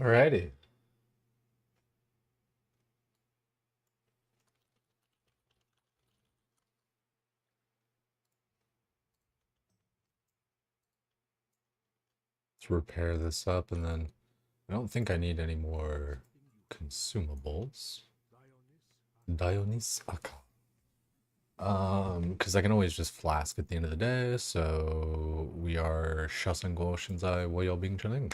Alrighty. Let's repair this up, and then I don't think I need any more consumables. Dionys Aka. Because I can always just flask at the end of the day, so we are Shasengo Shinzai Woyo Bing Chening.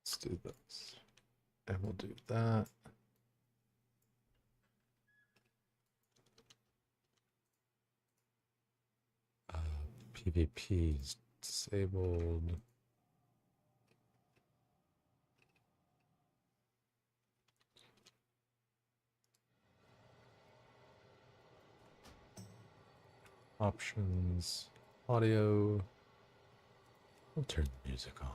Let's do this. And we'll do that. PvP is disabled. Options, audio. We'll turn the music on.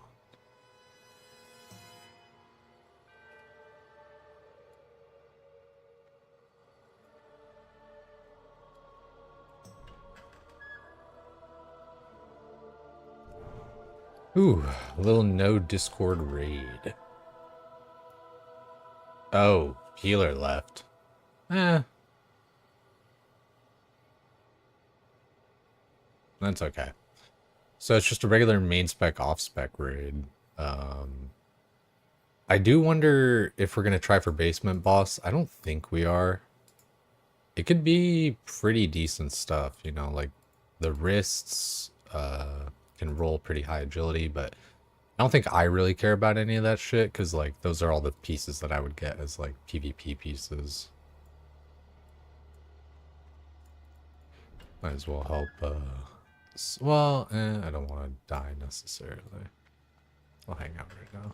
Ooh, a little no Discord raid. Oh, healer left. That's okay. So it's just a regular main spec off spec raid. I do wonder if we're gonna try for basement boss. I don't think we are. It could be pretty decent stuff, you know, like the wrists can roll pretty high agility, but I don't think I really care about any of that shit, because like those are all the pieces that I would get as like PvP pieces. Might as well help well, I don't want to die necessarily. I'll hang out right now.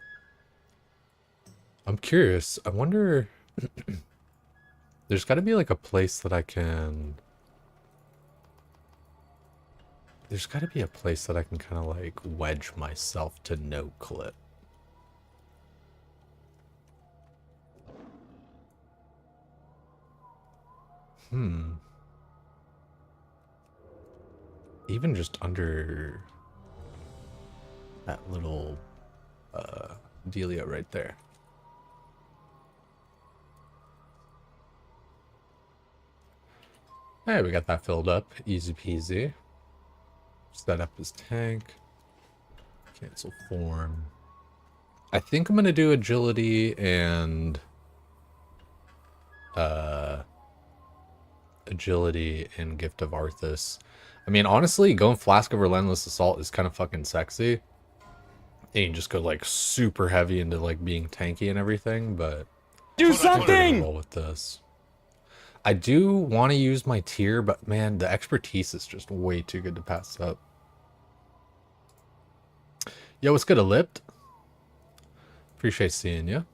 I'm curious. I wonder there's got to be like a place that I can there's got to be a place that I can kind of like wedge myself to no clip. Even just under that little dealio right there. Hey, we got that filled up. Easy peasy. Set up his tank. Cancel form. I think I'm gonna do agility and Gift of Arthas. I mean, honestly, going Flask of Relentless Assault is kind of fucking sexy. And you can just go like super heavy into like being tanky and everything, but do something. Roll with this. I do want to use my tier, but man, the expertise is just way too good to pass up. Yo, what's good, Elipt? Appreciate seeing you.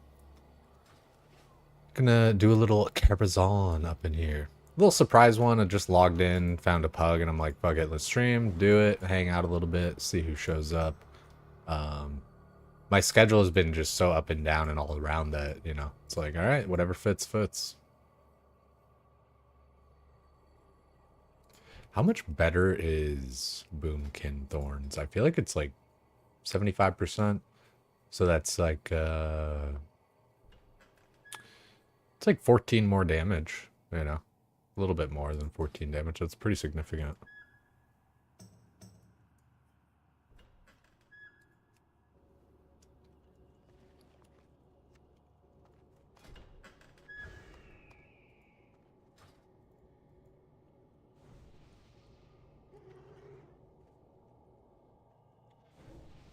Gonna do a little Cabrazon up in here. Little surprise one. I just logged in, found a pug, and I'm like, fuck it, let's stream, do it, hang out a little bit, see who shows up. My schedule has been just so up and down and all around that, you know, it's like, all right, whatever fits, fits. How much better is Boomkin Thorns? I feel like it's like 75%. So that's like, it's like 14 more damage, you know, a little bit more than 14 damage. That's pretty significant.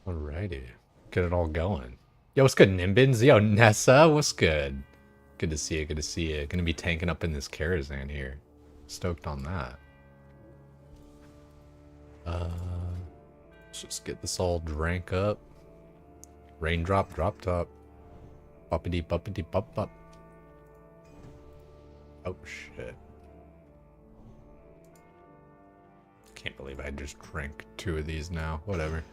Alrighty. Get it all going. Yo, what's good, Nimbins? Yo, Nessa, what's good? Good to see you, good to see you. Gonna be tanking up in this Karazhan here. Stoked on that. Let's just get this all drank up. Raindrop, drop top. Boppity, boppity, bop, bop. Oh, shit. Can't believe I just drank 2 of these now. Whatever.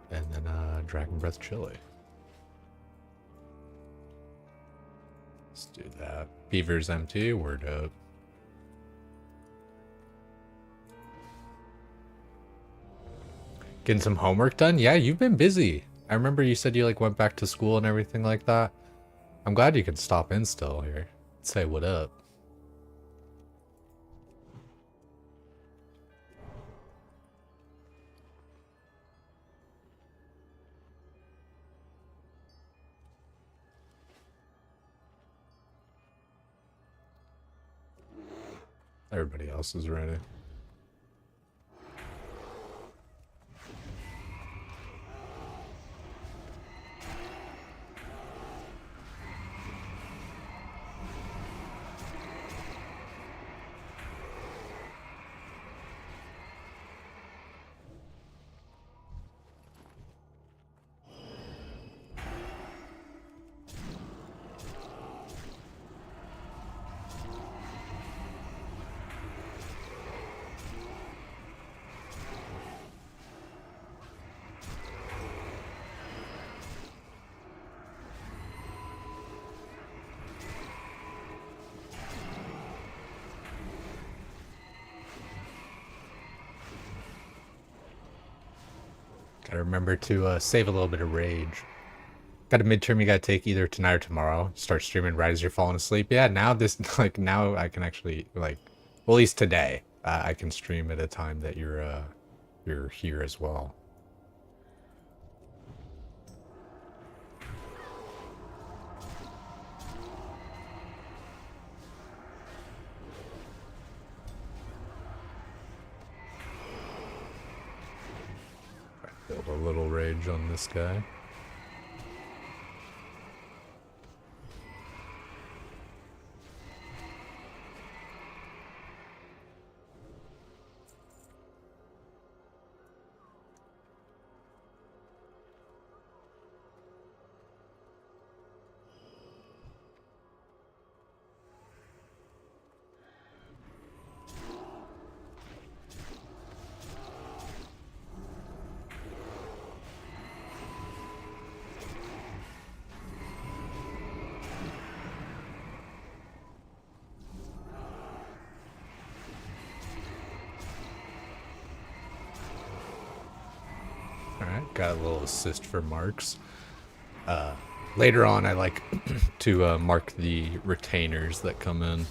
And then Dragon Breath Chili. Let's do that. Beaver's empty. Word up. Getting some homework done? Yeah, you've been busy. I remember you said you like went back to school and everything like that. I'm glad you could stop in still here. Say what up. Everybody else is ready. Gotta remember to save a little bit of rage. Got a midterm you gotta take either tonight or tomorrow. Start streaming right as you're falling asleep. Yeah, now this like now I can actually like, well, at least today I can stream at a time that you're here as well. Build a little rage on this guy. Alright, got a little assist for marks. Later on, I like to mark the retainers that come in.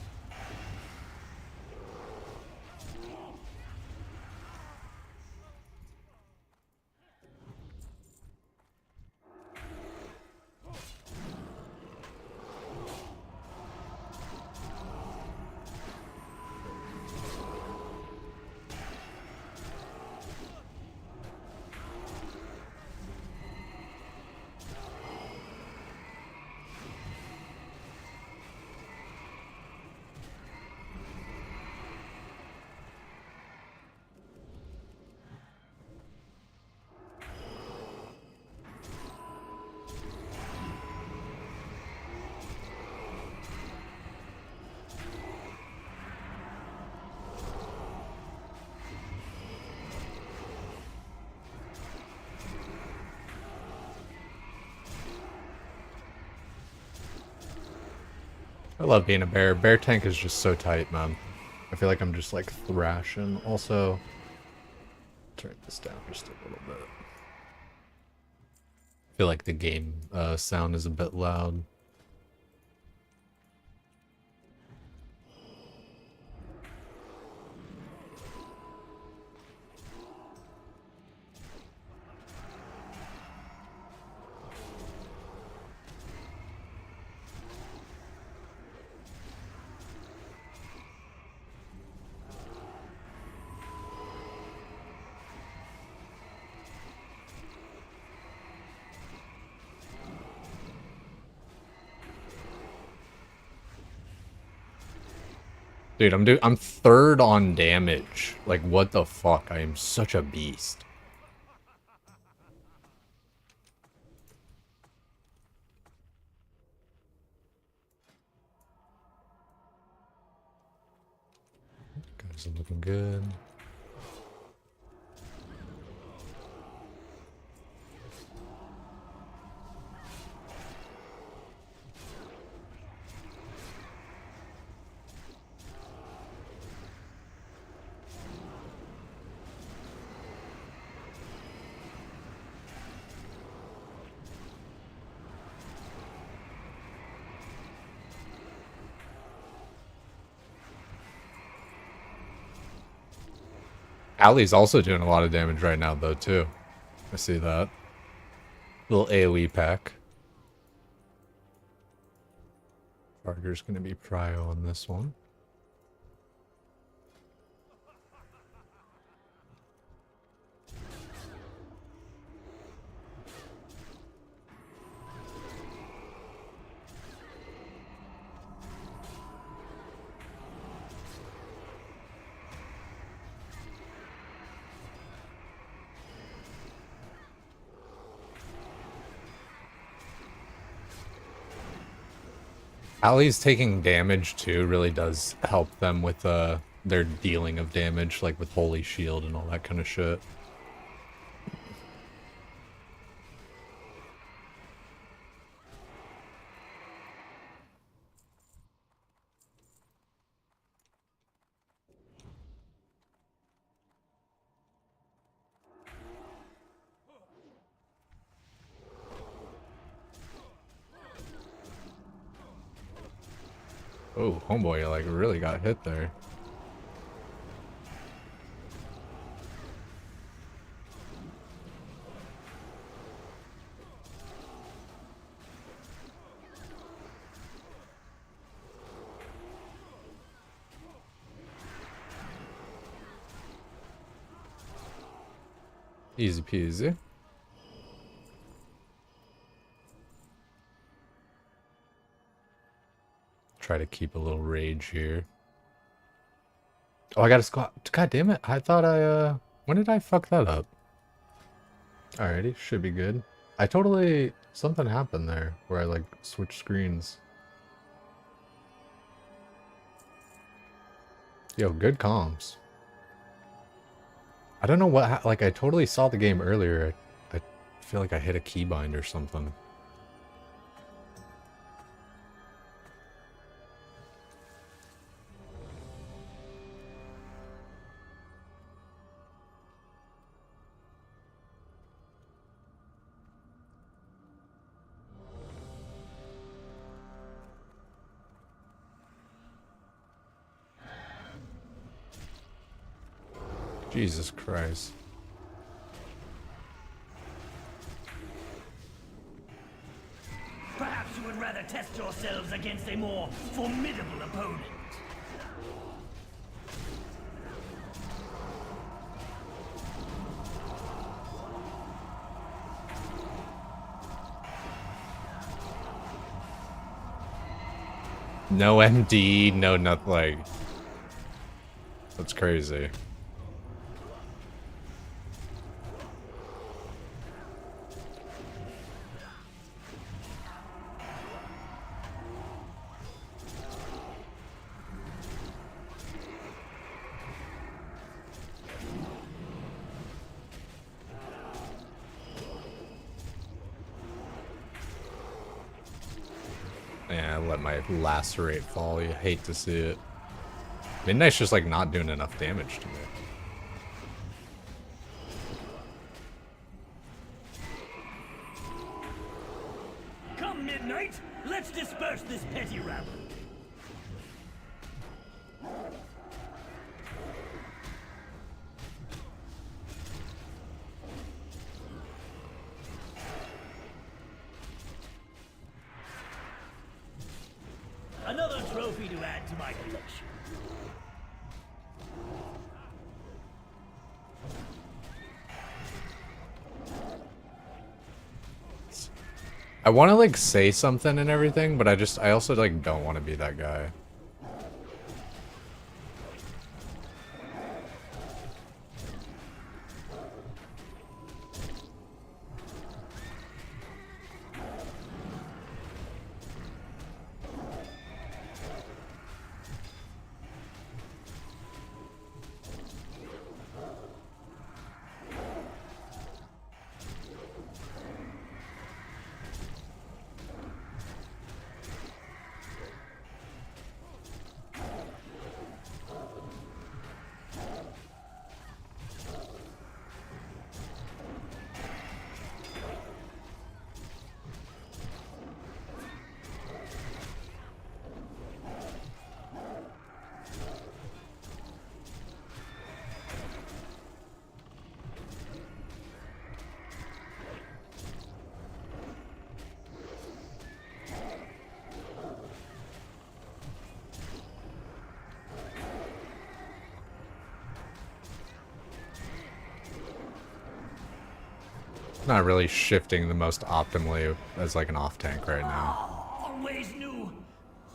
I love being a bear. Bear tank is just so tight, man. I feel like I'm just like thrashing. Also, turn this down just a little bit. I feel like the game sound is a bit loud. Dude, I'm third on damage. Like, what the fuck? I am such a beast. Guys are looking good. Allie's also doing a lot of damage right now, though, too. I see that. Little AoE pack. Charger's gonna be prio on this one. Allie's taking damage too really does help them with their dealing of damage, like with Holy Shield and all that kind of shit. Oh, homeboy, like, really got hit there. Easy peasy. Try to keep a little rage here. Oh, I got a squat. God damn it. I thought when did I fuck that up? Alrighty, should be good. I totally... Something happened there where I, like, switched screens. Yo, good comms. I don't know what... Like, I totally saw the game earlier. I feel like I hit a keybind or something. Jesus Christ. Perhaps you would rather test yourselves against a more formidable opponent. No MD, no nothing. Like, that's crazy. Yeah, I let my lacerate fall. You hate to see it. Midnight's just like not doing enough damage to me. Come Midnight, let's disperse this petty rabble. Another trophy to add to my collection. I want to like say something and everything, but I also like don't want to be that guy. not really shifting the most optimally as like an off tank right now. Always knew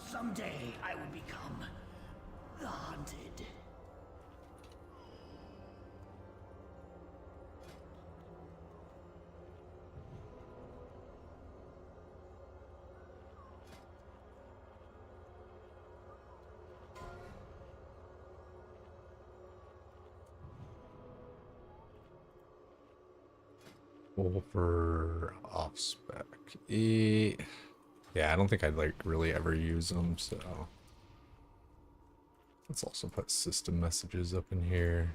someday I would become the hunted. Over off spec. Yeah, I don't think I'd like really ever use them, so let's also put system messages up in here.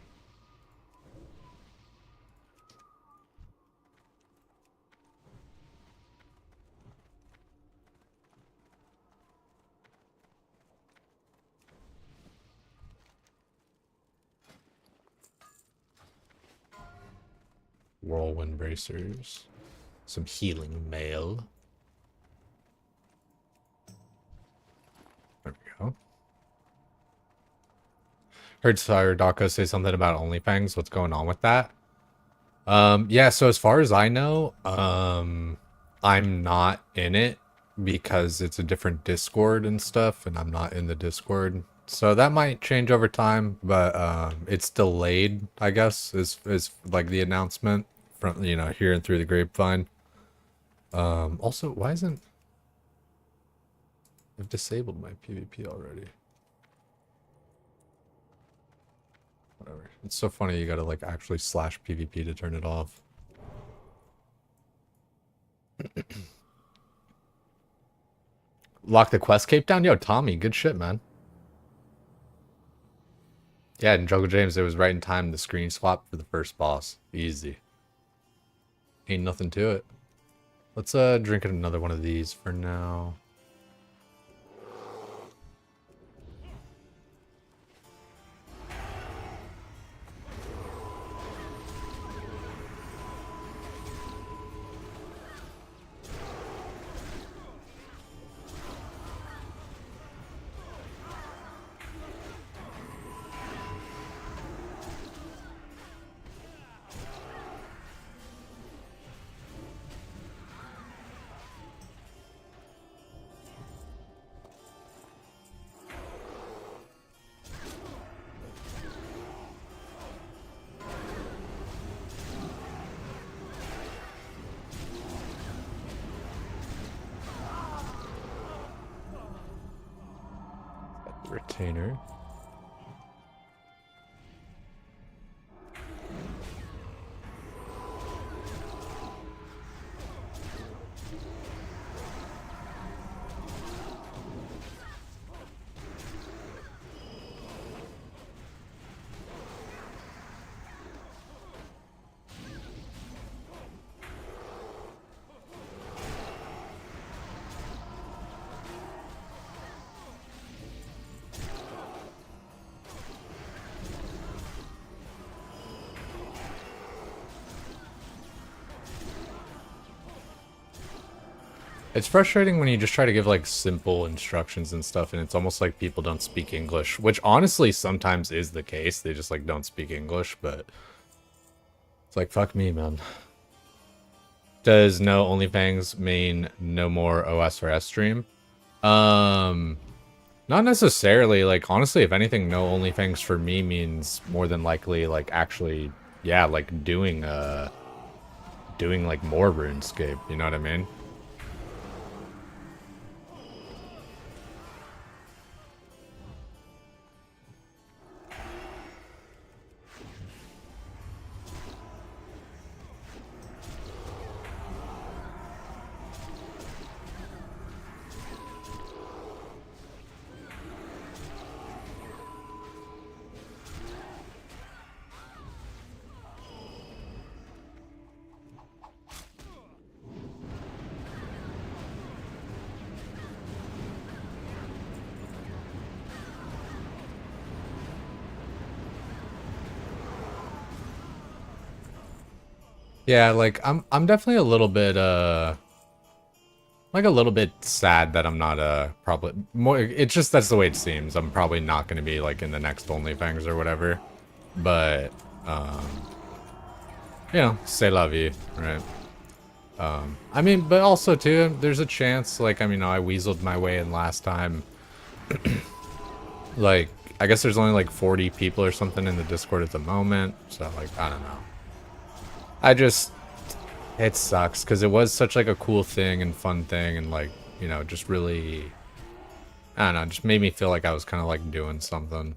Whirlwind bracers. Some healing mail. There we go. Heard Sire Dako say something about OnlyFans. What's going on with that? Yeah, so as far as I know, I'm not in it because it's a different Discord and stuff, and I'm not in the Discord. So that might change over time, but it's delayed, I guess, is like the announcement from, you know, here and through the grapevine. Also, why isn't... I've disabled my PvP already. Whatever. It's so funny you gotta like actually slash PvP to turn it off. Lock the quest cape down? Yo, Tommy, good shit, man. Yeah, in Jungle James, it was right in time the screen swap for the first boss. Easy. Ain't nothing to it. Let's drink another one of these for now. Retainer. It's frustrating when you just try to give like simple instructions and stuff and it's almost like people don't speak English, which honestly sometimes is the case. They just like don't speak English, but it's like, fuck me, man. Does no OnlyFans mean no more OS or S stream? Not necessarily. Like, honestly, if anything, no OnlyFans for me means more than likely like actually, yeah, like doing like more RuneScape, you know what I mean? Yeah, like I'm definitely a little bit like a little bit sad that I'm not probably more, it's just that's the way it seems. I'm probably not going to be like in the next OnlyFans or whatever. But you know, c'est la vie, right? I mean, but also too, there's a chance, like, I mean, I weaseled my way in last time. Like, I guess there's only like 40 people or something in the Discord at the moment, so like, I don't know. I just, it sucks, because it was such like a cool thing and fun thing, and like, you know, just really, I don't know, just made me feel like I was kind of like doing something.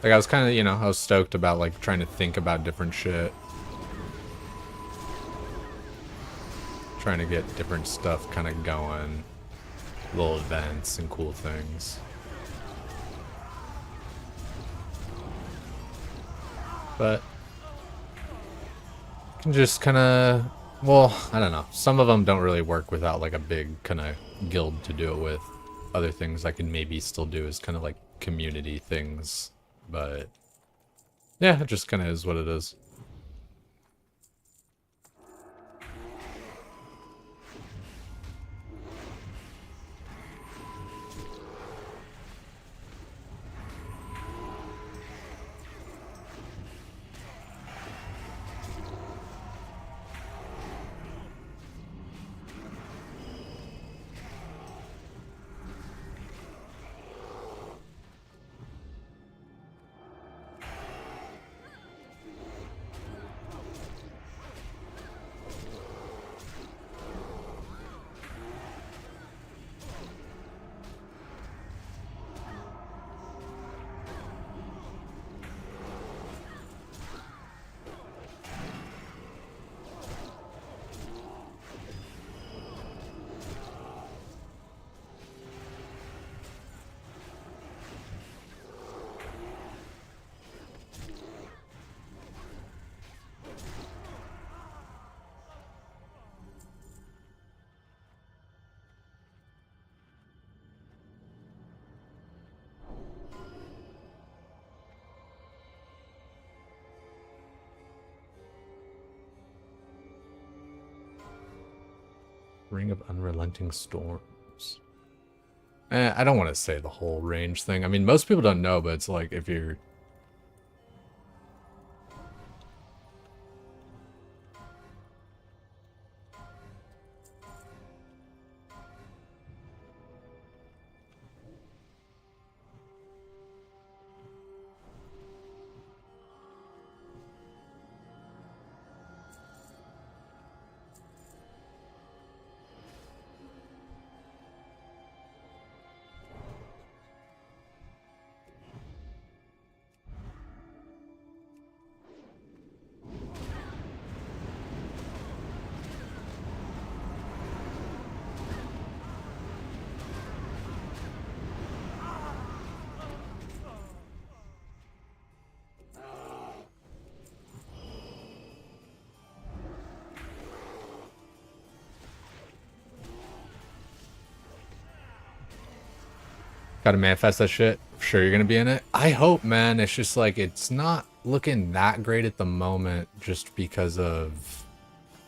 Like, I was kind of, you know, I was stoked about like trying to think about different shit. Trying to get different stuff kind of going. Little events and cool things. But can just kind of, well, I don't know. Some of them don't really work without like a big kind of guild to do it with. Other things I can maybe still do is kind of like community things. But yeah, it just kind of is what it is. Ring of Unrelenting Storms. I don't want to say the whole range thing. I mean, most people don't know, but it's like if you're... Gotta manifest that shit. Sure, you're gonna be in it. I hope, man. It's just like, it's not looking that great at the moment just because of...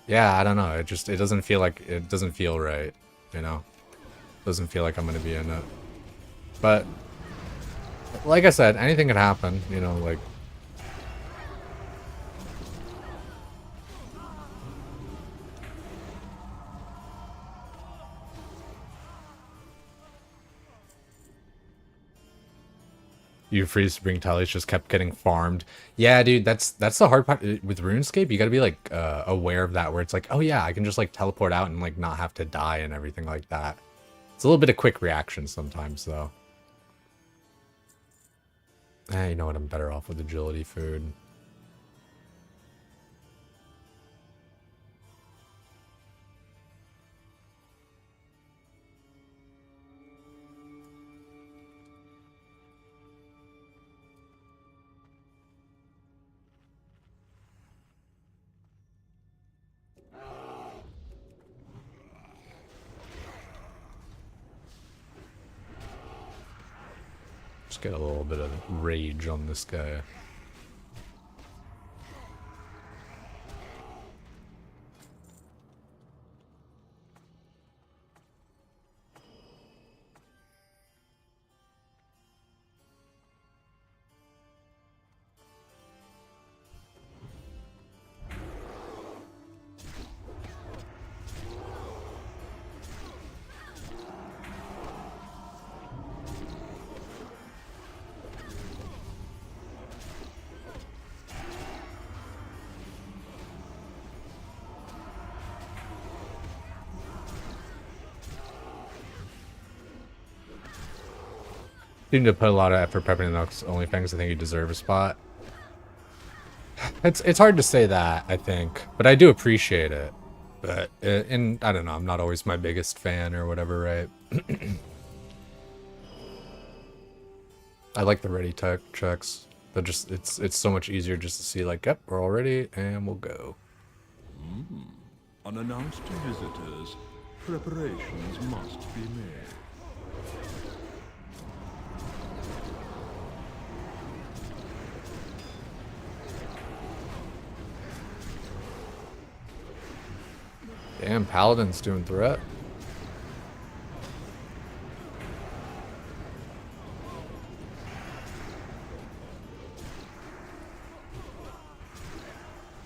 Yeah, I don't know. It doesn't feel like... It doesn't feel right, you know? Doesn't feel like I'm gonna be in it. But, like I said, anything could happen, you know, like... You freeze to bring tallies just kept getting farmed. Yeah, dude, that's the hard part with RuneScape. You gotta be like aware of that, where it's like, oh yeah, I can just like teleport out and like not have to die and everything like that. It's a little bit of quick reaction sometimes, though. You know what? I'm better off with agility food. Just get a little bit of rage on this guy. Seem to put a lot of effort prepping the next OnlyFans. I think you deserve a spot. It's hard to say that, I think, but I do appreciate it. But and I don't know, I'm not always my biggest fan or whatever, right? I like the ready tech checks. They're just it's so much easier just to see like, yep, we're all ready and we'll go. Unannounced to visitors, preparations must be made. Damn, Paladin's doing threat.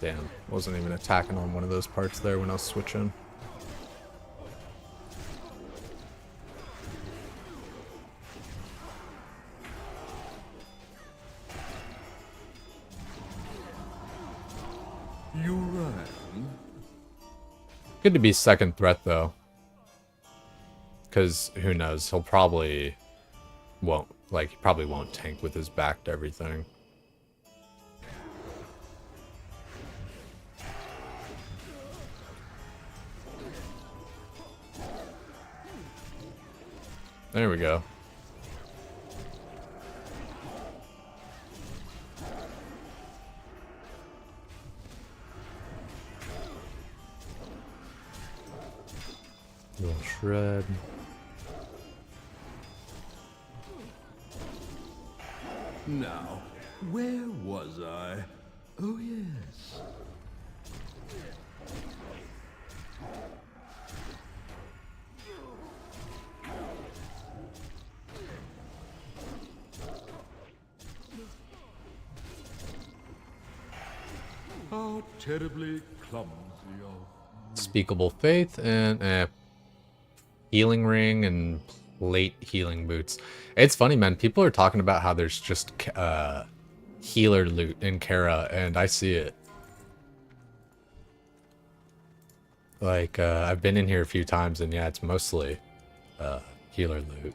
Damn, wasn't even attacking on one of those parts there when I was switching. You rang? Good to be second threat though. Because who knows, he probably won't tank with his back to everything. There we go. Little shred. Now, where was I? Oh yes. How terribly clumsy of... Speakable Faith and Healing Ring and Plate Healing Boots. It's funny, man. People are talking about how there's just healer loot in Kara, and I see it. Like, I've been in here a few times, and yeah, it's mostly healer loot.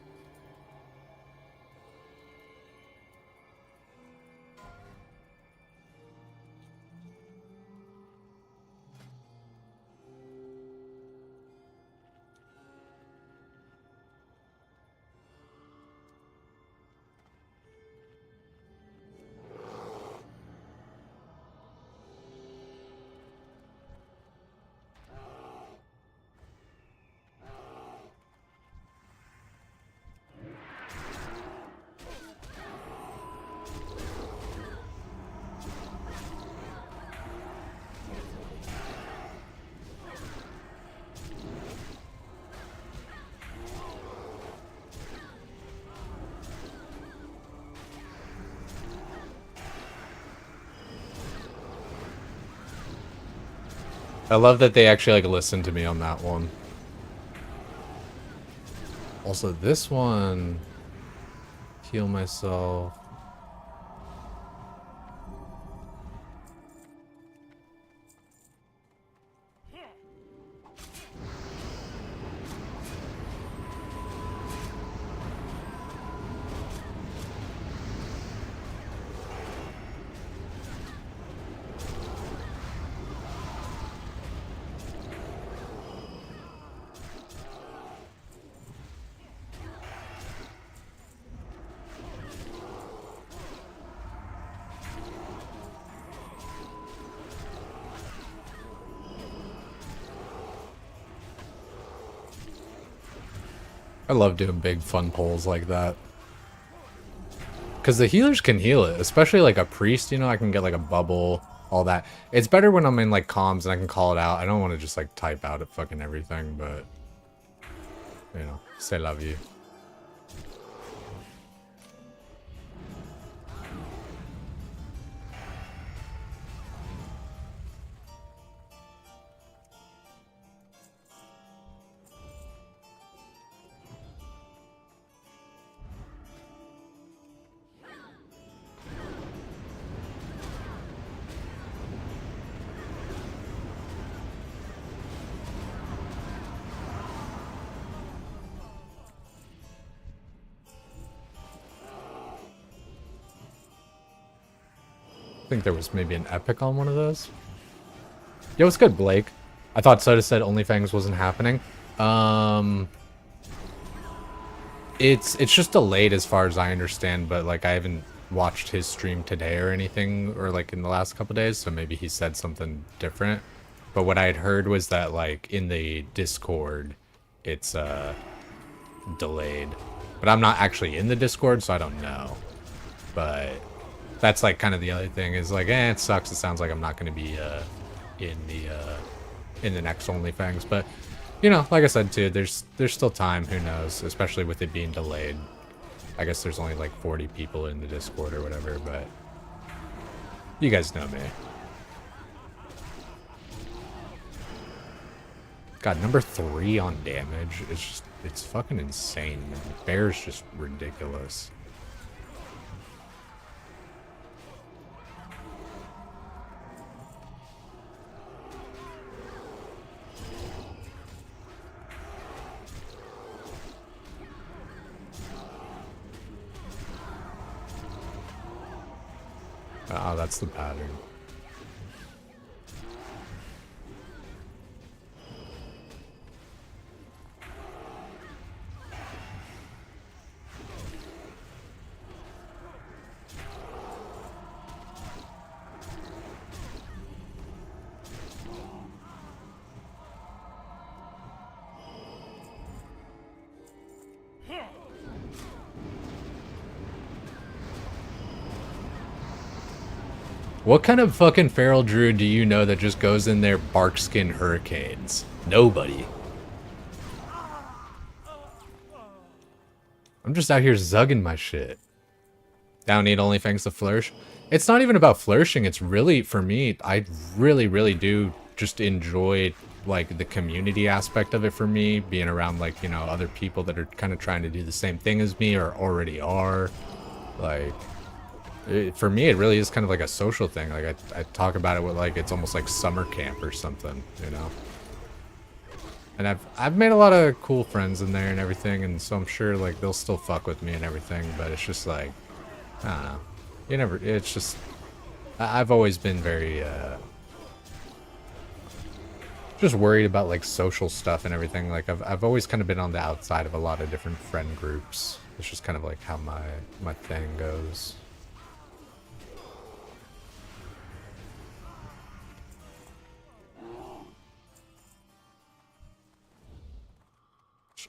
I love that they actually like listened to me on that one. Also, this one, heal myself. I love doing big fun pulls like that. Because the healers can heal it, especially like a priest, you know, I can get like a bubble, all that. It's better when I'm in like comms and I can call it out. I don't want to just like type out at fucking everything, but, you know, say love you. think there was maybe an epic on one of those. Yo, what's good, Blake? I thought Soda said OnlyFans wasn't happening. It's just delayed as far as I understand, but like I haven't watched his stream today or anything, or like in the last couple days, so maybe he said something different. But what I had heard was that like in the Discord, it's delayed. But I'm not actually in the Discord, so I don't know. But that's like kind of the other thing is like, it sucks. It sounds like I'm not going to be in the next OnlyFans, but you know, like I said too, there's still time. Who knows? Especially with it being delayed. I guess there's only like 40 people in the Discord or whatever, but you guys know me. God, number 3 on damage is just, it's fucking insane, man. Bear's just ridiculous. Oh, that's the pattern. What kind of fucking feral druid do you know that just goes in there barkskin hurricanes? Nobody. I'm just out here zugging my shit. I don't need OnlyFans to flourish. It's not even about flourishing. It's really, for me, I really do just enjoy like the community aspect of it for me. Being around like, you know, other people that are kind of trying to do the same thing as me or already are. Like... for me, it really is kind of like a social thing. Like I talk about it with like it's almost like summer camp or something, you know. And I've made a lot of cool friends in there and everything, and so I'm sure like they'll still fuck with me and everything. But it's just like I don't know. You never. It's just I've always been very just worried about like social stuff and everything. Like I've always kind of been on the outside of a lot of different friend groups. It's just kind of like how my thing goes.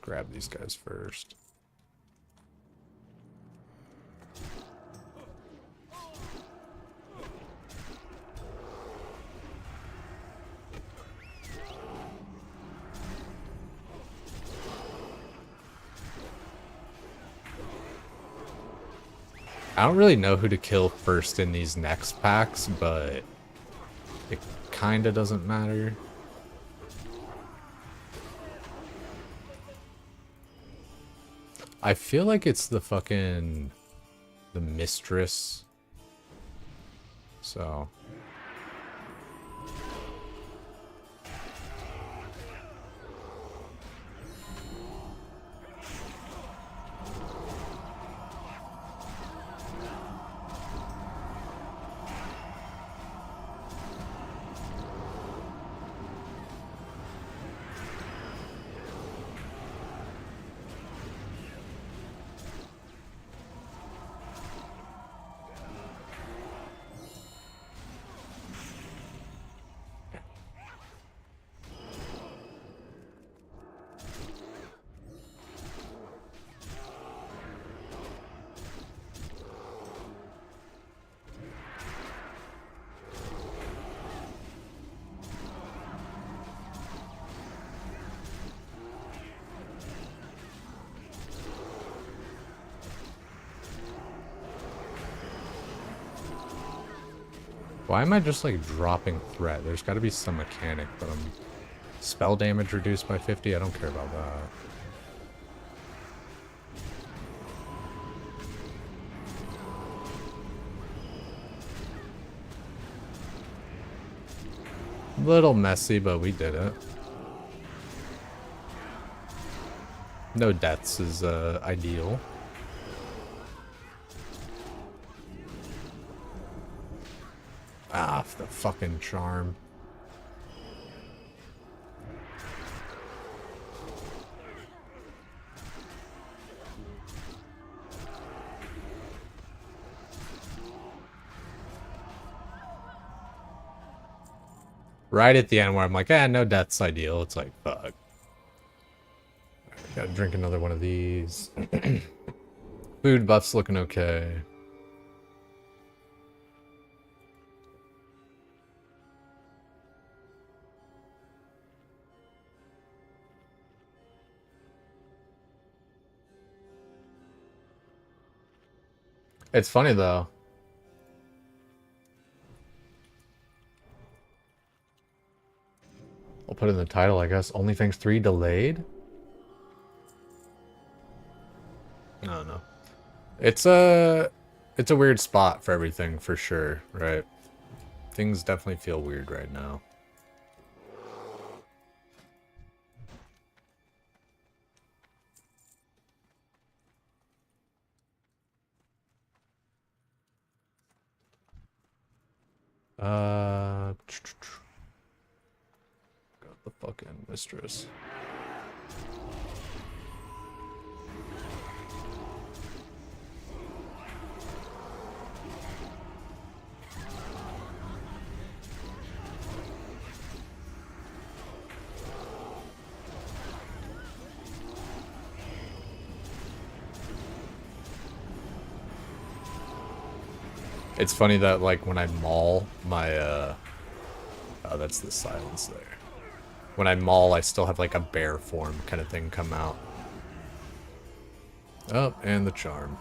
Grab these guys first. I don't really know who to kill first in these next packs, but it kinda doesn't matter. I feel like it's the mistress. So. Why am I just like dropping threat? There's got to be some mechanic, but spell damage reduced by 50. I don't care about that. A little messy, but we did it. No deaths is ideal. fucking charm. Right at the end where I'm like, no death's ideal. It's like, fuck. Gotta drink another one of these. Food buff's looking okay. It's funny though. I'll put it in the title, I guess. OnlyFans 3 delayed? I don't know. It's a weird spot for everything for sure, right? Things definitely feel weird right now. Got the fucking mistress. It's funny that, like, when I maul my, oh, that's the silence there. When I maul, I still have, like, a bear form kind of thing come out. Oh, and the charm.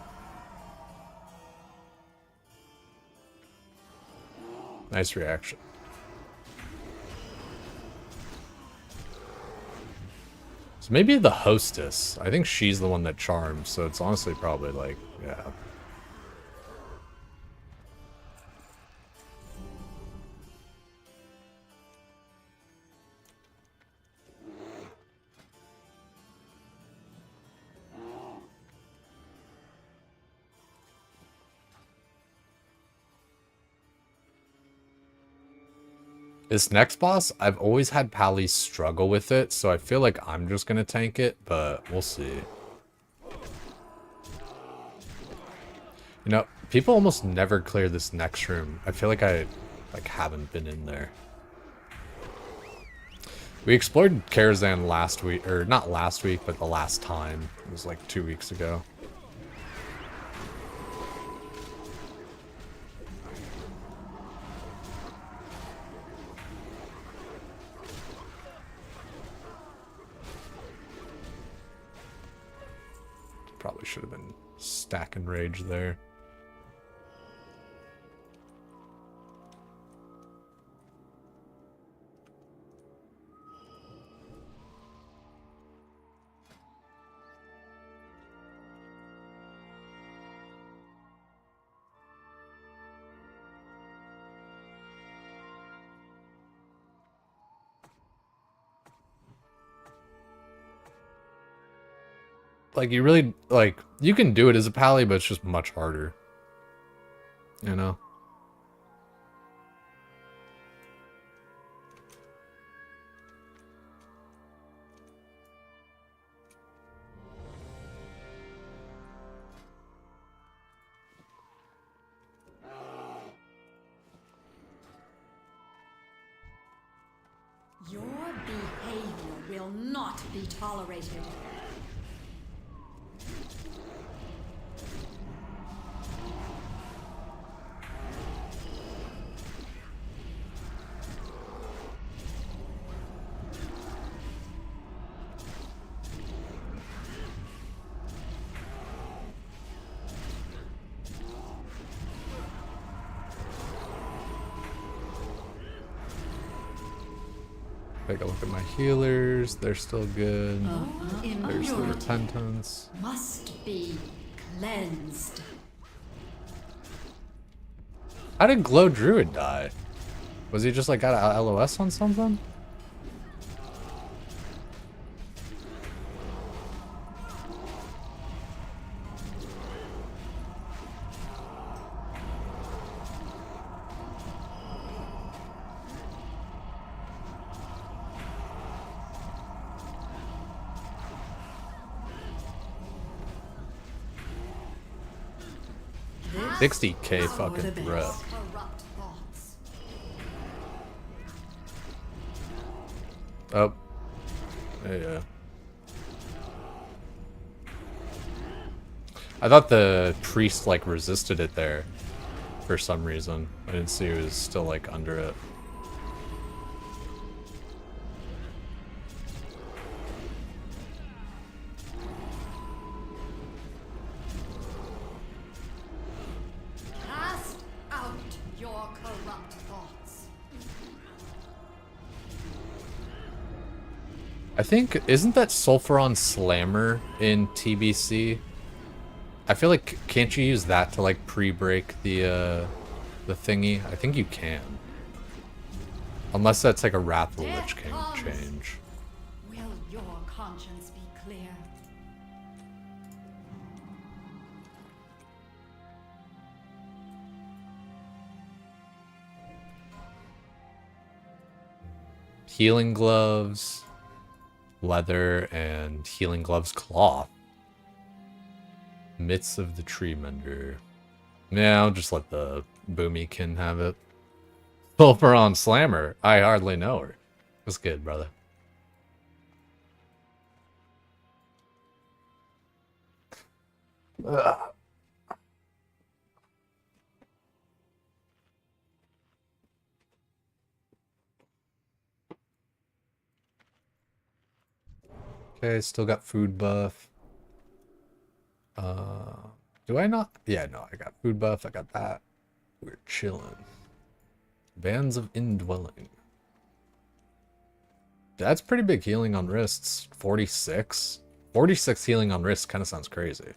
Nice reaction. So maybe the hostess. I think she's the one that charms, so it's honestly probably, like, yeah. This next boss, I've always had Pally struggle with it, so I feel like I'm just gonna tank it, but we'll see. You know, people almost never clear this next room. I feel like I haven't been in there. We explored Karazhan last week, or not last week, but the last time. It was like 2 weeks ago. Probably should have been stacking rage there. Like, you really, like, you can do it as a Pally, but it's just much harder. You know? Your behavior will not be tolerated. Take a look at my healers. They're still good. There's the Immunity repentance. must be cleansed. How did Glow Druid die? Was he just like got a LOS on something? 60k Follow the fucking base. threat. Corrupt thoughts. Oh. Yeah. I thought the priest like resisted it there for some reason. I didn't see he was still like under it. Cast out your corrupt thoughts. I think, isn't that Sulfuron Slammer in TBC? I feel like, can't you use that to like pre-break the thingy? I think you can. Unless that's like a Wrath of the Lich King change. Will your conscience be clear? Healing gloves, leather, and healing gloves cloth. Mitts of the Tree Mender. Yeah, I'll just let the Boomykin have it. Sulfuron Slammer. I hardly know her. What's good, brother? Ugh. Okay, still got food buff. Do I not? Yeah, no, I got food buff. I got that. We're chilling. Bands of Indwelling. That's pretty big healing on wrists. 46. 46 healing on wrists kind of sounds crazy.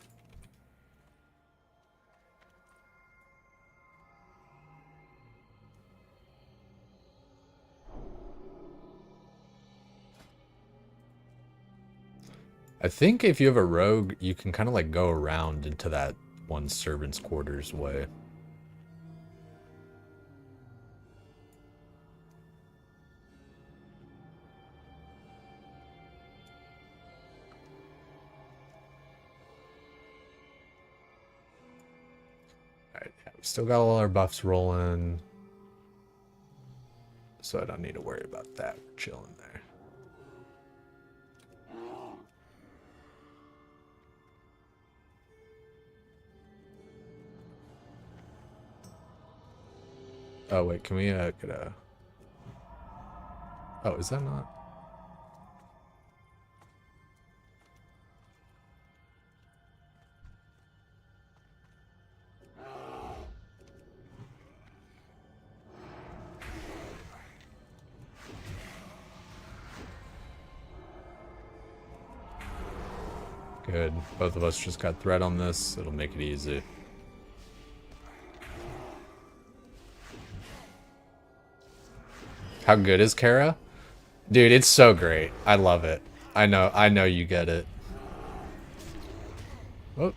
I think if you have a rogue, you can kind of like go around into that one servant's quarters way. Alright, yeah, we still got all our buffs rolling. So I don't need to worry about that. We're chilling there. Oh wait, can we get a... Oh, is that not? Good. Both of us just got threat on this. It'll make it easy. How good is Kara? Dude, it's so great. I love it. I know you get it. Oh.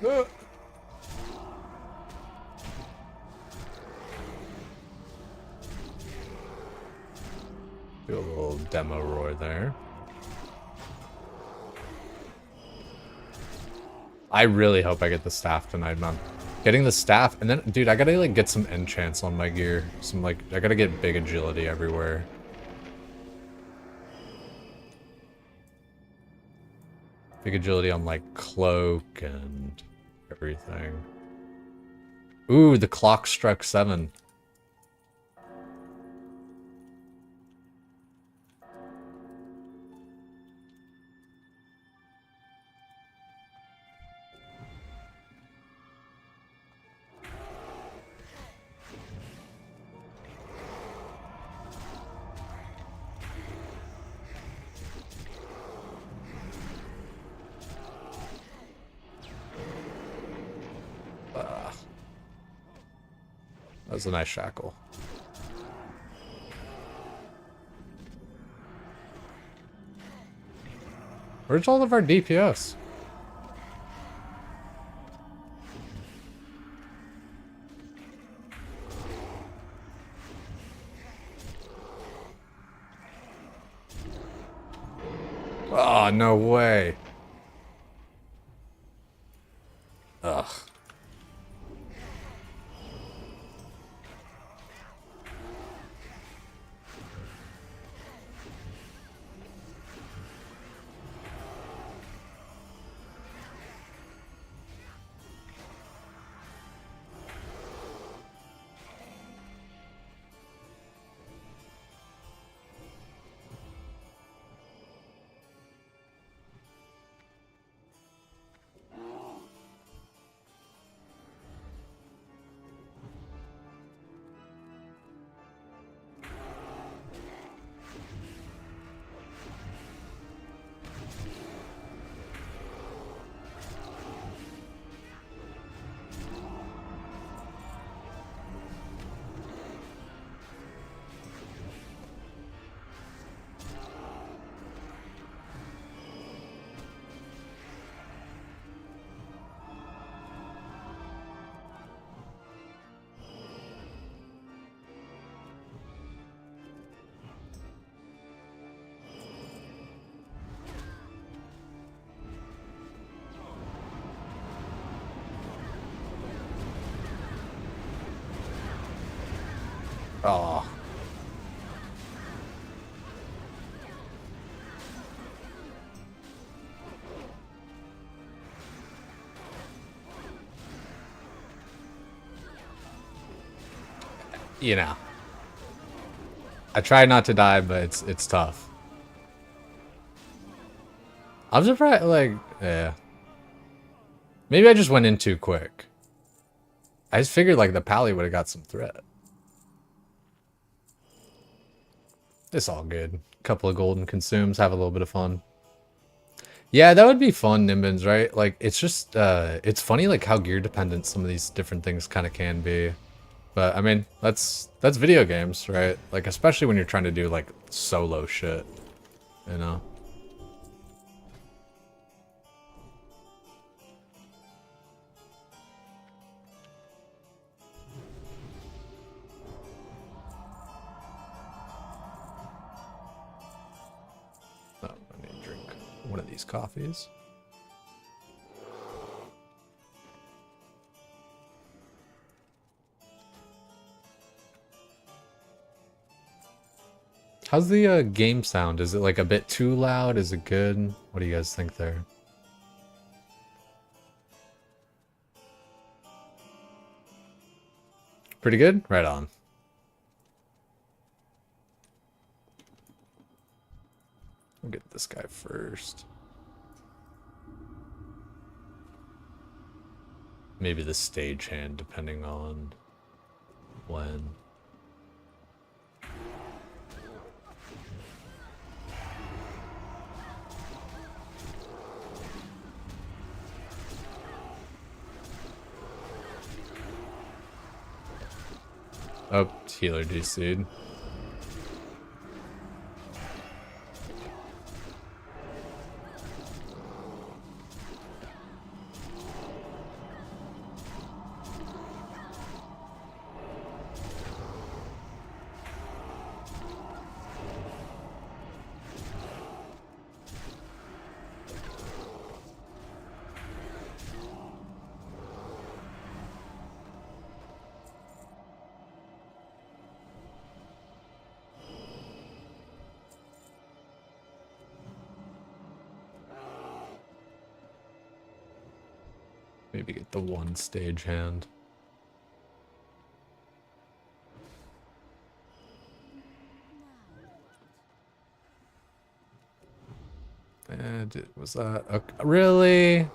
Oh. Do a little demo roar there. I really hope I get the staff tonight, man. Getting the staff, and then, dude, I gotta like get some enchants on my gear. Some like, I gotta get big agility everywhere. Big agility on like cloak and everything. Ooh, the clock struck 7. That was a nice shackle. Where's all of our DPS? Oh, no way. Oh. You know. I try not to die, but it's tough. I'm surprised, like, yeah. Maybe I just went in too quick. I just figured, like, the pally would have got some threat. It's all good. Couple of golden consumes, have a little bit of fun. Yeah, that would be fun, Nimbins, right? Like, it's just, it's funny, like, how gear dependent some of these different things kind of can be. But, I mean, that's video games, right? Like, especially when you're trying to do, like, solo shit, you know? Oh, I need to drink one of these coffees. How's the game sound? Is it like a bit too loud? Is it good? What do you guys think there? Pretty good? Right on. We'll get this guy first. Maybe the stagehand, depending on when. Oh, healer DC'd. Maybe get the one stagehand. And was that okay, really?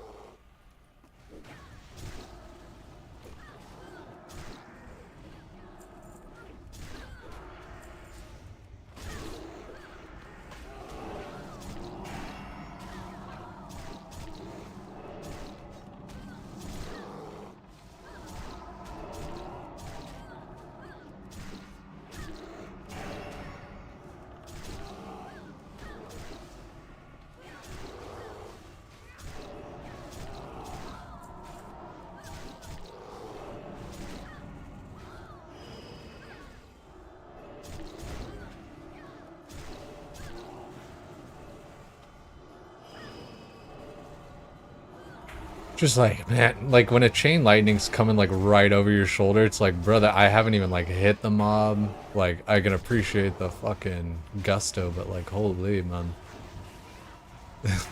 Just like, man, like when a chain lightning's coming like right over your shoulder, it's like, brother, I haven't even like hit the mob. Like, I can appreciate the fucking gusto, but like, holy man.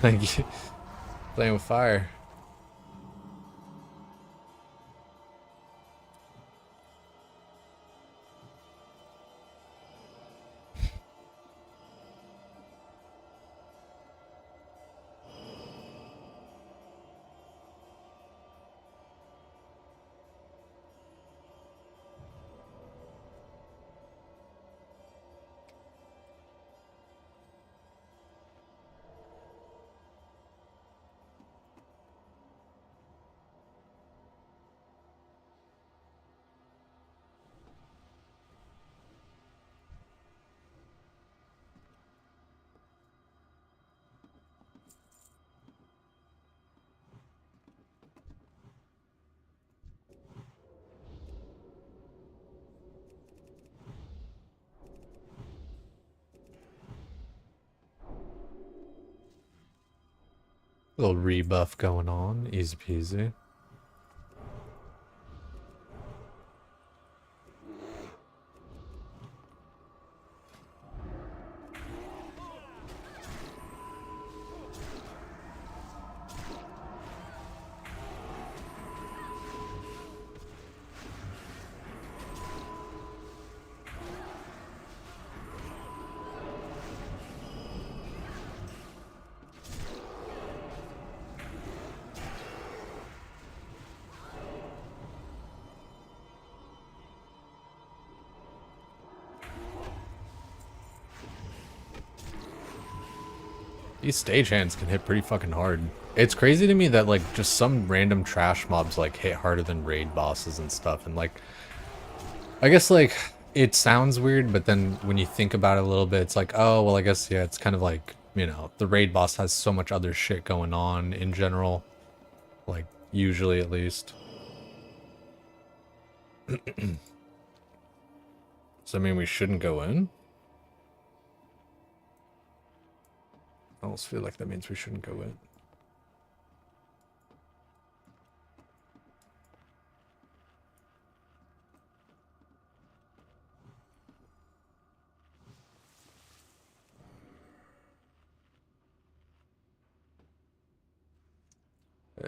Like, playing with fire. Little rebuff going on, easy peasy. These stagehands can hit pretty fucking hard. It's crazy to me that like just some random trash mobs like hit harder than raid bosses and stuff. And like, I guess like it sounds weird, but then when you think about it a little bit, it's like, oh, well, I guess, yeah, it's kind of like, you know, the raid boss has so much other shit going on in general. Like, usually at least. So, I mean, we shouldn't go in? I almost feel like that means we shouldn't go in.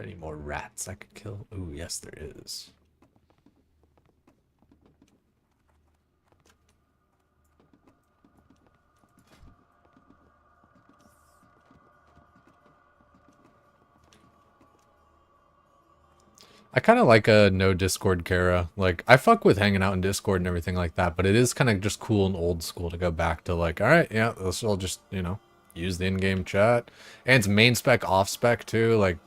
Any more rats I could kill? Ooh, yes, there is. I kind of like a no Discord Kara. Like, I fuck with hanging out in Discord and everything like that, but it is kind of just cool and old school to go back to like, all right, yeah, let's all just, you know, use the in-game chat. And it's main spec, off spec too. Like,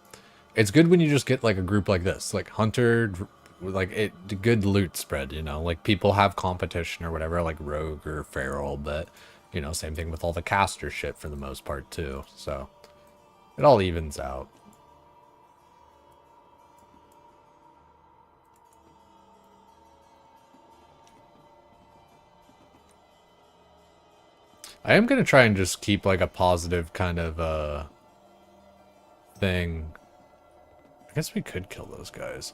it's good when you just get like a group like this, like Hunter, like it, good loot spread, you know, like people have competition or whatever, like Rogue or Feral, but you know, same thing with all the caster shit for the most part too. So it all evens out. I am going to try and just keep like a positive kind of thing. I guess we could kill those guys.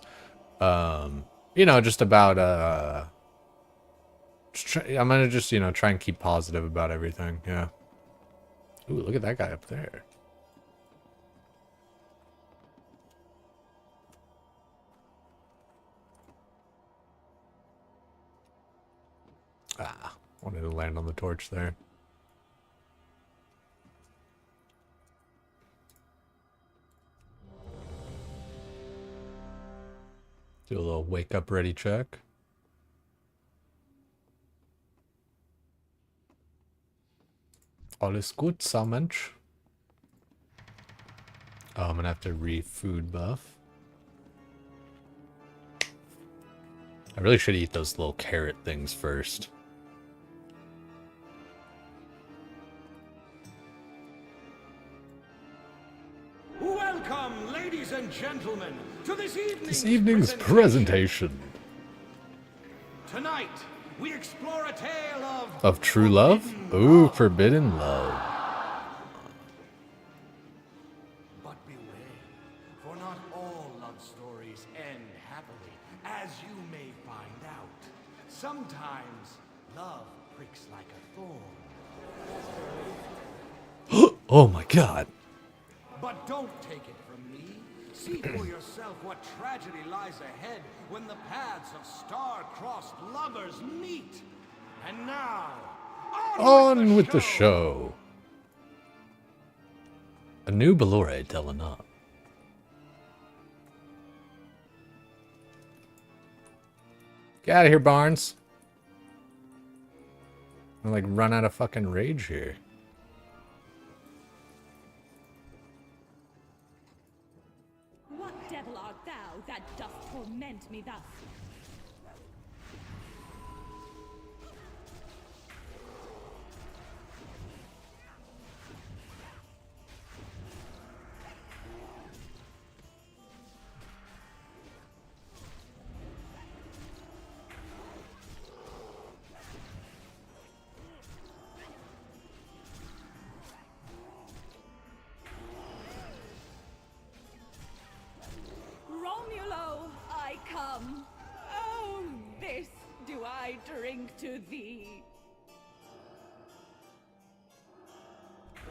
You know, just about I'm going to just, you know, try and keep positive about everything. Yeah. Ooh, look at that guy up there. Ah, wanted to land on the torch there. Do a little wake up ready check. Alles gut, Saumensch. Oh, I'm gonna have to re-food buff. I really should eat those little carrot things first. Welcome, ladies and gentlemen, to this evening's presentation. Tonight, we explore a tale of true love? Ooh, forbidden love. But beware, for not all love stories end happily, as you may find out. Sometimes love pricks like a thorn. Oh my god. But don't take it from me. See for yourself what tragedy lies ahead when the paths of star-crossed lovers meet. And now, on with the show. A new Belore telling up. Get out of here, Barnes. I'm like run out of fucking rage here. What devil art thou that dost torment me thus? Romulo, I come. Oh, this do I drink to thee.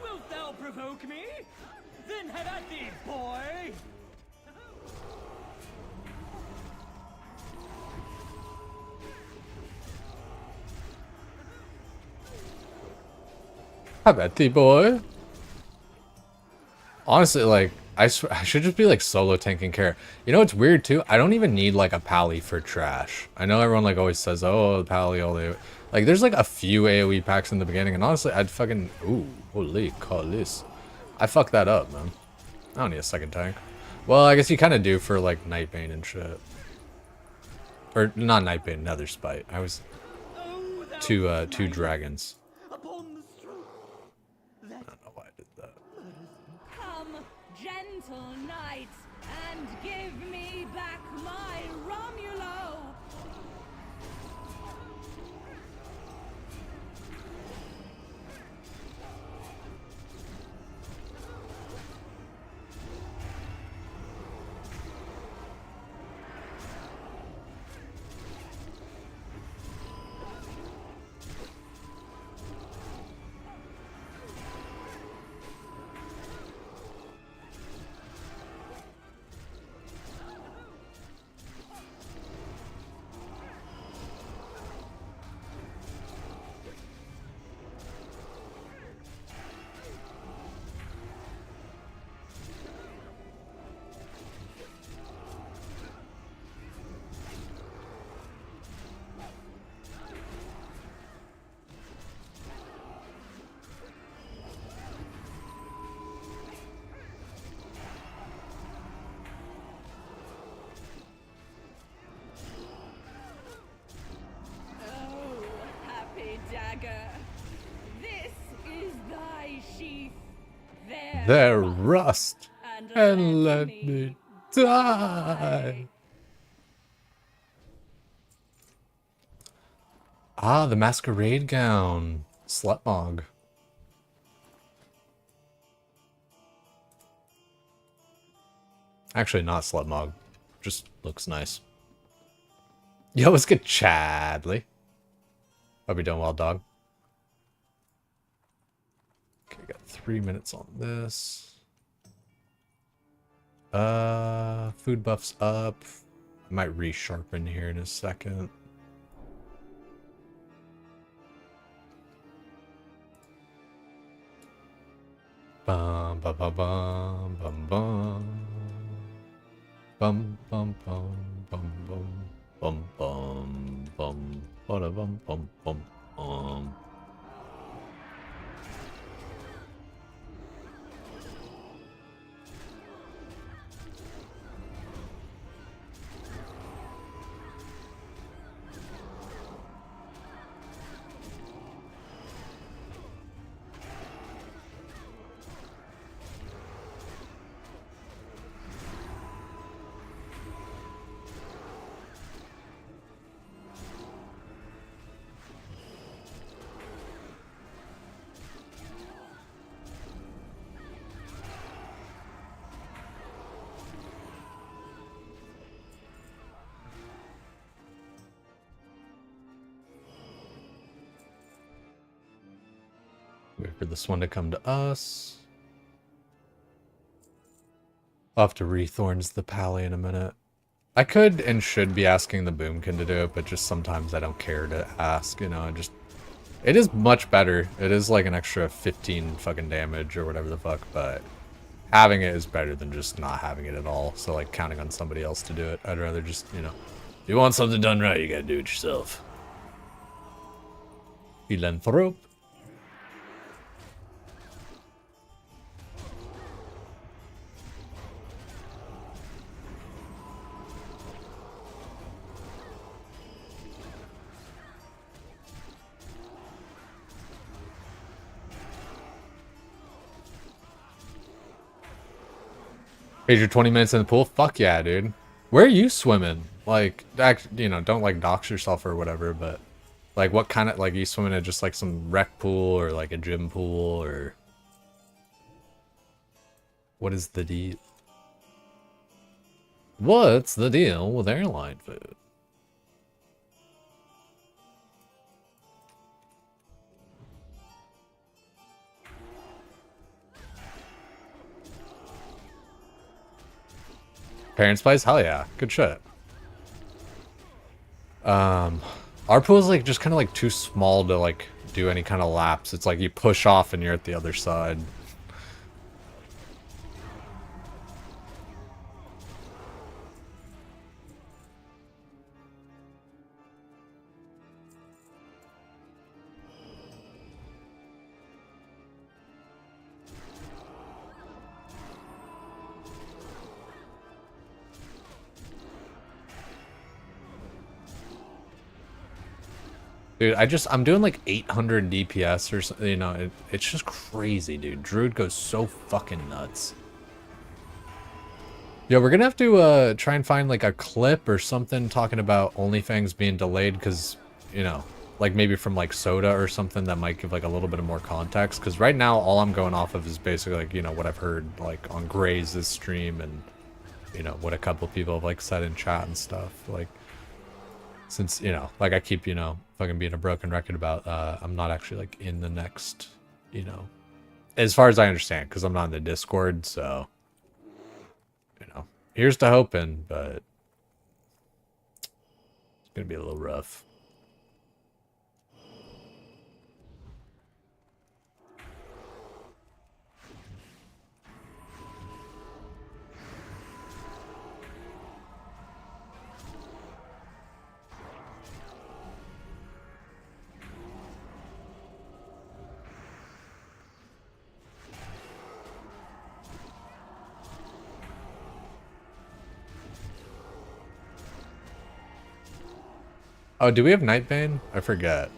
wilt thou provoke me? Then have at thee, boy! How about thee, boy? Honestly, like, I should just be like solo tanking care. You know what's weird too? I don't even need like a pally for trash. I know everyone like always says, oh, pally, all the like. There's like a few AOE packs in the beginning, and honestly, I'd fucking holy call this. I fucked that up, man. I don't need a second tank. Well, I guess you kind of do for like Nightbane and shit. Or not Nightbane, Nether Spite. I was two dragons. Upon the stroke. I don't know why I did that. Come, gentle knight, and give me back my Romulo. Oh, happy dagger. This is thy sheath. There rust and let me die. Ah, the masquerade gown. Slutmog. Actually, not Slutmog. Just looks nice. Yo, what's good, Chadley? Hope you're doing well, dog. Okay, got 3 minutes on this. Food buff's up. I might resharpen here in a second. Bum bum bum bum bum bum bum bum bum bum bum bum bum bum bum bum bum bum. Wait for this one to come to us. I'll have to re-thorns the pally in a minute. I could and should be asking the Boomkin to do it, but just sometimes I don't care to ask, you know, it is much better. It is like an extra 15 fucking damage or whatever the fuck, but having it is better than just not having it at all. So like counting on somebody else to do it, I'd rather just, you know, if you want something done right, you gotta do it yourself. Philanthrope. Is your 20 minutes in the pool? Fuck yeah, dude. Where are you swimming? Like, you know, don't like dox yourself or whatever, but like what kind of, like, are you swimming at just like some rec pool or like a gym pool or what is the deal? What's the deal with airline food? Parents' place? Hell yeah. Good shit. Our pool is like just kind of like too small to like do any kind of laps. It's like you push off and you're at the other side. Dude, I'm doing like 800 DPS or something, you know, it's just crazy, dude. Druid goes so fucking nuts. Yeah, we're gonna have to try and find like a clip or something talking about OnlyFans being delayed because, you know, like maybe from like Soda or something that might give like a little bit of more context. Because right now all I'm going off of is basically like, you know, what I've heard like on Gray's stream and, you know, what a couple of people have like said in chat and stuff. Like, since, you know, like I keep, you know, fucking being a broken record about, I'm not actually like in the next, you know, as far as I understand, because I'm not in the Discord, so, you know, here's to hoping, but it's gonna be a little rough. Oh, do we have Nightbane? I forget.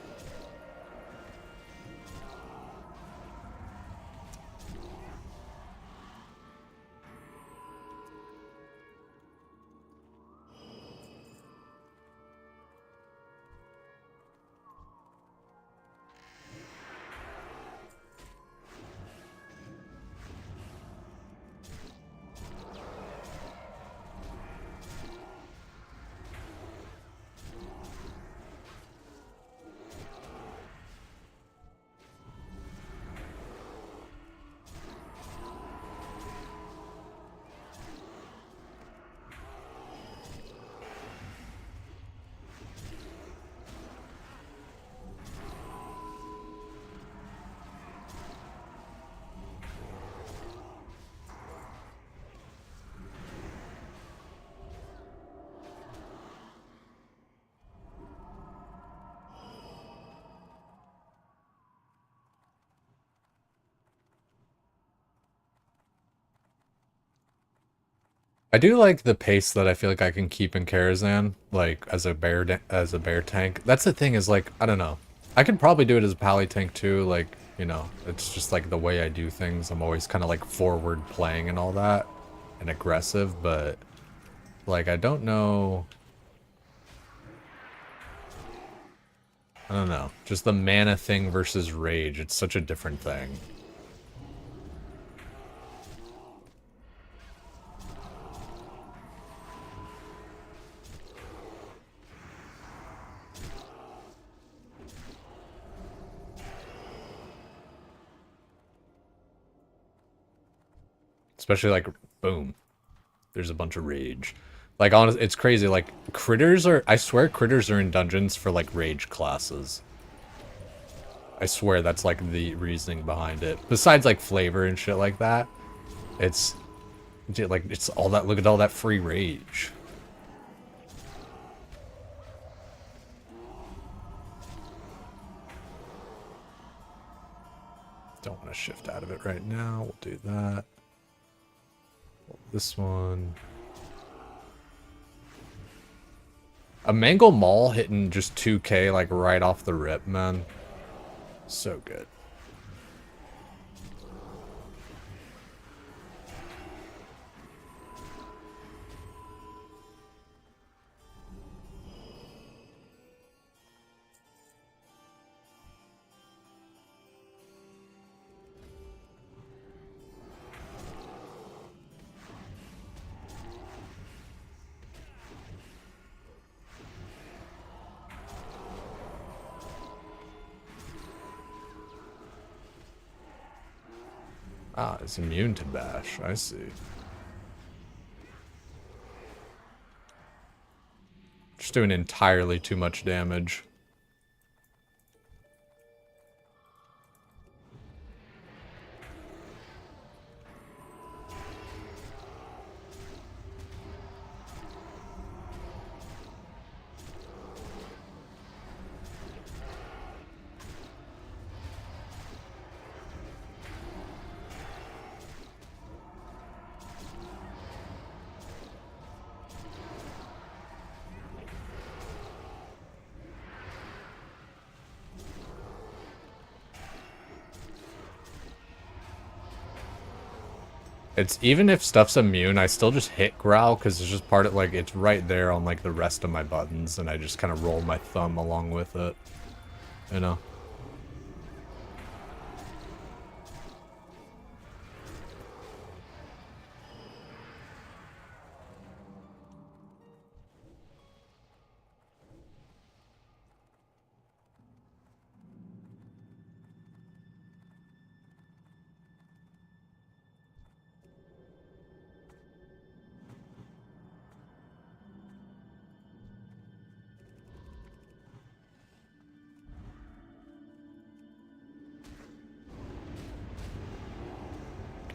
I do like the pace that I feel like I can keep in Karazhan, like as a bear tank. That's the thing is like, I don't know. I could probably do it as a pally tank too, like, you know, it's just like the way I do things. I'm always kind of like forward playing and all that and aggressive, but like I don't know. I don't know. Just the mana thing versus rage, it's such a different thing. Especially like, boom, there's a bunch of rage. Like, honest, it's crazy. Like, critters are, I swear critters are in dungeons for like rage classes. I swear that's like the reasoning behind it. Besides like flavor and shit like that, it's like, it's all that, look at all that free rage. Don't want to shift out of it right now. We'll do that. This one. A Mangle Maul hitting just 2k like right off the rip, man. So good. Ah, it's immune to bash. I see. Just doing entirely too much damage. It's even if stuff's immune, I still just hit growl because it's just part of like it's right there on like the rest of my buttons, and I just kind of roll my thumb along with it. You know.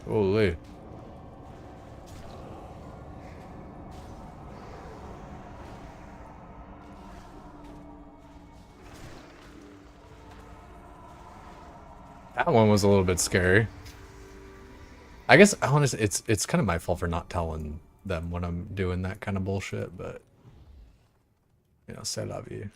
Holy. That one was a little bit scary. I guess honestly, it's kind of my fault for not telling them when I'm doing that kind of bullshit, but you know, c'est la vie.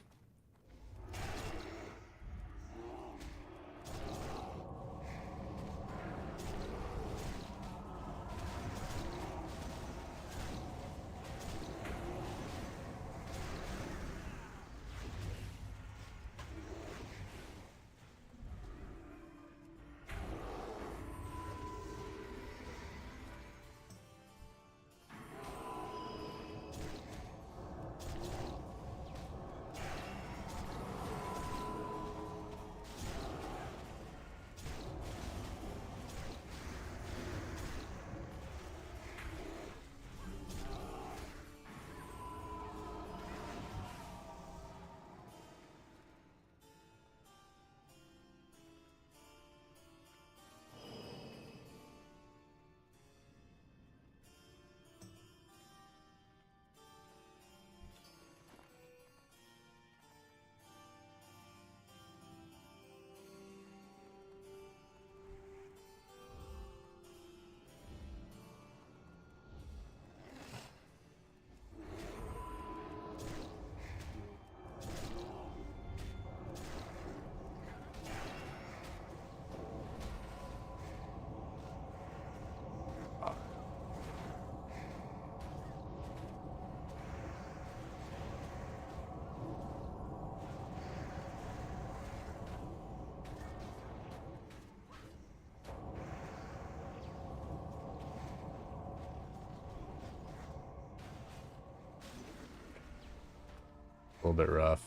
A little bit rough.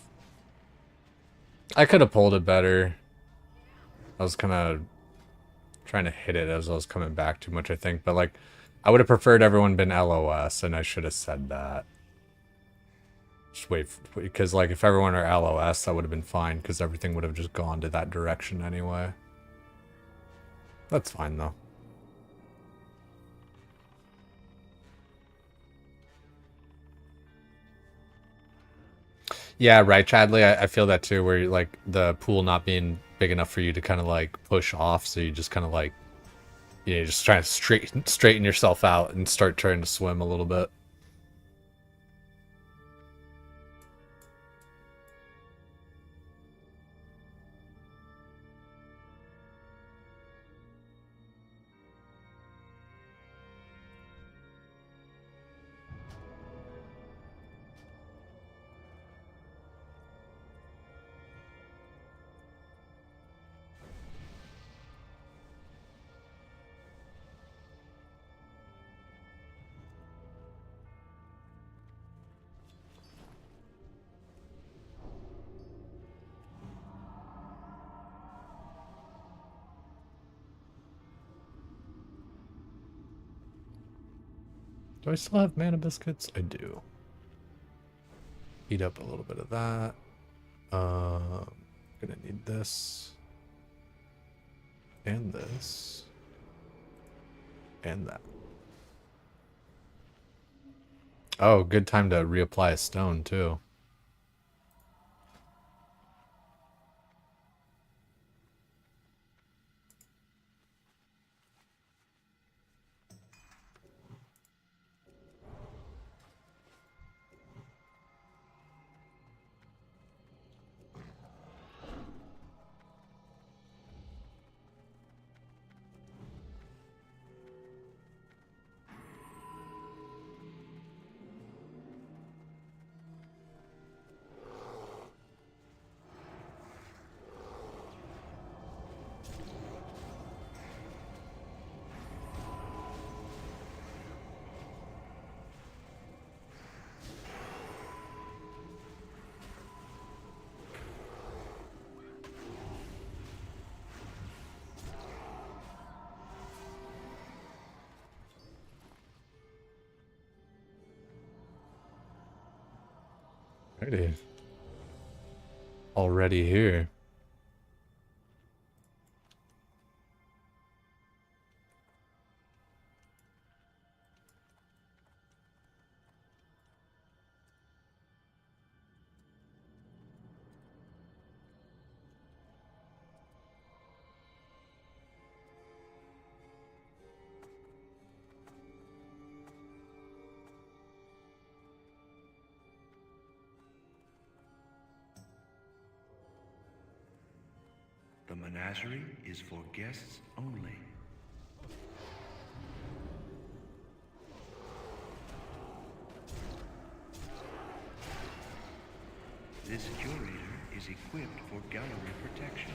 I could have pulled it better. I was kind of trying to hit it as I was coming back too much, I think. But, like, I would have preferred everyone been LOS, and I should have said that. Just wait, because, like, if everyone are LOS, that would have been fine, because everything would have just gone to that direction anyway. That's fine, though. Yeah, right, Chadley. I feel that too, where like the pool not being big enough for you to kind of like push off, so you just kind of like, you know, just trying to straighten yourself out and start trying to swim a little bit. Do I still have mana biscuits? I do. Eat up a little bit of that. Gonna need this. And this. And that. Oh, good time to reapply a stone, too. Alrighty. Already here. The menagerie is for guests only. This curator is equipped for gallery protection.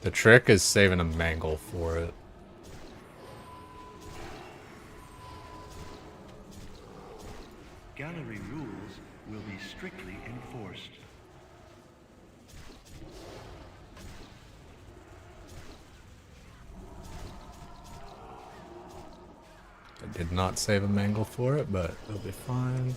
The trick is saving a mangle for it. Gallery rules will be strictly enforced. I did not save a mangle for it, but it'll be fine.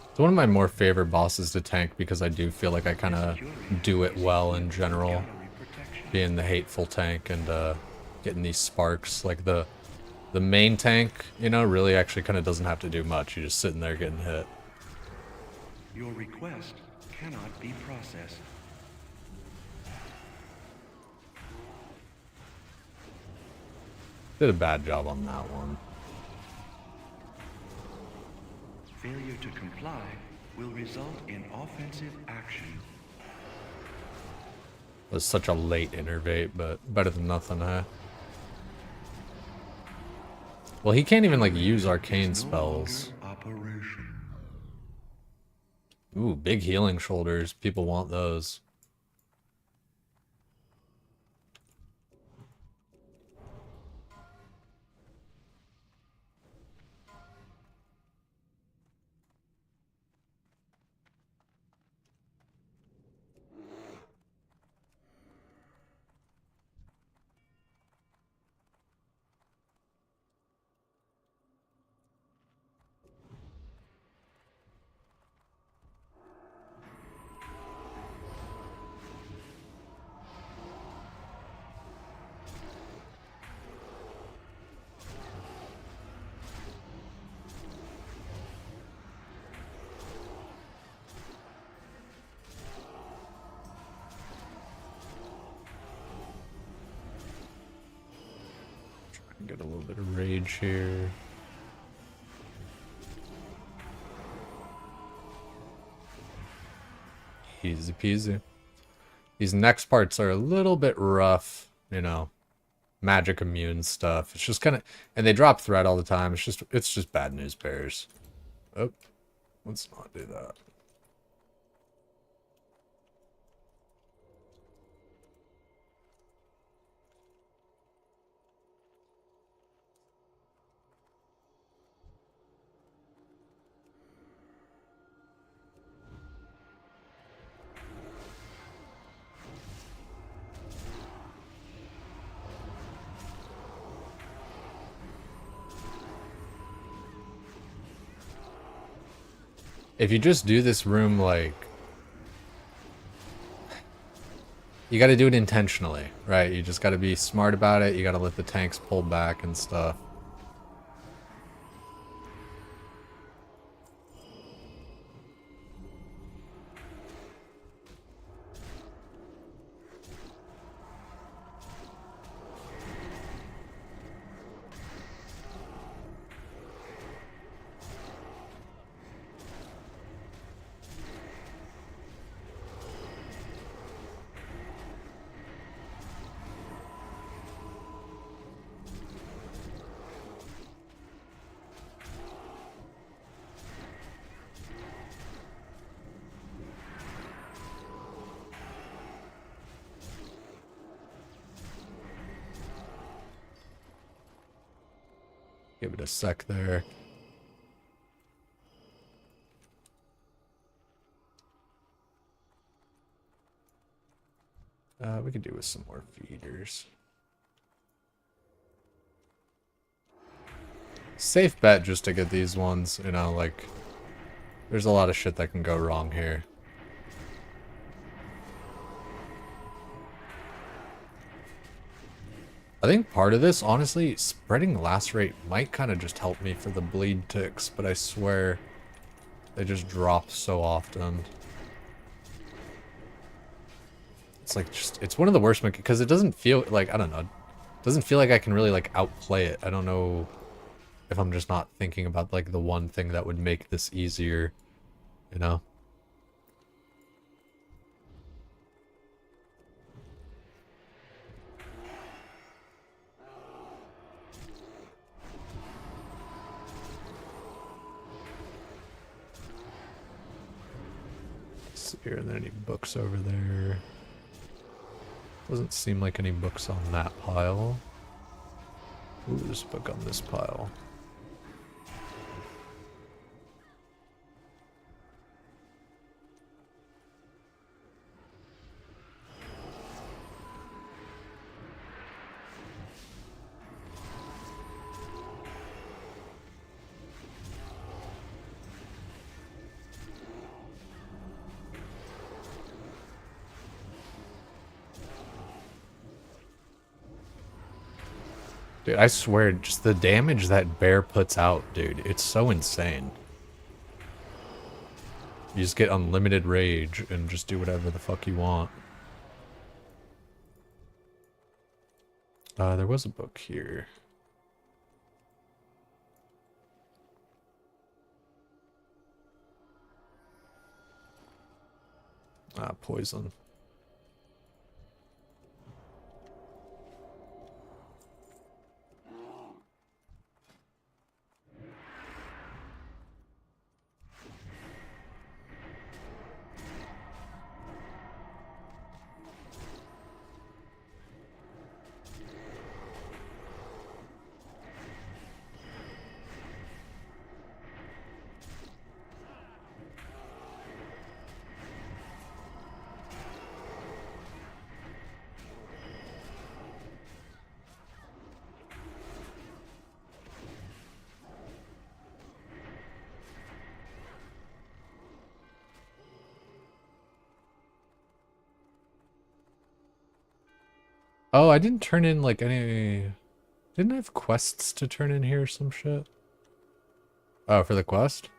It's one of my more favorite bosses to tank because I do feel like I kind of do it well in general. Being the hateful tank and getting these sparks. Like the main tank, you know, really actually kind of doesn't have to do much. You're just sitting there getting hit. Your request cannot be processed. Did a bad job on that one. Failure to comply will result in offensive action. Was such a late innervate, but better than nothing, huh? Well, he can't even like use arcane spells. Operation. Ooh, big healing shoulders. People want those. Get a little bit of rage here. Easy peasy. These next parts are a little bit rough, you know. Magic immune stuff. It's just kind of, and they drop threat all the time. It's just bad news bears. Oh, let's not do that. If you just do this room, like, you got to do it intentionally, right? You just got to be smart about it. You got to let the tanks pull back and stuff. Give it a sec there. We could do with some more feeders. Safe bet just to get these ones, you know, like, there's a lot of shit that can go wrong here. I think part of this, honestly, spreading lacerate might kind of just help me for the bleed ticks, but I swear they just drop so often. It's like it's one of the worst because it doesn't feel like, I don't know, it doesn't feel like I can really like outplay it. I don't know if I'm just not thinking about like the one thing that would make this easier, you know? Let's see here, are there any books over there? Doesn't seem like any books on that pile. Ooh, there's a book on this pile. Dude, I swear, just the damage that bear puts out, dude, it's so insane. You just get unlimited rage and just do whatever the fuck you want. There was a book here. Ah, poison. Oh, I didn't turn in like any... Didn't I have quests to turn in here or some shit? Oh, for the quest?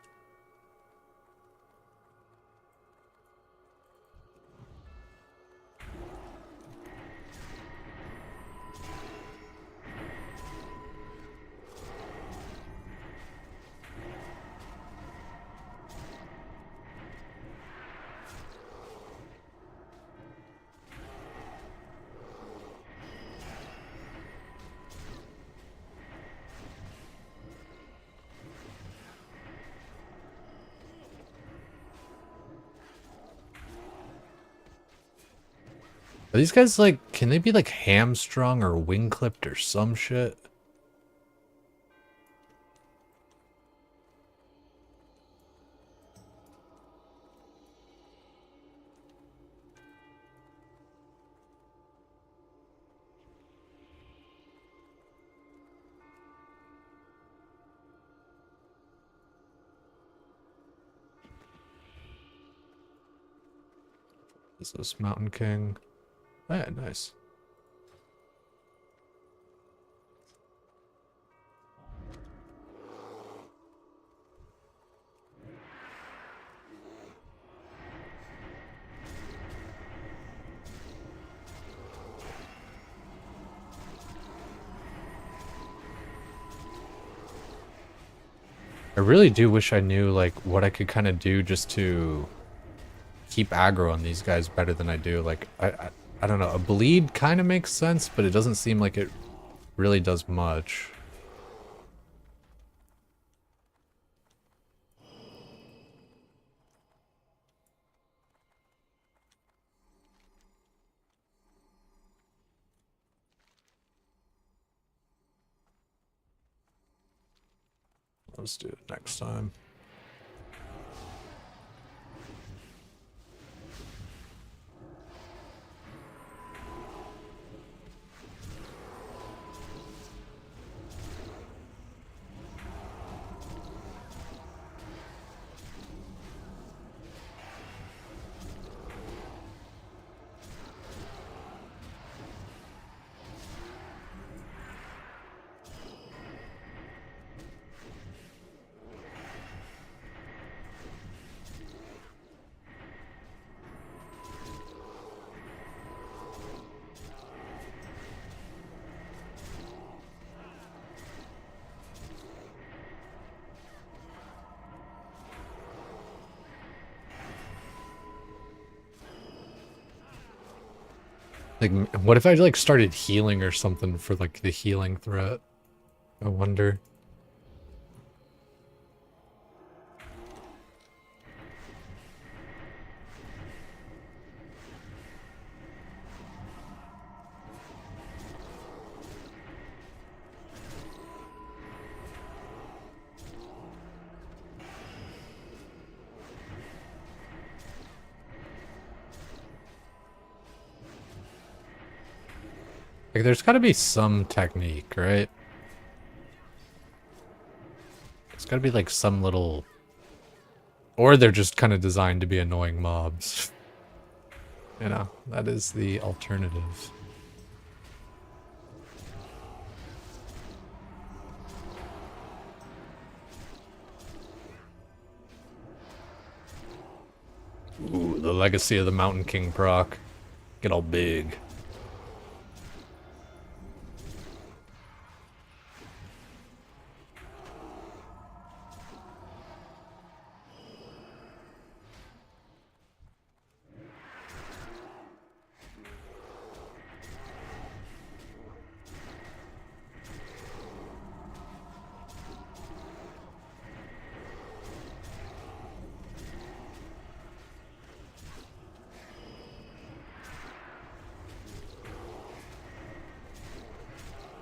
Are these guys like, can they be like hamstrung or wing clipped or some shit? Is this Mountain King? Oh, yeah, nice. I really do wish I knew like what I could kind of do just to keep aggro on these guys better than I do. Like I don't know, a bleed kind of makes sense, but it doesn't seem like it really does much. Let's do it next time. Like, what if I like started healing or something for like the healing threat? I wonder. Like, there's got to be some technique, right? It's got to be like some little... Or they're just kind of designed to be annoying mobs. You know, that is the alternative. Ooh, the Legacy of the Mountain King proc. Get all big.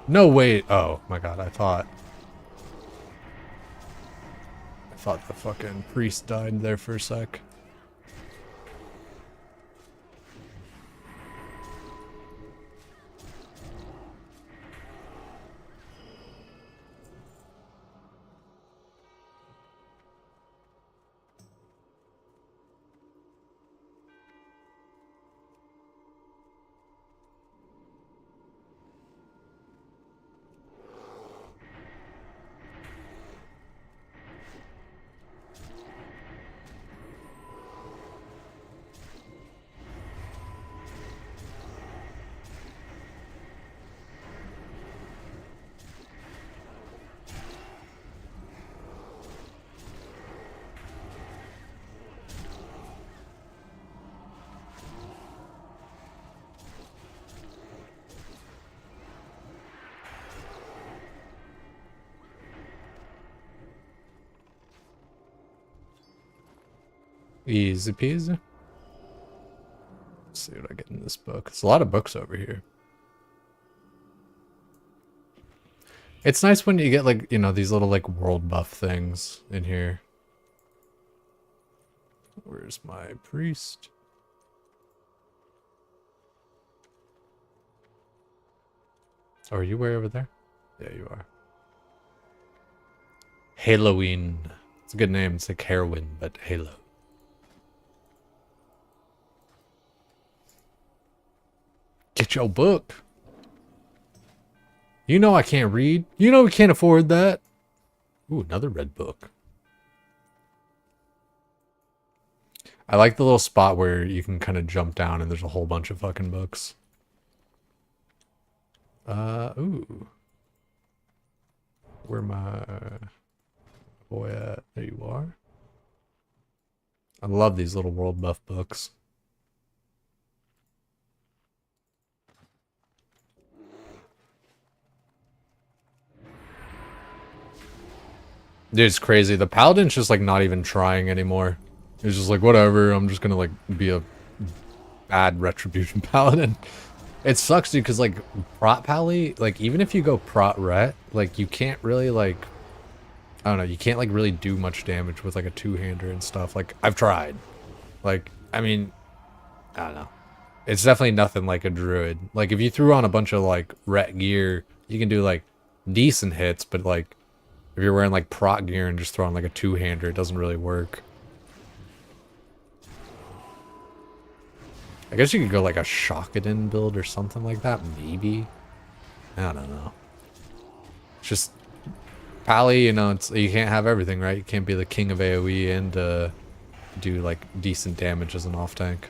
No, wait. Oh my god, I thought the fucking priest died there for a sec. Easy peasy. Let's see what I get in this book. There's a lot of books over here. It's nice when you get like, you know, these little like world buff things in here. Where's my priest? Oh, are you way over there? Yeah, you are. Halloween. It's a good name. It's like heroin, but Halo. Get your book. You know I can't read. You know we can't afford that. Ooh, another red book. I like the little spot where you can kind of jump down and there's a whole bunch of fucking books. Ooh. Where my boy at? There you are. I love these little world buff books. Dude, it's crazy. The Paladin's just like not even trying anymore. He's just like, whatever, I'm just gonna like be a bad Retribution Paladin. It sucks, dude, because like Prot Pally, like even if you go Prot Ret, like you can't really like I don't know, you can't like really do much damage with like a two-hander and stuff. Like, I've tried. Like, I mean, I don't know. It's definitely nothing like a druid. Like, if you threw on a bunch of like ret gear, you can do like decent hits, but like if you're wearing like proc gear and just throwing like a two-hander, it doesn't really work. I guess you could go like a Shockedin build or something like that, maybe. I don't know. It's just Pally, you know, you can't have everything, right? You can't be the king of AoE and do like decent damage as an off tank.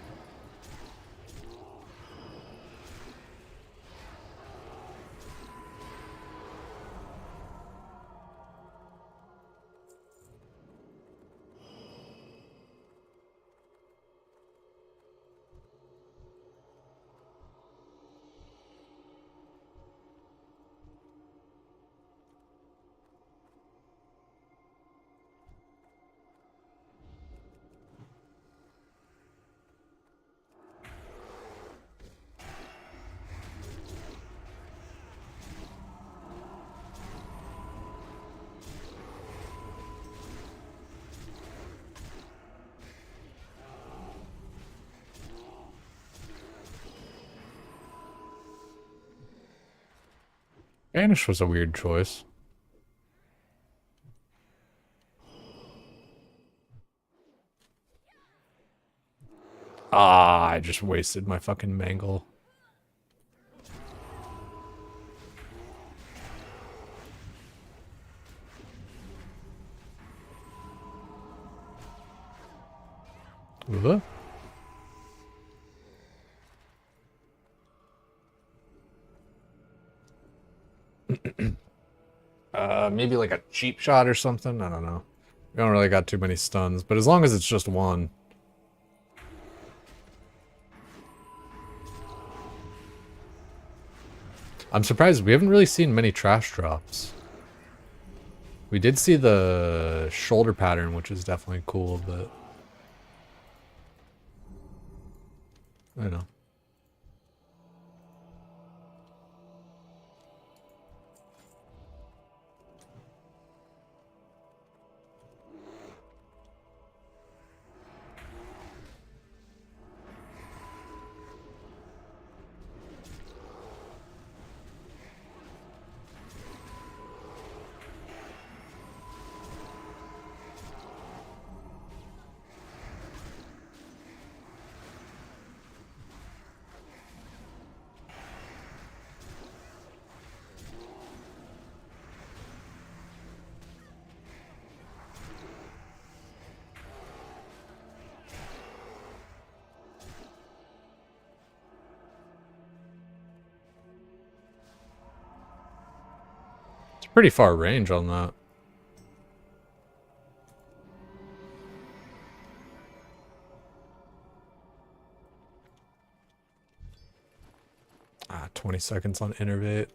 Banish was a weird choice. Ah, I just wasted my fucking mangle. What? Maybe like a cheap shot or something? I don't know. We don't really got too many stuns, but as long as it's just one. I'm surprised we haven't really seen many trash drops. We did see the shoulder pattern, which is definitely cool, but I don't know. Pretty far range on that. Ah, 20 seconds on innervate.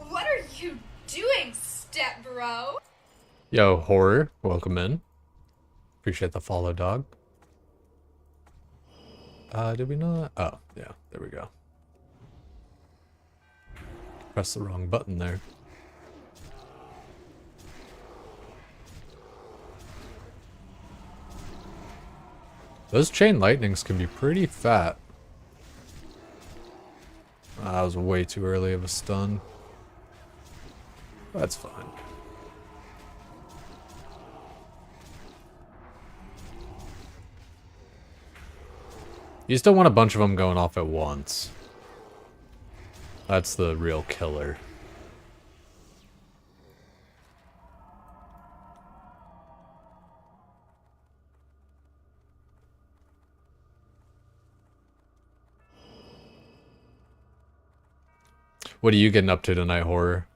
What are you doing, step bro? Yo, Horror, welcome in. Appreciate the follow, dog. Did we not? Oh, yeah, there we go. Press the wrong button there. Those chain lightnings can be pretty fat. That was way too early of a stun. That's fine. You just don't want a bunch of them going off at once. That's the real killer. What are you getting up to tonight, Horror?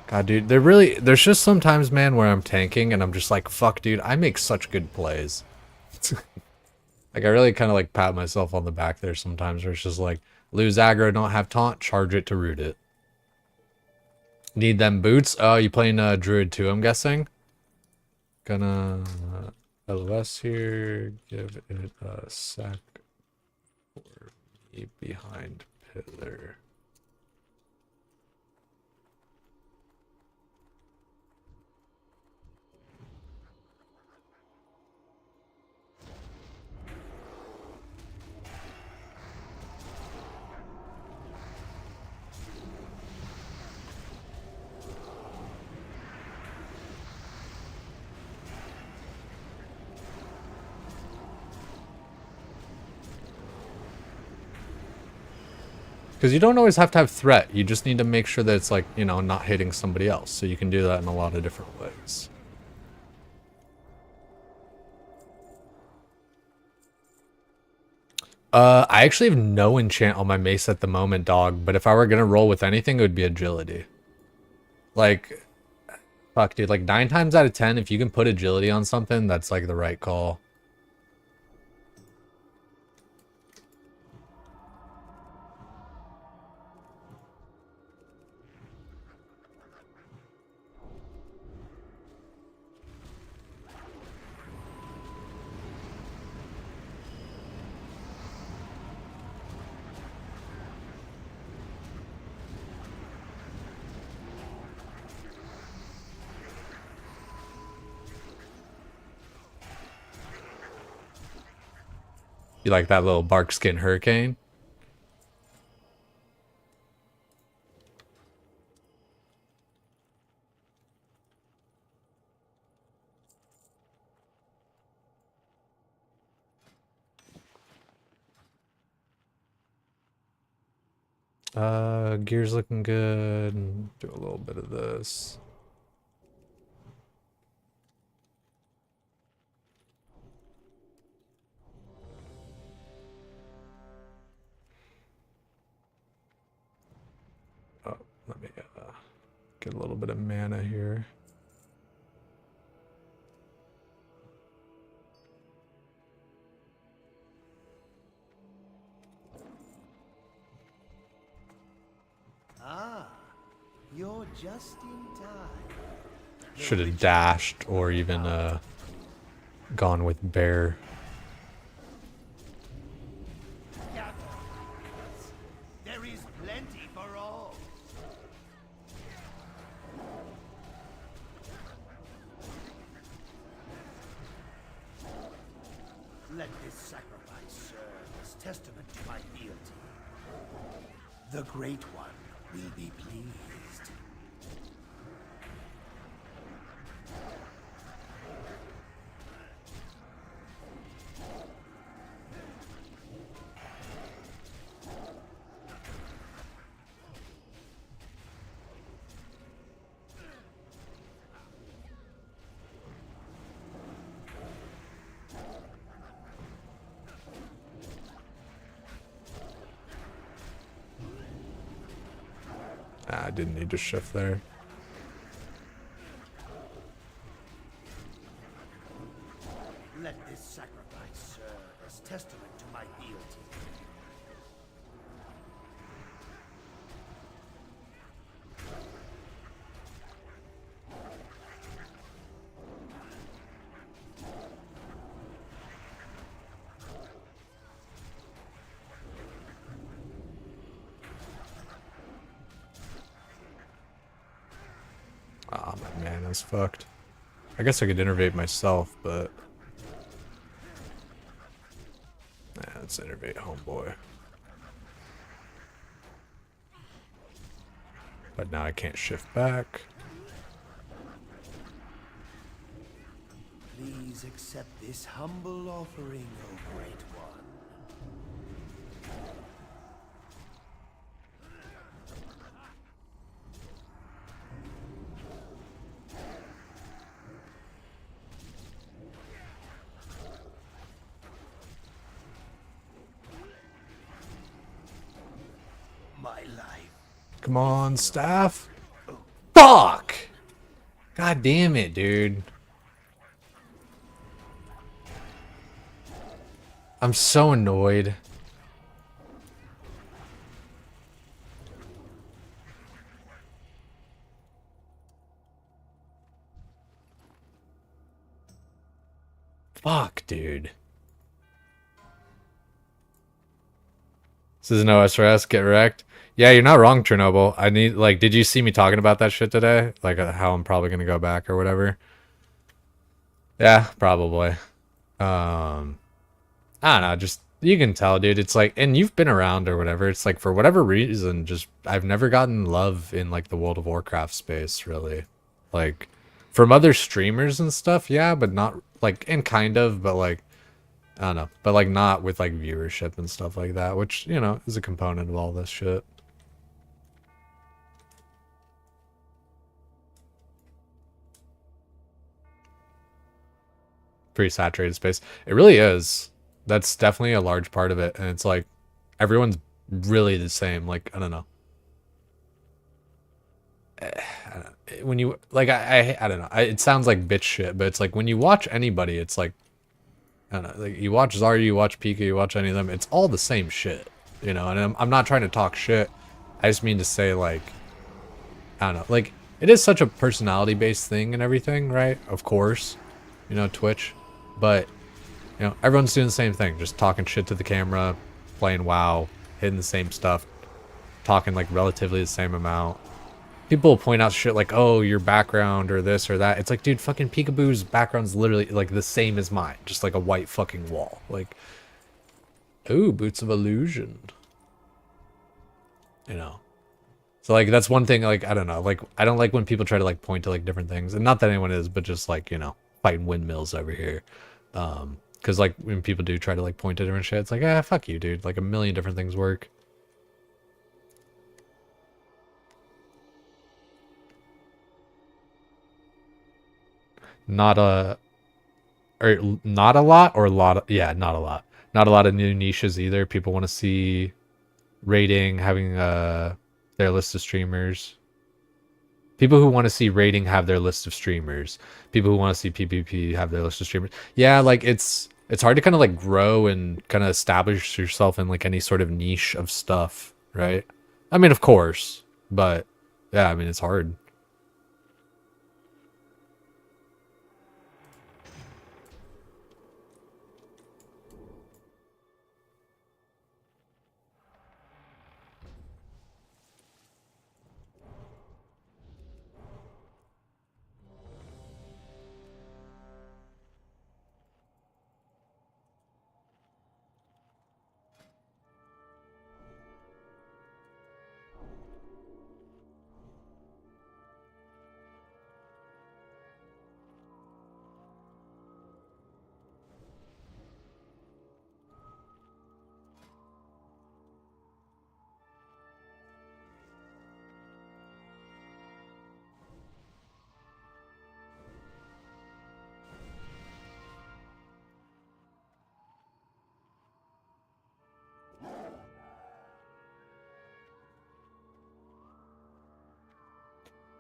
God, dude, there's just sometimes, man, where I'm tanking and I'm just like, fuck, dude, I make such good plays. Like, I really kind of like pat myself on the back there sometimes where it's just like, lose aggro, don't have taunt, charge it to root it. Need them boots? Oh, you playing Druid too, I'm guessing? Gonna LOS here, give it a sec for me behind pillar. Because you don't always have to have threat. You just need to make sure that it's like, you know, not hitting somebody else. So you can do that in a lot of different ways. I actually have no enchant on my mace at the moment, dog. But if I were going to roll with anything, it would be agility. Like, fuck, dude. Like 9 times out of 10, if you can put agility on something, that's like the right call. You like that little bark skin hurricane? Gear's looking good. Do a little bit of this. Oh, let me get a little bit of mana here. You're just in time. Should have dashed or even gone with bear. There is plenty for all. Let this sacrifice serve as testament to my fealty. The Great One will be pleased. I didn't need to shift there. Let this sacrifice serve as testament to my fealty. Ah, my mana's fucked. I guess I could innervate myself, but... Nah, let's innervate homeboy. But now I can't shift back. Please accept this humble offering, O Great One. My life. Come on, staff. Fuck! God damn it, dude. I'm so annoyed. Fuck, dude. This is an OSRS, get wrecked. Yeah, you're not wrong, Chernobyl. I need, like, did you see me talking about that shit today? Like, how I'm probably gonna go back or whatever? Yeah, probably. I don't know, just, you can tell, dude. It's like, and you've been around or whatever. It's like, for whatever reason, just, I've never gotten love in, like, the World of Warcraft space, really. Like, from other streamers and stuff, yeah, but not, like, and kind of, but, like, I don't know. But, like, not with, like, viewership and stuff like that, which, you know, is a component of all this shit. Pretty saturated space. It really is. That's definitely a large part of it, and it's like everyone's really the same. Like, I don't know. When you like, I don't know. It sounds like bitch shit, but it's like when you watch anybody, it's like, I don't know. Like, you watch Zarya, you watch Pika, you watch any of them. It's all the same shit, you know. And I'm not trying to talk shit. I just mean to say, like, I don't know. Like, it is such a personality based thing and everything, right? Of course, you know, Twitch. But, you know, everyone's doing the same thing. Just talking shit to the camera, playing WoW, hitting the same stuff, talking, like, relatively the same amount. People will point out shit like, oh, your background or this or that. It's like, dude, fucking Peekaboo's background's literally, like, the same as mine. Just, like, a white fucking wall. Like, ooh, Boots of Illusion. You know. So, like, that's one thing, like, I don't know. Like, I don't like when people try to, like, point to, like, different things. And not that anyone is, but just, like, you know, fighting windmills over here. Because, like, when people do try to, like, point to different shit, it's like, ah, fuck you, dude. Like, a million different things work. Not a... Or not a lot, or a lot of... Yeah, not a lot. Not a lot of new niches either. People want to see rating, having their list of streamers. People who want to see rating have their list of streamers. People who want to see PvP have their list of streamers. Yeah, like, it's hard to kind of, like, grow and kind of establish yourself in, like, any sort of niche of stuff, right? I mean, of course, but yeah, I mean, it's hard.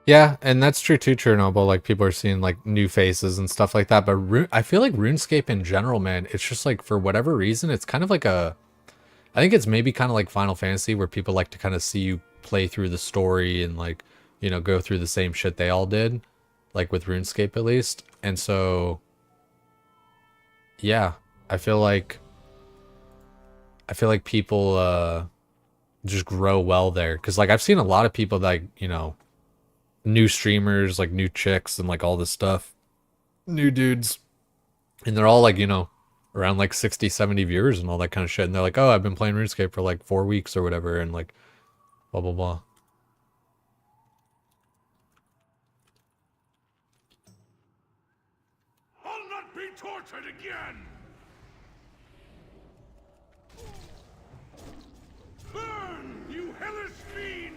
Yeah, and that's true too, Chernobyl. Like, people are seeing, like, new faces and stuff like that. But I feel like RuneScape in general, man, it's just, like, for whatever reason, it's kind of like a... I think it's maybe kind of like Final Fantasy, where people like to kind of see you play through the story and, like, you know, go through the same shit they all did. Like, with RuneScape, at least. And so... Yeah, I feel like people just grow well there. Because, like, I've seen a lot of people that, you know... new streamers, like new chicks and like all this stuff, new dudes, and they're all like, you know, around like 60-70 viewers and all that kind of shit, and they're like, oh, I've been playing RuneScape for like 4 weeks or whatever, and like blah blah blah. tortured again! Burn, you hellish fiends!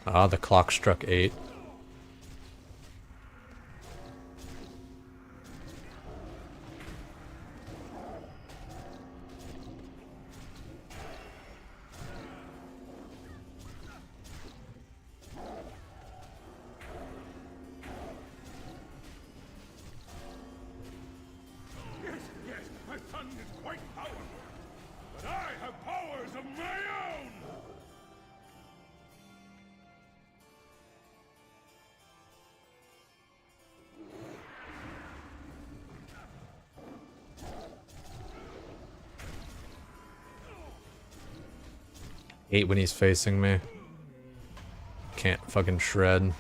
Ah, the clock struck 8. Yes, my son is quite powerful, but I have powers of my own! Hate when he's facing me. Can't fucking shred.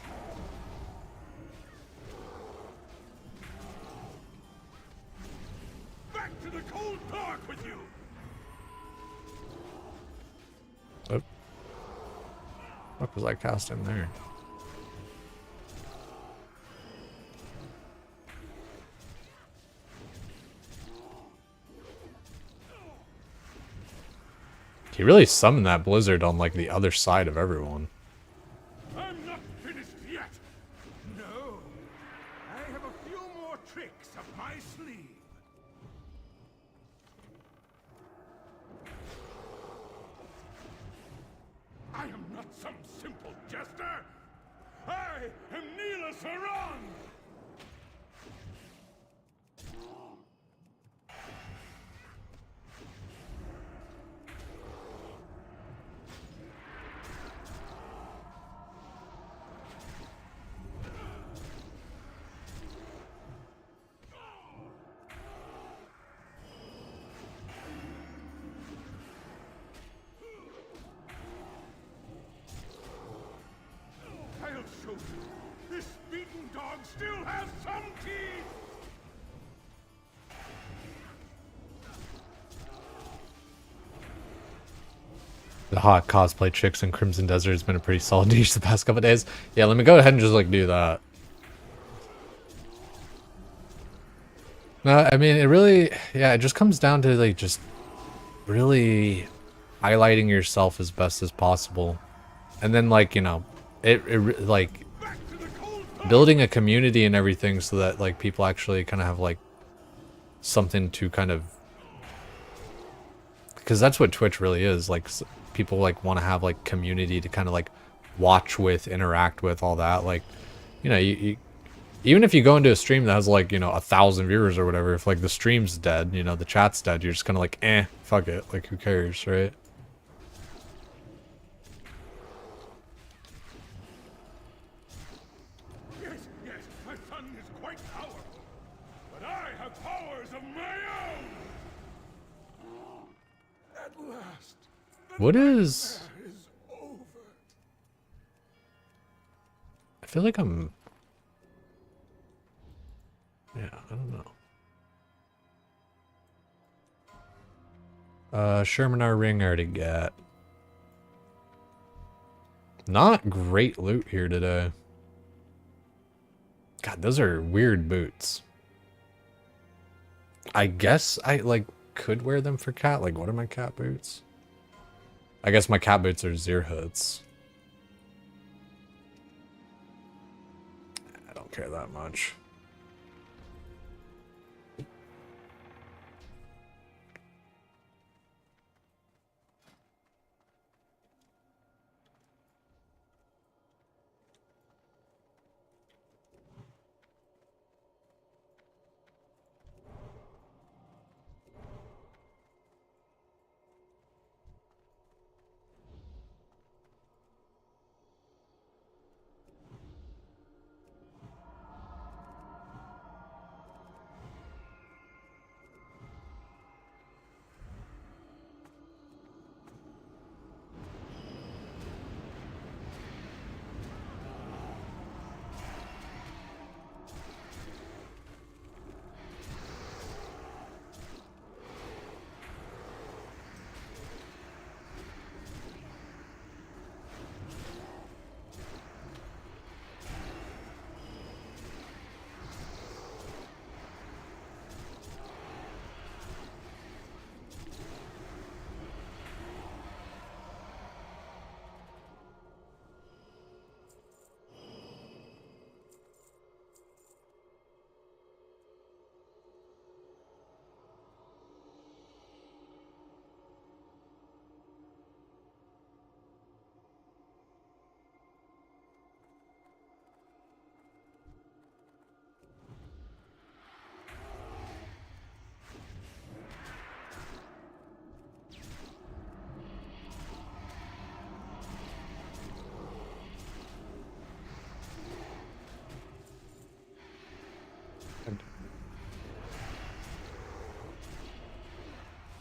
Back to the cold dark with you! Oh. What was I casting there? He really summoned that blizzard on like the other side of everyone. I'm not finished yet! No! I have a few more tricks up my sleeve! I am not some simple jester! I am Neela Saran! I'll show you! This beaten dog still has some teeth! The hot cosplay chicks in Crimson Desert has been a pretty solid niche the past couple days. Yeah, let me go ahead and just like do that. No, I mean it really, yeah, it just comes down to like just really highlighting yourself as best as possible, and then like you know, like building a community and everything so that like people actually kind of have like something to kind of, because that's what Twitch really is like. People like want to have like community to kind of like watch with, interact with, all that. Like, you know, you even if you go into a stream that has like, you know, 1,000 viewers or whatever, if like the stream's dead, you know, the chat's dead, you're just kind of like, fuck it, like who cares, right? Yes, my son is quite powerful, but I have powers of my own! At last, What is... is over. I feel like I'm... Yeah, I don't know. Shermanar ring I already got. Not great loot here today. God, those are weird boots. I guess I like could wear them for cat. Like, what are my cat boots? I guess my cat boots are Zerhoods. I don't care that much.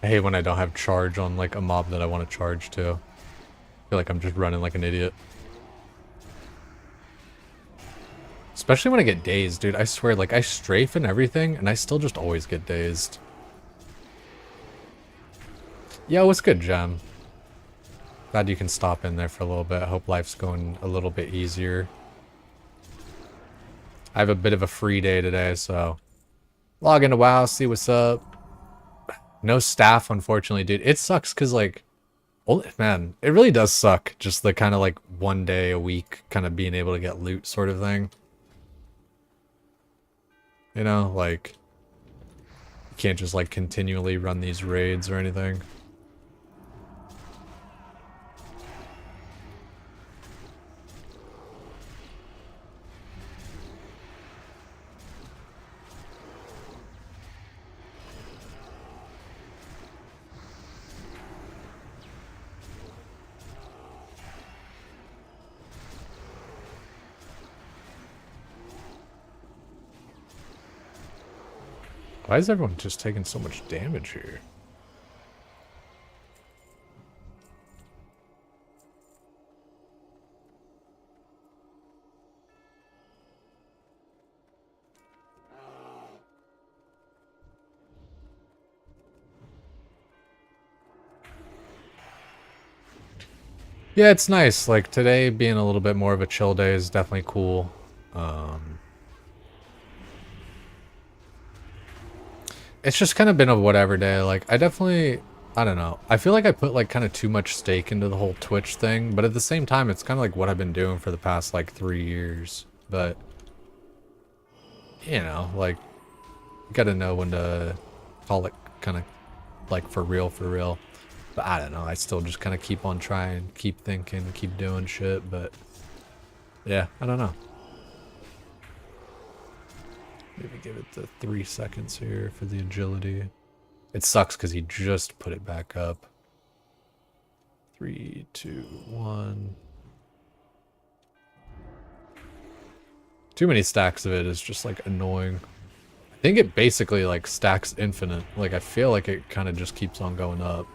I hate when I don't have charge on like a mob that I want to charge to. I feel like I'm just running like an idiot. Especially when I get dazed, dude. I swear, like, I strafe and everything, and I still just always get dazed. Yo, what's good, Gem? Glad you can stop in there for a little bit. I hope life's going a little bit easier. I have a bit of a free day today, so... log into WoW, see what's up. No staff, unfortunately, dude. It sucks, because, like... oh, man, it really does suck. Just the kind of, like, one day a week kind of being able to get loot sort of thing. You know, like... you can't just, like, continually run these raids or anything. Why is everyone just taking so much damage here? Yeah, it's nice. Like, today being a little bit more of a chill day is definitely cool. It's just kind of been a whatever day. Like, I definitely... I don't know. I feel like I put, like, kind of too much stake into the whole Twitch thing. But at the same time, it's kind of like what I've been doing for the past, like, 3 years. But... you know, like... you gotta know when to call it kind of, like, for real, for real. But I don't know, I still just kind of keep on trying, keep thinking, keep doing shit, but... yeah, I don't know. Maybe give it the 3 seconds here for the agility. It sucks because he just put it back up. 3, 2, 1. Too many stacks of it is just, like, annoying. I think it basically, like, stacks infinite. Like, I feel like it kind of just keeps on going up.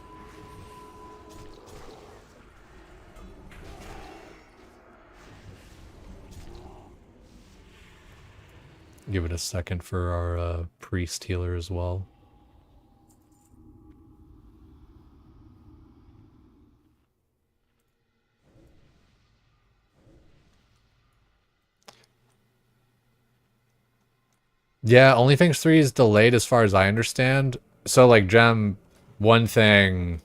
Give it a second for our priest healer as well. Yeah, OnlyFans 3 is delayed as far as I understand. So, like, Gem, one thing...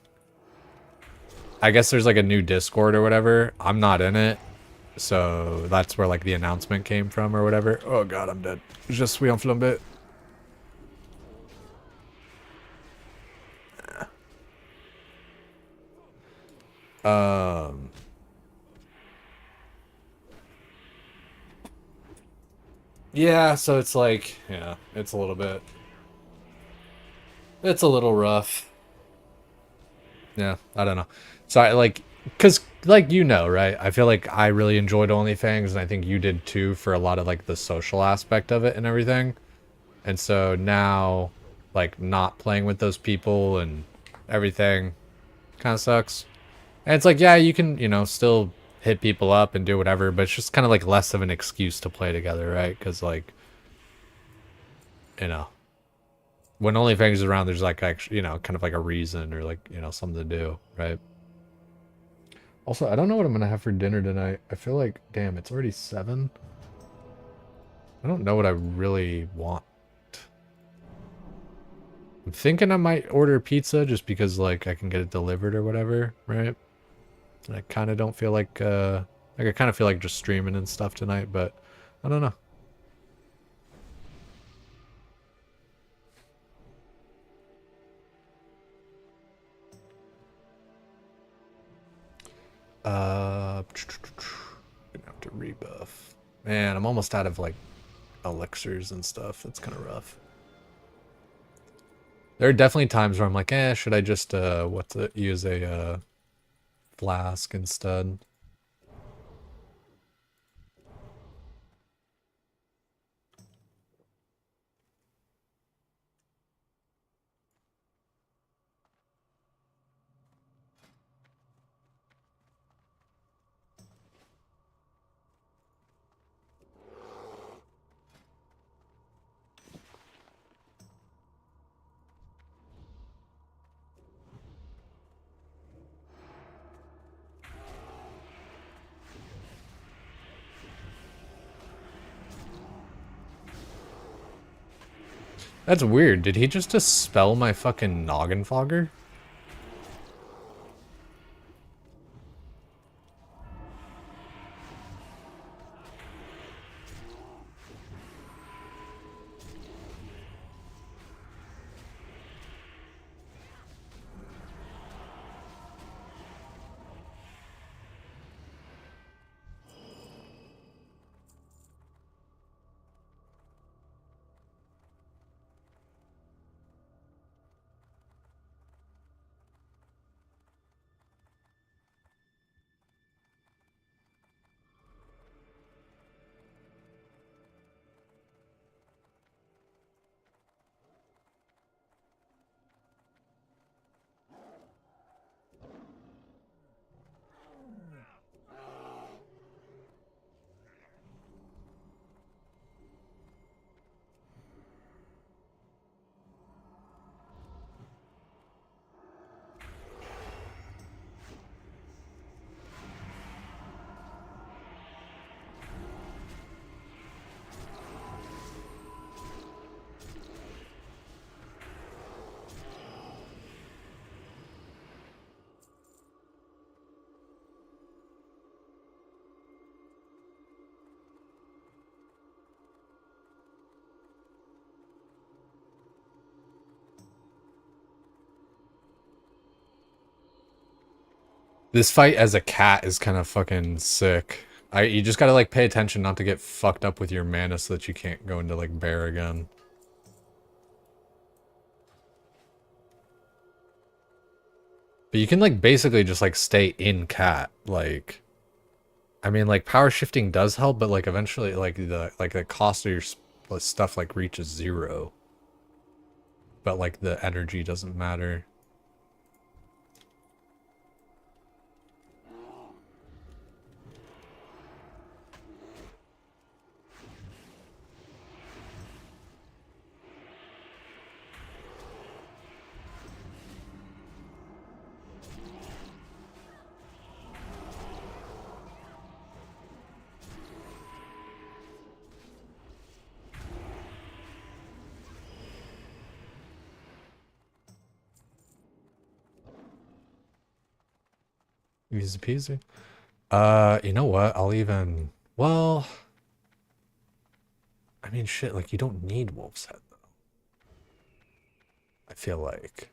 I guess there's, like, a new Discord or whatever. I'm not in it. So, that's where, like, the announcement came from or whatever. Oh god, I'm dead. Je suis en flambé. Yeah, so it's like, yeah, it's a little bit... it's a little rough. Yeah, I don't know. So, like, because, like, you know, right? I feel like I really enjoyed OnlyFans, and I think you did too for a lot of, like, the social aspect of it and everything. And so now, like, not playing with those people and everything kind of sucks. And it's like, yeah, you can, you know, still hit people up and do whatever, but it's just kind of, like, less of an excuse to play together, right? Because, like, you know, when OnlyFans is around, there's, like, actually, you know, kind of like a reason or, like, you know, something to do, right? Also, I don't know what I'm going to have for dinner tonight. I feel like, damn, it's already 7. I don't know what I really want. I'm thinking I might order pizza just because, like, I can get it delivered or whatever, right? And I kind of don't feel like, I kind of feel like just streaming and stuff tonight, but I don't know. Gonna have to rebuff. Man, I'm almost out of, like, elixirs and stuff. That's kind of rough. There are definitely times where I'm like, should I just, use a, flask instead? That's weird. Did he just dispel my fucking noggin fogger? This fight as a cat is kind of fucking sick. You just gotta like pay attention not to get fucked up with your mana so that you can't go into like bear again. But you can like basically just like stay in cat. Like, I mean like power shifting does help, but like eventually like the cost of your stuff like reaches 0. But like the energy doesn't matter. Easy peasy. You know what? I'll even... Well... I mean, shit, like, you don't need Wolf's Head, though. I feel like...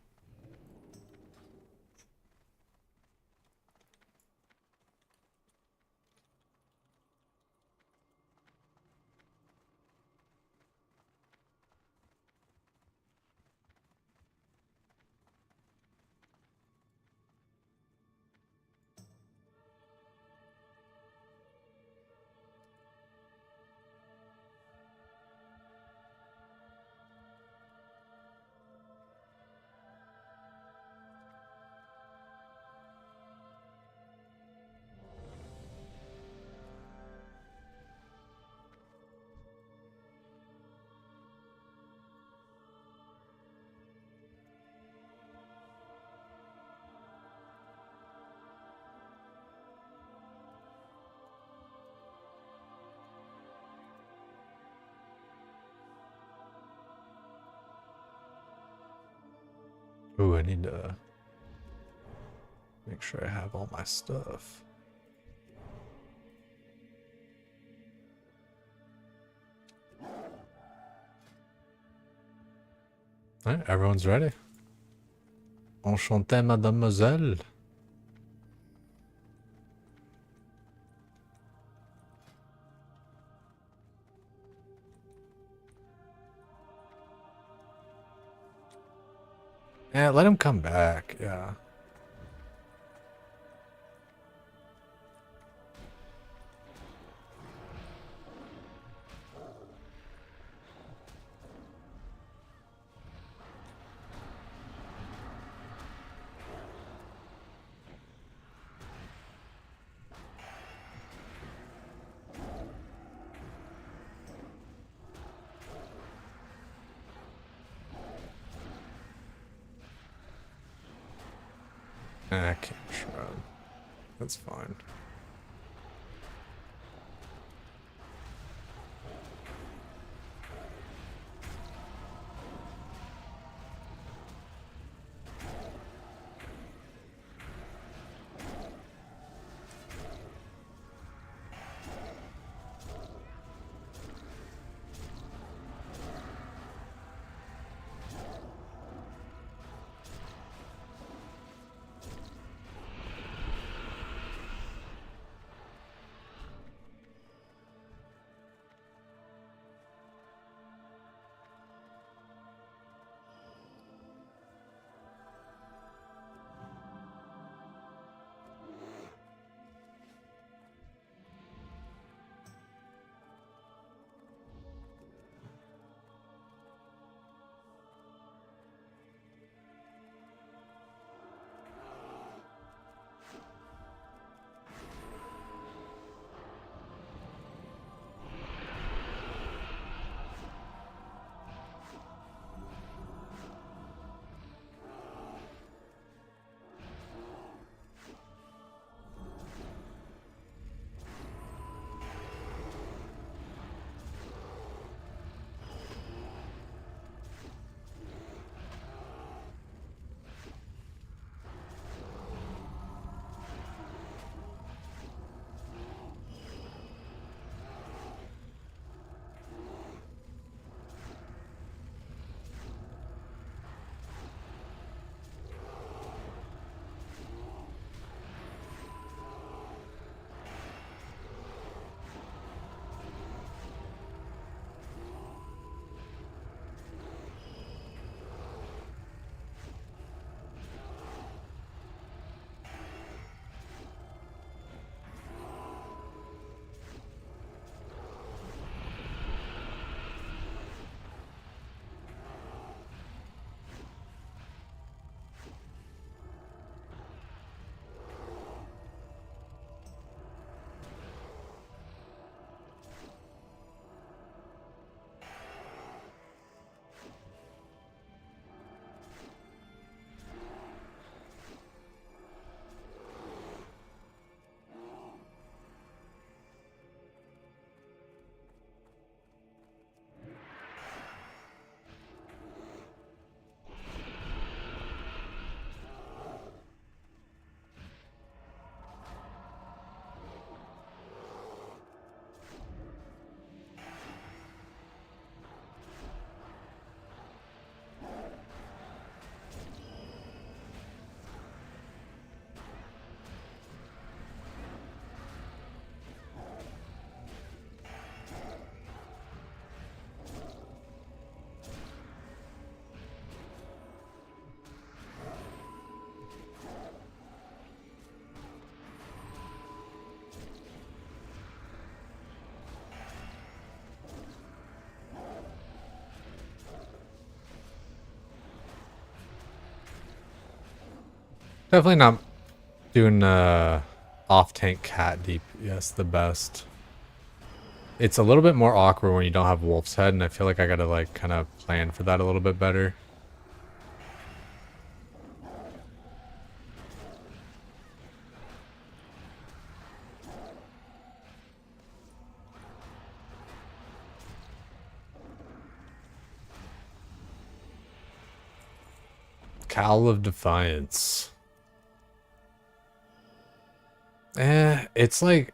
Ooh, I need to make sure I have all my stuff. Alright, everyone's ready. Enchanté, mademoiselle. Yeah, let him come back, yeah. I can't shroud. That's fine. Definitely not doing off-tank cat DPS the best. It's a little bit more awkward when you don't have Wolf's Head, and I feel like I gotta like kind of plan for that a little bit better. Cowl of Defiance. It's like,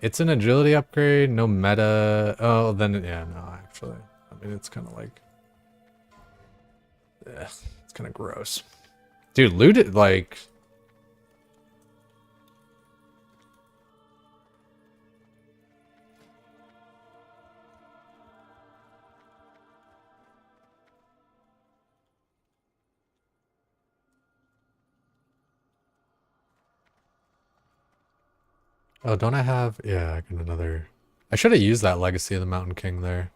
it's an agility upgrade, no meta. Oh, then, yeah, no, actually. I mean, it's kind of like, it's kind of gross. Dude, loot it, like... Oh, don't I have... Yeah, I got another... I should have used that Legacy of the Mountain King there.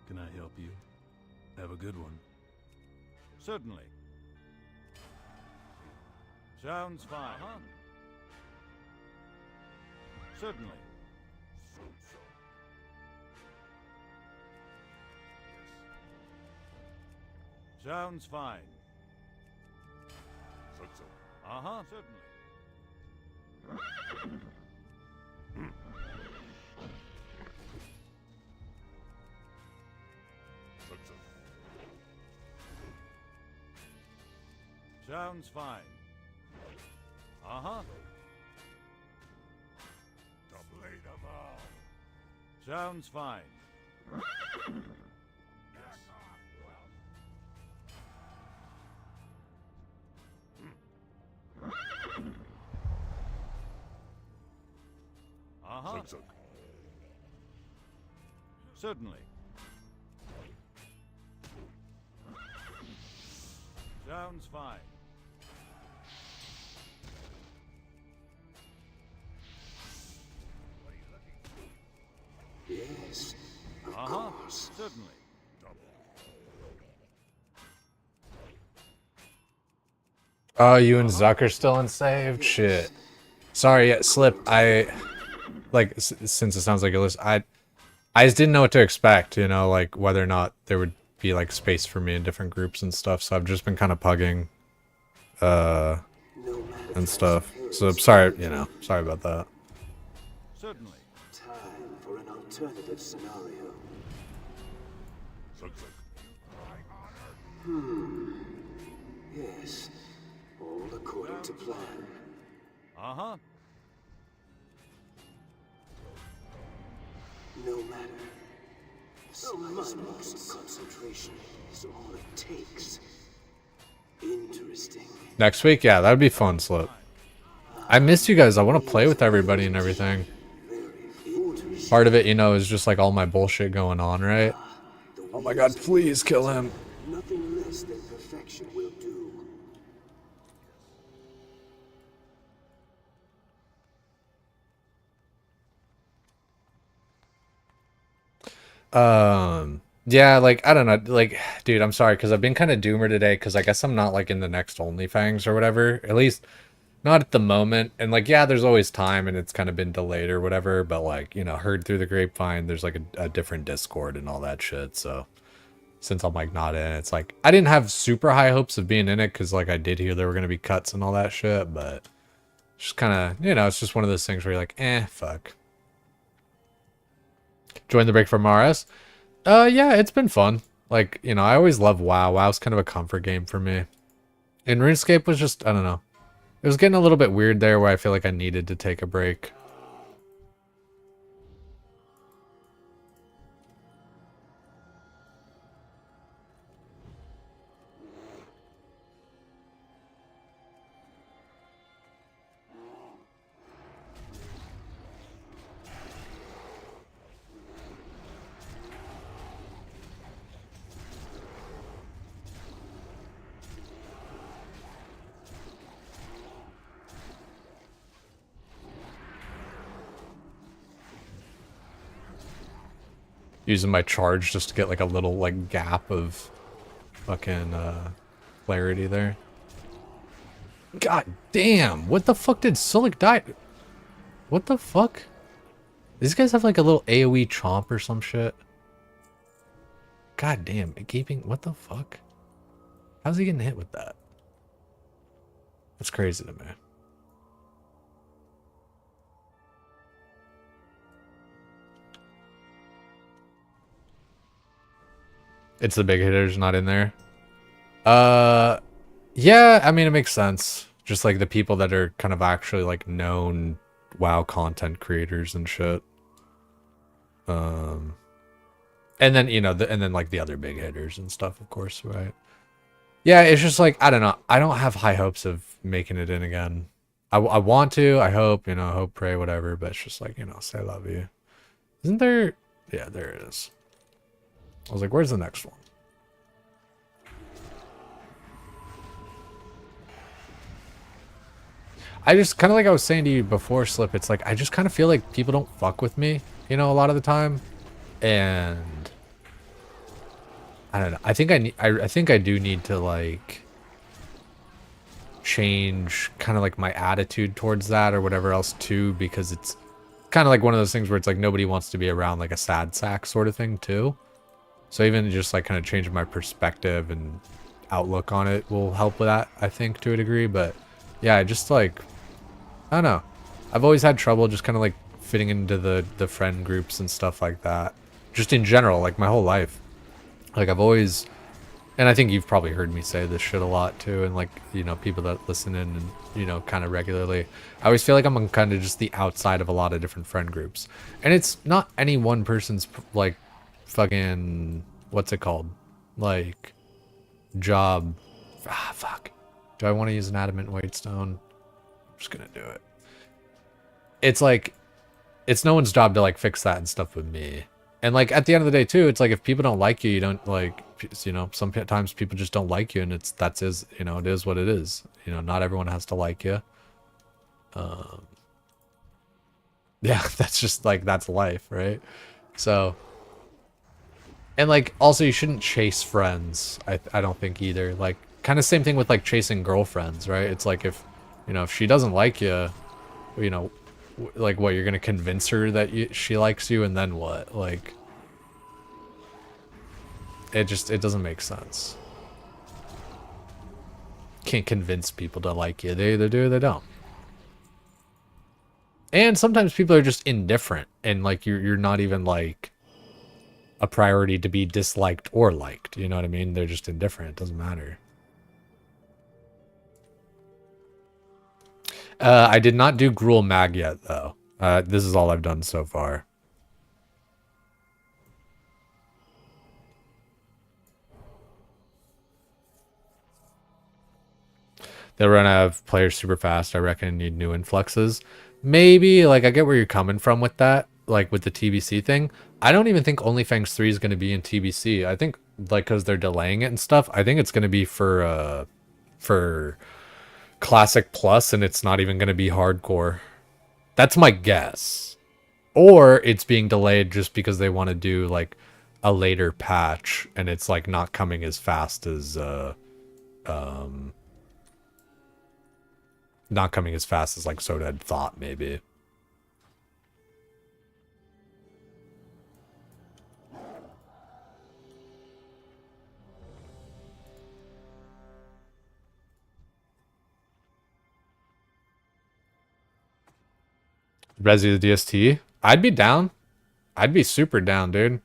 Can I help you? Have a good one. Certainly. Sounds fine. Certainly. Sounds fine. Uh-huh, certainly. Sounds fine. Uh-huh. The blade of all. Sounds fine. Uh-huh. Certainly. Sounds fine. Yes, of course. Certainly. Oh, you and Zuck are still unsaved? Shit. Sorry, yeah, Slip, like, since it sounds like a list, I just didn't know what to expect, you know, like, whether or not there would be, like, space for me in different groups and stuff, so I've just been kind of pugging, and stuff. So, I'm sorry, you know, sorry about that. Certainly. Time for an alternative scenario. Yes, all according to plan. Uh-huh. No matter. Slightest loss of concentration is all it takes. Interesting. Next week? Yeah, that'd be fun, Slip. I miss you guys. I want to play with everybody and everything. Part of it, you know, is just like all my bullshit going on, right? Oh my god, please kill him. Nothing less than perfection will do. Yeah, like, I don't know, like, dude, I'm sorry, because I've been kind of doomer today, because I guess I'm not, like, in the next OnlyFans or whatever, at least, not at the moment, and, like, yeah, there's always time, and it's kind of been delayed or whatever, but, like, you know, heard through the grapevine, there's, like, a different Discord and all that shit, so, since I'm like not in it. It's like I didn't have super high hopes of being in it because like I did hear there were gonna be cuts and all that shit, but just kind of, you know, it's just one of those things where you're like, fuck. Join the break from RS. Yeah, it's been fun. Like, you know, I always love WoW. WoW's kind of a comfort game for me. And RuneScape was just, I don't know. It was getting a little bit weird there where I feel like I needed to take a break. Using my charge just to get like a little like gap of fucking clarity there. God damn, what the fuck did Sulik die? What the fuck? These guys have like a little AoE chomp or some shit. God damn, keeping, what the fuck? How's he getting hit with that? That's crazy to me. It's the big hitters not in there. Yeah, I mean, it makes sense. Just like the people that are kind of actually like known WoW content creators and shit. And then, you know, and then like the other big hitters and stuff, of course, right? Yeah, it's just like, I don't know. I don't have high hopes of making it in again. I want to, I hope, you know, hope, pray, whatever, but it's just like, you know, say I love you. Isn't there? Yeah, there it is. I was like, where's the next one? I just kind of like I was saying to you before, Slip, it's like I just kind of feel like people don't fuck with me, you know, a lot of the time. And I don't know. I think I think I do need to like change kind of like my attitude towards that or whatever else too, because it's kind of like one of those things where it's like nobody wants to be around like a sad sack sort of thing too. So even just like kind of changing my perspective and outlook on it will help with that, I think, to a degree. But yeah, just like, I don't know. I've always had trouble just kind of like fitting into the friend groups and stuff like that. Just in general, like my whole life. Like I've always, and I think you've probably heard me say this shit a lot too. And like, you know, people that listen in and, you know, kind of regularly. I always feel like I'm on kind of just the outside of a lot of different friend groups. And it's not any one person's like, fucking, what's it called, like job. Fuck, do I want to use an adamant weight stone? I'm just gonna do it. It's like it's no one's job to like fix that and stuff with me. And like at the end of the day too, it's like if people don't like you, you don't like, you know, sometimes people just don't like you, and it's you know, it is what it is. You know, not everyone has to like you. Yeah, that's just like, that's life, right? So, and like also you shouldn't chase friends. I don't think either. Like kind of same thing with like chasing girlfriends, right? It's like if, you know, if she doesn't like you, you know, like what, you're gonna convince her that she likes you, and then what? Like it doesn't make sense. Can't convince people to like you. They either do or they don't. And sometimes people are just indifferent, and like you're not even like a priority to be disliked or liked, you know what I mean? They're just indifferent. It doesn't matter. I did not do Gruul Mag yet, though. This is all I've done so far. They'll run out of players super fast. I reckon need new influxes. Maybe, like, I get where you're coming from with that, like, with the TBC thing. I don't even think OnlyFans 3 is going to be in TBC. I think, like, because they're delaying it and stuff, I think it's going to be for Classic Plus, and it's not even going to be hardcore. That's my guess. Or it's being delayed just because they want to do, like, a later patch, and it's, like, not coming as fast as, not coming as fast as, like, Soda had thought, maybe. Resi the DST? I'd be down. I'd be super down, dude.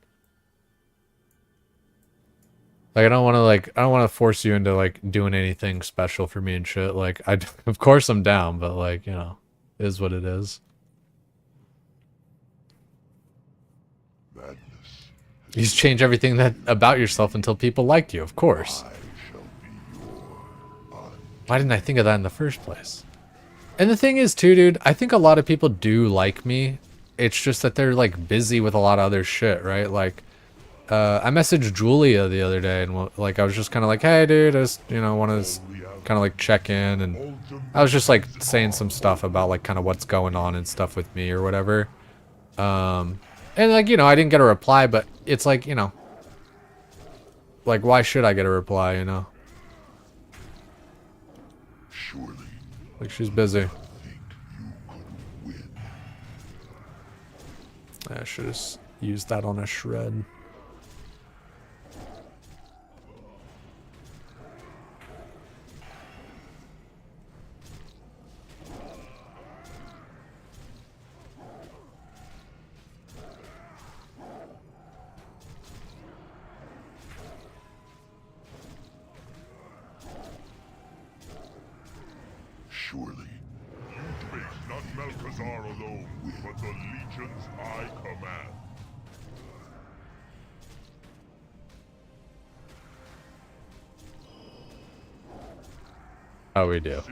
Like, I don't want to force you into, like, doing anything special for me and shit. Like, of course I'm down, but, like, you know, it is what it is. You just change everything about yourself until people like you, of course. Why didn't I think of that in the first place? And the thing is, too, dude, I think a lot of people do like me. It's just that they're, like, busy with a lot of other shit, right? Like, I messaged Julia the other day, and, like, I was just kind of like, hey, dude, I just, you know, want to kind of, like, check in, and I was just, like, saying some stuff about, like, kind of what's going on and stuff with me or whatever. And, like, you know, I didn't get a reply, but it's like, you know, like, why should I get a reply, you know? Like, she's busy. I should have used that on a shred. Surely, you face not Melkazar alone, but the legions I command. How we do?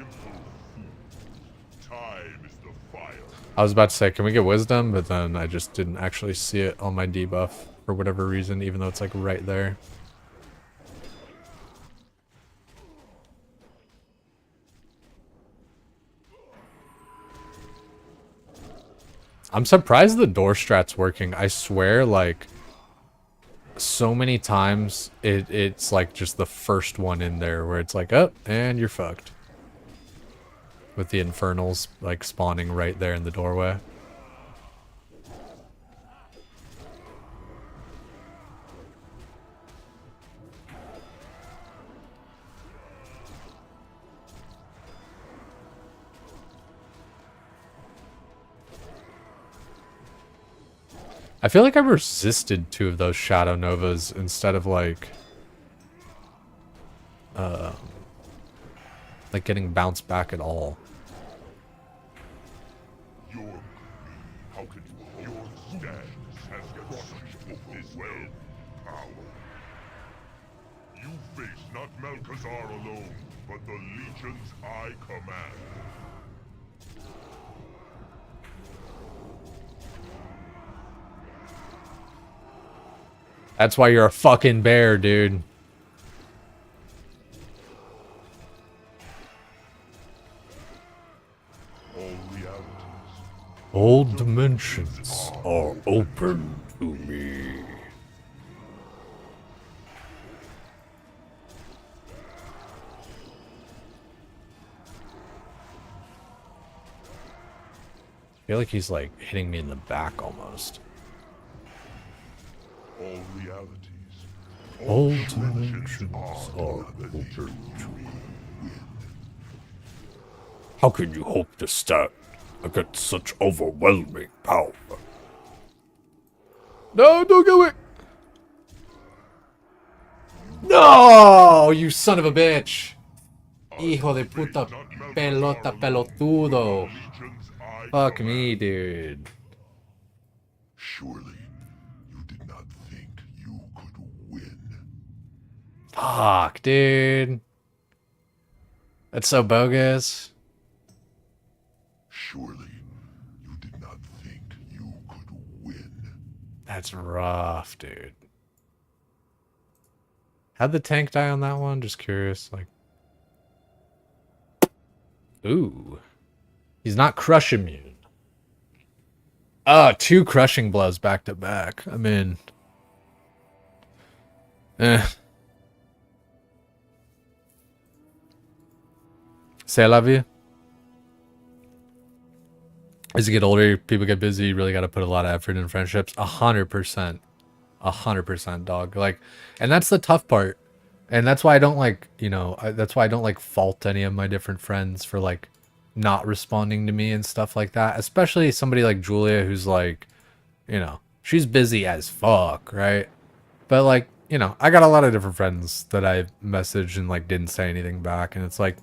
Time is the fire. I was about to say, can we get wisdom? But then I just didn't actually see it on my debuff for whatever reason, even though it's like right there. I'm surprised the door strat's working. I swear, like, so many times it's like just the first one in there where it's like, oh, and you're fucked. With the infernals, like, spawning right there in the doorway. I feel like I resisted 2 of those Shadow Novas instead of, like getting bounced back at all. How could your stance has crushed this well power? You face not Melkazar alone, but the legions I command. That's why you're a fucking bear, dude. All dimensions are open to me. I feel like he's like hitting me in the back almost. All realities. All dimensions are open to me. How can you hope to stand against such overwhelming power? No, don't go it! No, you son of a bitch! Hijo de puta pelota pelotudo. Fuck me, dude. Surely you did not think you could win. Fuck, dude. That's so bogus. Surely you did not think you could win. That's rough, dude. How'd the tank die on that one? Just curious, like. Ooh. He's not crush immune. Ah, 2 crushing blows back to back. I'm in. C'est la vie. As you get older, people get busy. You really got to put a lot of effort in friendships. 100%. 100%, dog. Like, and that's the tough part. And that's why I don't like, you know, that's why I don't like fault any of my different friends for like not responding to me and stuff like that. Especially somebody like Julia who's like, you know, she's busy as fuck, right? But like, you know, I got a lot of different friends that I messaged and like didn't say anything back, and it's like,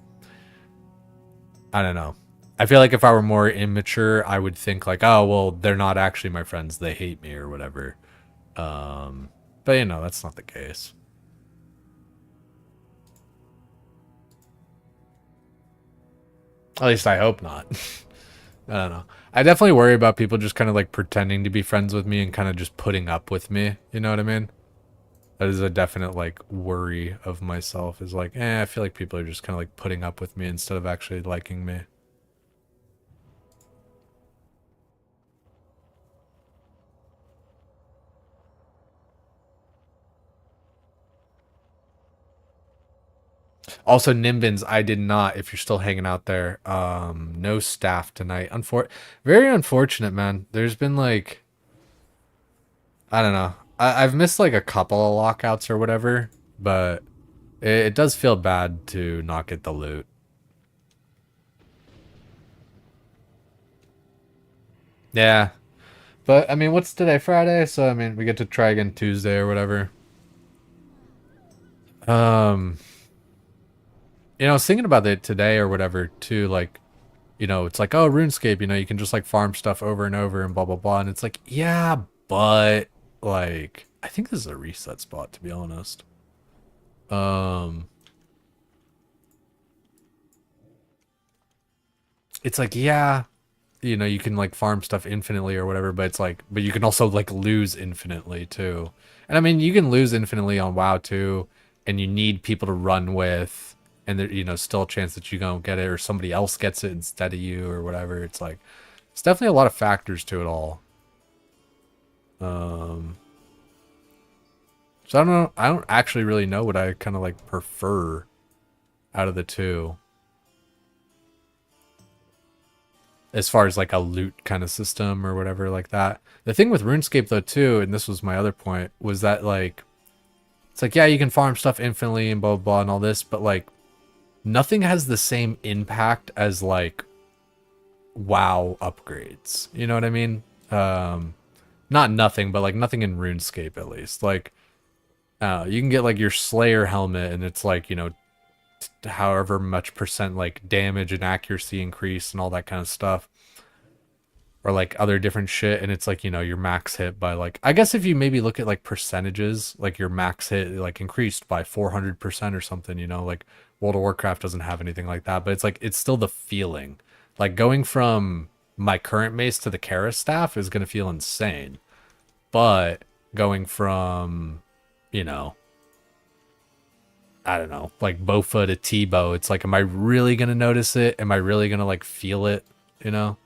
I don't know. I feel like if I were more immature, I would think like, oh, well, they're not actually my friends. They hate me or whatever. But you know, that's not the case. At least I hope not. I don't know. I definitely worry about people just kind of like pretending to be friends with me and kind of just putting up with me. You know what I mean? That is a definite like worry of myself, is like, I feel like people are just kind of like putting up with me instead of actually liking me. Also, Nimbins, I did not, if you're still hanging out there, no staff tonight. Very unfortunate, man. There's been like, I don't know. I've missed like a couple of lockouts or whatever, but it does feel bad to not get the loot. Yeah. But, I mean, what's today? Friday? So, I mean, we get to try again Tuesday or whatever. You know, I was thinking about it today or whatever, too, like, you know, it's like, oh, RuneScape, you know, you can just, like, farm stuff over and over and blah, blah, blah, and it's like, yeah, but, like, I think this is a reset spot, to be honest. It's like, yeah, you know, you can, like, farm stuff infinitely or whatever, but it's like, but you can also, like, lose infinitely, too. And, I mean, you can lose infinitely on WoW, too, and you need people to run with, and there, you know, still a chance that you don't get it or somebody else gets it instead of you or whatever. It's like, it's definitely a lot of factors to it all. So I don't know. I don't actually really know what I kind of like prefer out of the two. As far as like a loot kind of system or whatever like that. The thing with RuneScape though too, and this was my other point, was that like, it's like, yeah, you can farm stuff infinitely and blah, blah, blah and all this, but like, nothing has the same impact as like WoW upgrades. You know what I mean? Not nothing, but like nothing in RuneScape at least. Like, you can get like your Slayer helmet and it's like, you know, however much percent like damage and accuracy increase and all that kind of stuff. Or like other different shit, and it's like, you know, your max hit by like, I guess if you maybe look at like percentages, like your max hit like increased by 400% or something, you know, like World of Warcraft doesn't have anything like that, but it's like, it's still the feeling. Like going from my current mace to the Kara staff is going to feel insane. But going from, you know, I don't know, like Bofa to T-bow, it's like, am I really going to notice it? Am I really going to like feel it, you know?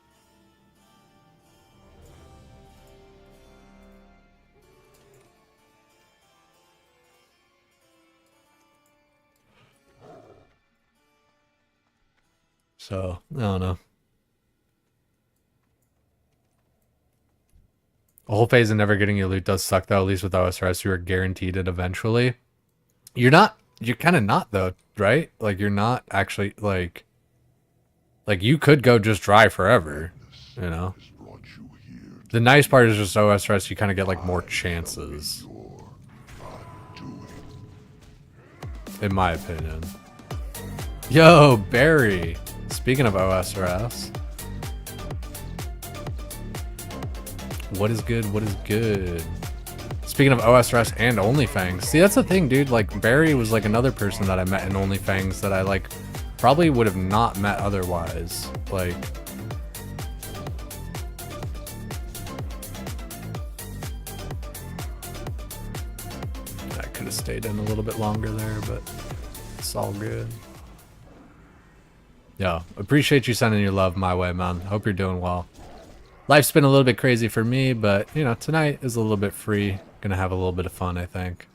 So, I don't know. A whole phase of never getting your loot does suck though, at least with OSRS, you are guaranteed it eventually. You're kind of not though, right? Like you're not actually like you could go just dry forever, you know? The nice part is just OSRS, you kind of get like more chances. In my opinion. Yo, Barry! Speaking of OSRS. What is good? What is good? Speaking of OSRS and OnlyFangs. See, that's the thing, dude. Like, Barry was like another person that I met in OnlyFangs that I like probably would have not met otherwise. Like, I could have stayed in a little bit longer there, but it's all good. Yo, appreciate you sending your love my way, man. Hope you're doing well. Life's been a little bit crazy for me, but, you know, tonight is a little bit free. Gonna have a little bit of fun, I think.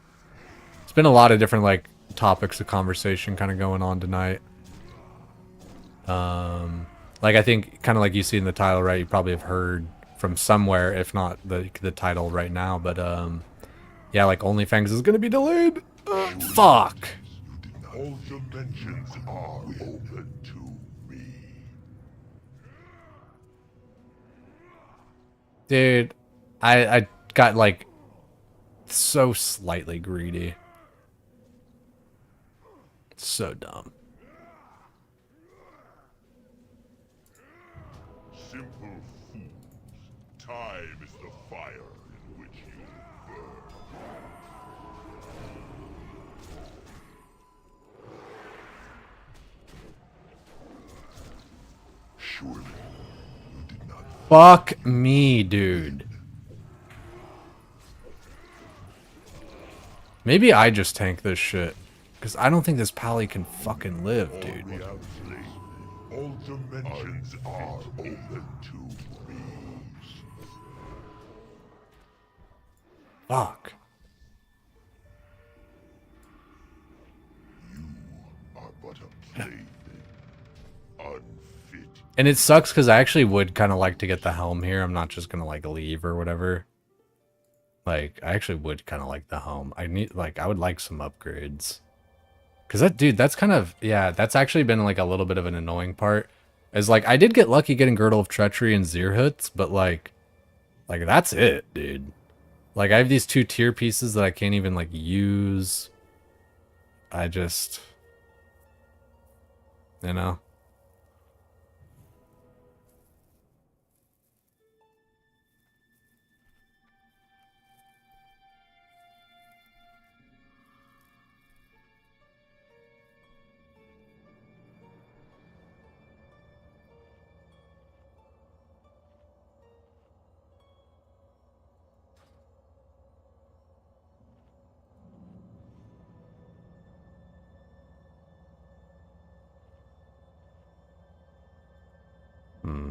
It's been a lot of different, like, topics of conversation kind of going on tonight. Like, I think, kind of like you see in the title, right? You probably have heard from somewhere, if not the title right now, but, yeah, like, OnlyFangs is gonna be delayed. Fuck! All dimensions are open to me. Dude, I got like so slightly greedy. So dumb. Simple fools. Time is the fire in which you burn. Surely you did not. Fuck me, dude. Maybe I just tank this shit. Because I don't think this pally can fucking live, dude. We have slain. All dimensions are open to me. Fuck. You are but a plaything. Unfit. And it sucks because I actually would kind of like to get the helm here. I'm not just going to like leave or whatever. Like, I actually would kind of like the helm. I need, like, I would like some upgrades. Because that, dude, that's kind of, yeah, that's actually been like a little bit of an annoying part. Is like, I did get lucky getting Girdle of Treachery and Zirhuts, but like that's it, dude. Like, I have these 2 tier pieces that I can't even like use. I just, you know. Hmm.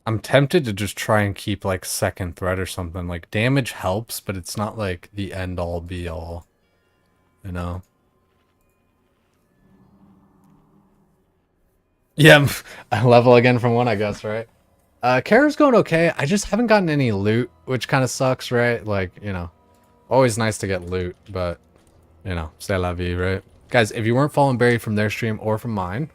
I'm tempted to just try and keep like second threat or something. Like, damage helps, but it's not like the end all be all, you know? Yeah, I level again from 1, I guess, right? Kara's going okay. I just haven't gotten any loot, which kind of sucks, right? Like, you know, always nice to get loot, but, you know, c'est la vie, right? Guys, if you weren't following Barry from their stream or from mine,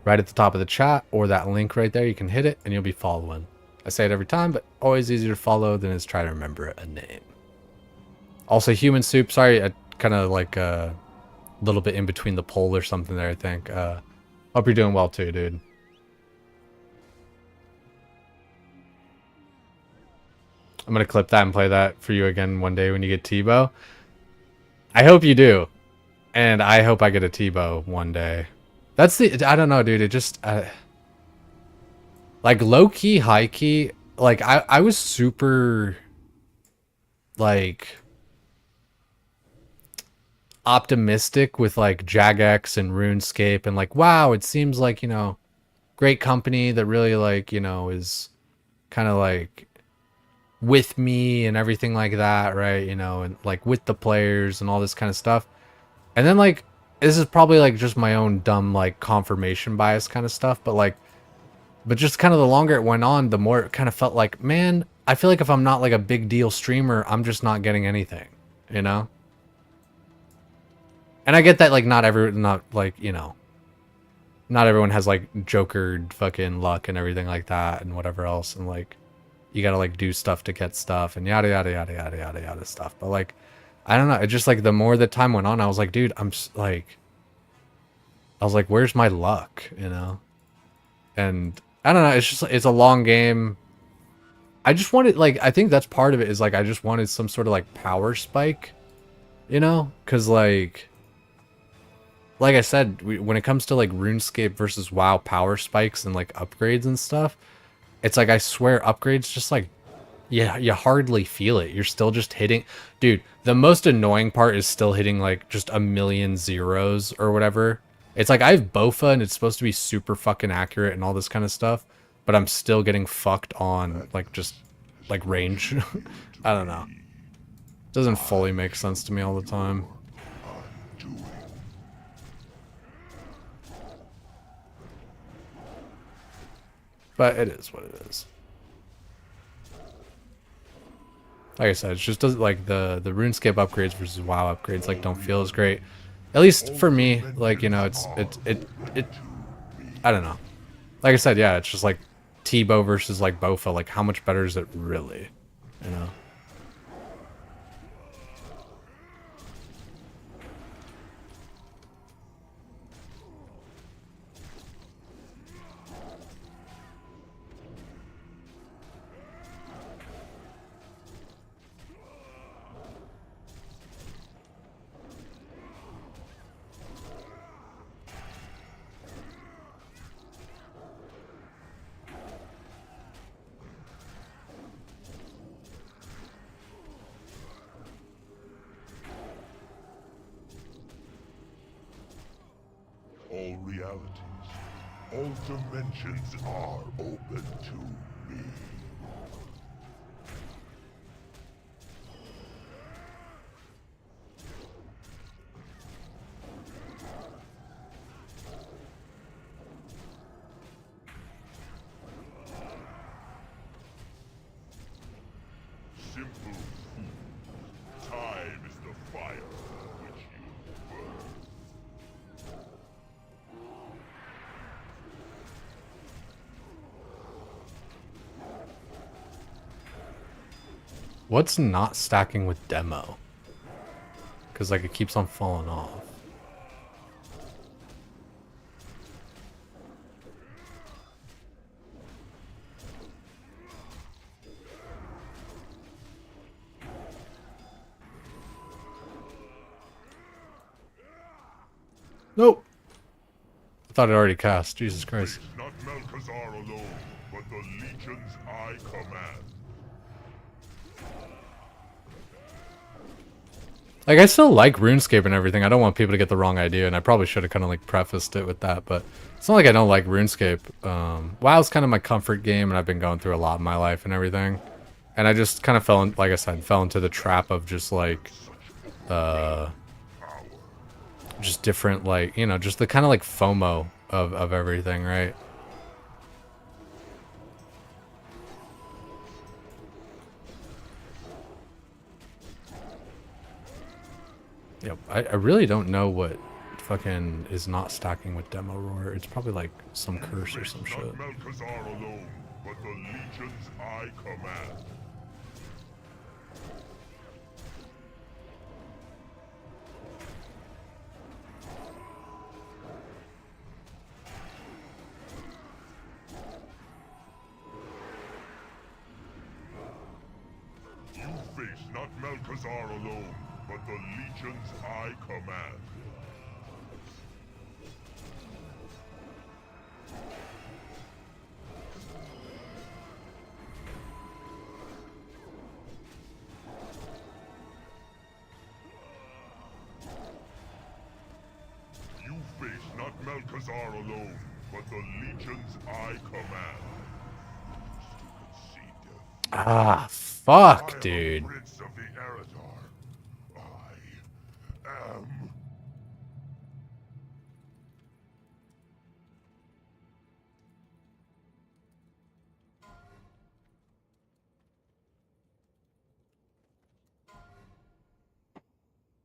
right at the top of the chat or that link right there, you can hit it and you'll be following. I say it every time, but always easier to follow than is try to remember a name. Also, Human Soup, sorry, I kind of like a little bit in between the poll or something there, I think. Hope you're doing well too, dude. I'm gonna clip that and play that for you again one day when you get Tebow. I hope you do. And I hope I get a Tebow one day. That's the, I don't know, dude, it just, like, low-key, high-key, like, I was super, like, optimistic with, like, Jagex and RuneScape, and, like, wow, it seems like, you know, great company that really, like, you know, is kind of, like, with me and everything like that, right, you know, and, like, with the players and all this kind of stuff. And then, like, this is probably, like, just my own dumb, like, confirmation bias kind of stuff, but, like, but just kind of the longer it went on, the more it kind of felt like, man, I feel like if I'm not like a big deal streamer, I'm just not getting anything, you know? And I get that, like, not like, you know, not everyone has like Joker fucking luck and everything like that and whatever else. And like, you gotta like do stuff to get stuff and yada, yada, yada, yada, yada, yada stuff. But like, I don't know. It just like the more the time went on, I was like, dude, I was like, where's my luck, you know? And I don't know, it's just, it's a long game. I just wanted, like, I think that's part of it is, like, I just wanted some sort of, like, power spike, you know? Because, like I said, when it comes to, like, RuneScape versus WoW power spikes and, like, upgrades and stuff, it's, like, I swear upgrades just, like, yeah, you hardly feel it. You're still just hitting... Dude, the most annoying part is still hitting, like, just a million zeros or whatever. It's like, I have Bofa and it's supposed to be super fucking accurate and all this kind of stuff, but I'm still getting fucked on, like, just, like, range. I don't know. Doesn't fully make sense to me all the time. But it is what it is. Like I said, it just doesn't like the RuneScape upgrades versus WoW upgrades like don't feel as great. At least for me, like, you know, it I don't know. Like I said, yeah, it's just like Tebow versus like Bofa, like how much better is it really? You know? All realities, all dimensions are open to me. Simple food. Time is the fire which you burn. What's not stacking with demo? Because like it keeps on falling off. Nope. I thought it already cast. Jesus Christ. Not Melkazar alone, but the legions I command. Like, I still like RuneScape and everything. I don't want people to get the wrong idea, and I probably should have kind of, like, prefaced it with that, but it's not like I don't like RuneScape. WoW's kind of my comfort game, and I've been going through a lot in my life and everything. And I just kind of fell in, like I said, fell into the trap of just, like, just different, like, you know, just the kind of, like, FOMO of everything, right? Yep, I really don't know what fucking is not stacking with Demo Roar. It's probably like some curse or some shit. Not Melkazar alone, but the legions I command. You face not Melkazar alone, but the legions I command. You face not Melkazar alone, but the legions I command. Ah, fuck, dude. Prince of the Eridar. I am.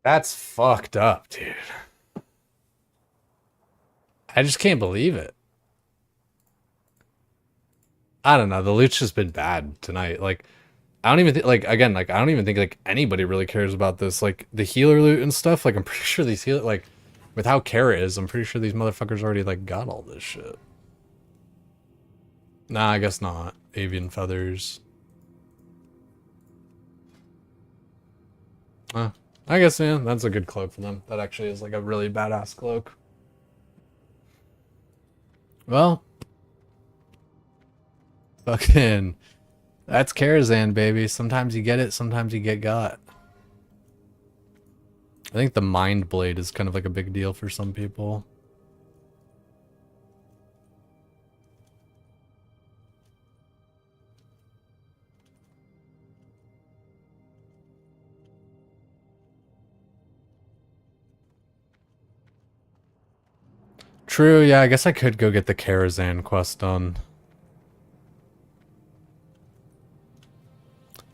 That's fucked up, dude. I just can't believe it. I don't know. The loot's just been bad tonight. Like, I don't even think, like, again, like, I don't even think, like, anybody really cares about this. Like, the healer loot and stuff, like, I'm pretty sure these healer, like, with how Kara is, I'm pretty sure these motherfuckers already, like, got all this shit. Nah, I guess not. Avian feathers. I guess, yeah, that's a good cloak for them. That actually is, like, a really badass cloak. Well, fucking, that's Karazhan, baby. Sometimes you get it, sometimes you get got. I think the Mind Blade is kind of like a big deal for some people. True, yeah, I guess I could go get the Karazhan quest done.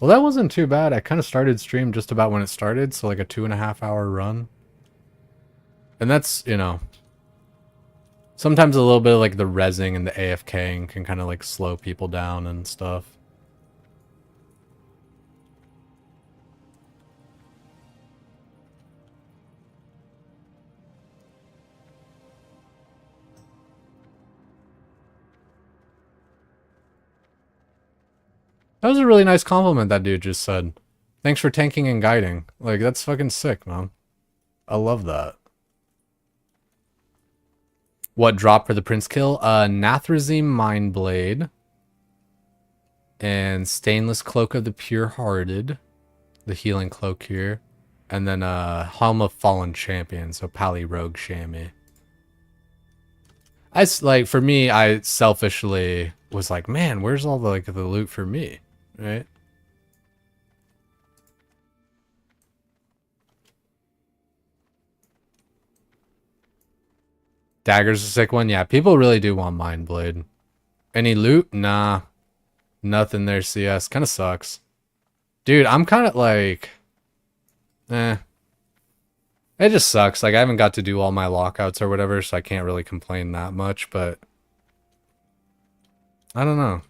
Well, that wasn't too bad. I kind of started stream just about when it started, so like a 2.5 hour run. And that's, you know, sometimes a little bit of like the rezzing and the AFKing can kind of like slow people down and stuff. That was a really nice compliment that dude just said. Thanks for tanking and guiding. Like, that's fucking sick, man. I love that. What drop for the Prince kill? Nathrazim Mindblade. And Stainless Cloak of the Pure-Hearted. The healing cloak here. And then Helm of Fallen Champion, so Pally Rogue Chamois. Like, for me, I selfishly was like, man, where's all the, like, the loot for me? Right? Dagger's a sick one. Yeah, people really do want Mindblade. Any loot? Nah. Nothing there, CS. Kind of sucks. Dude, I'm kind of like... It just sucks. Like, I haven't got to do all my lockouts or whatever, so I can't really complain that much, but... I don't know.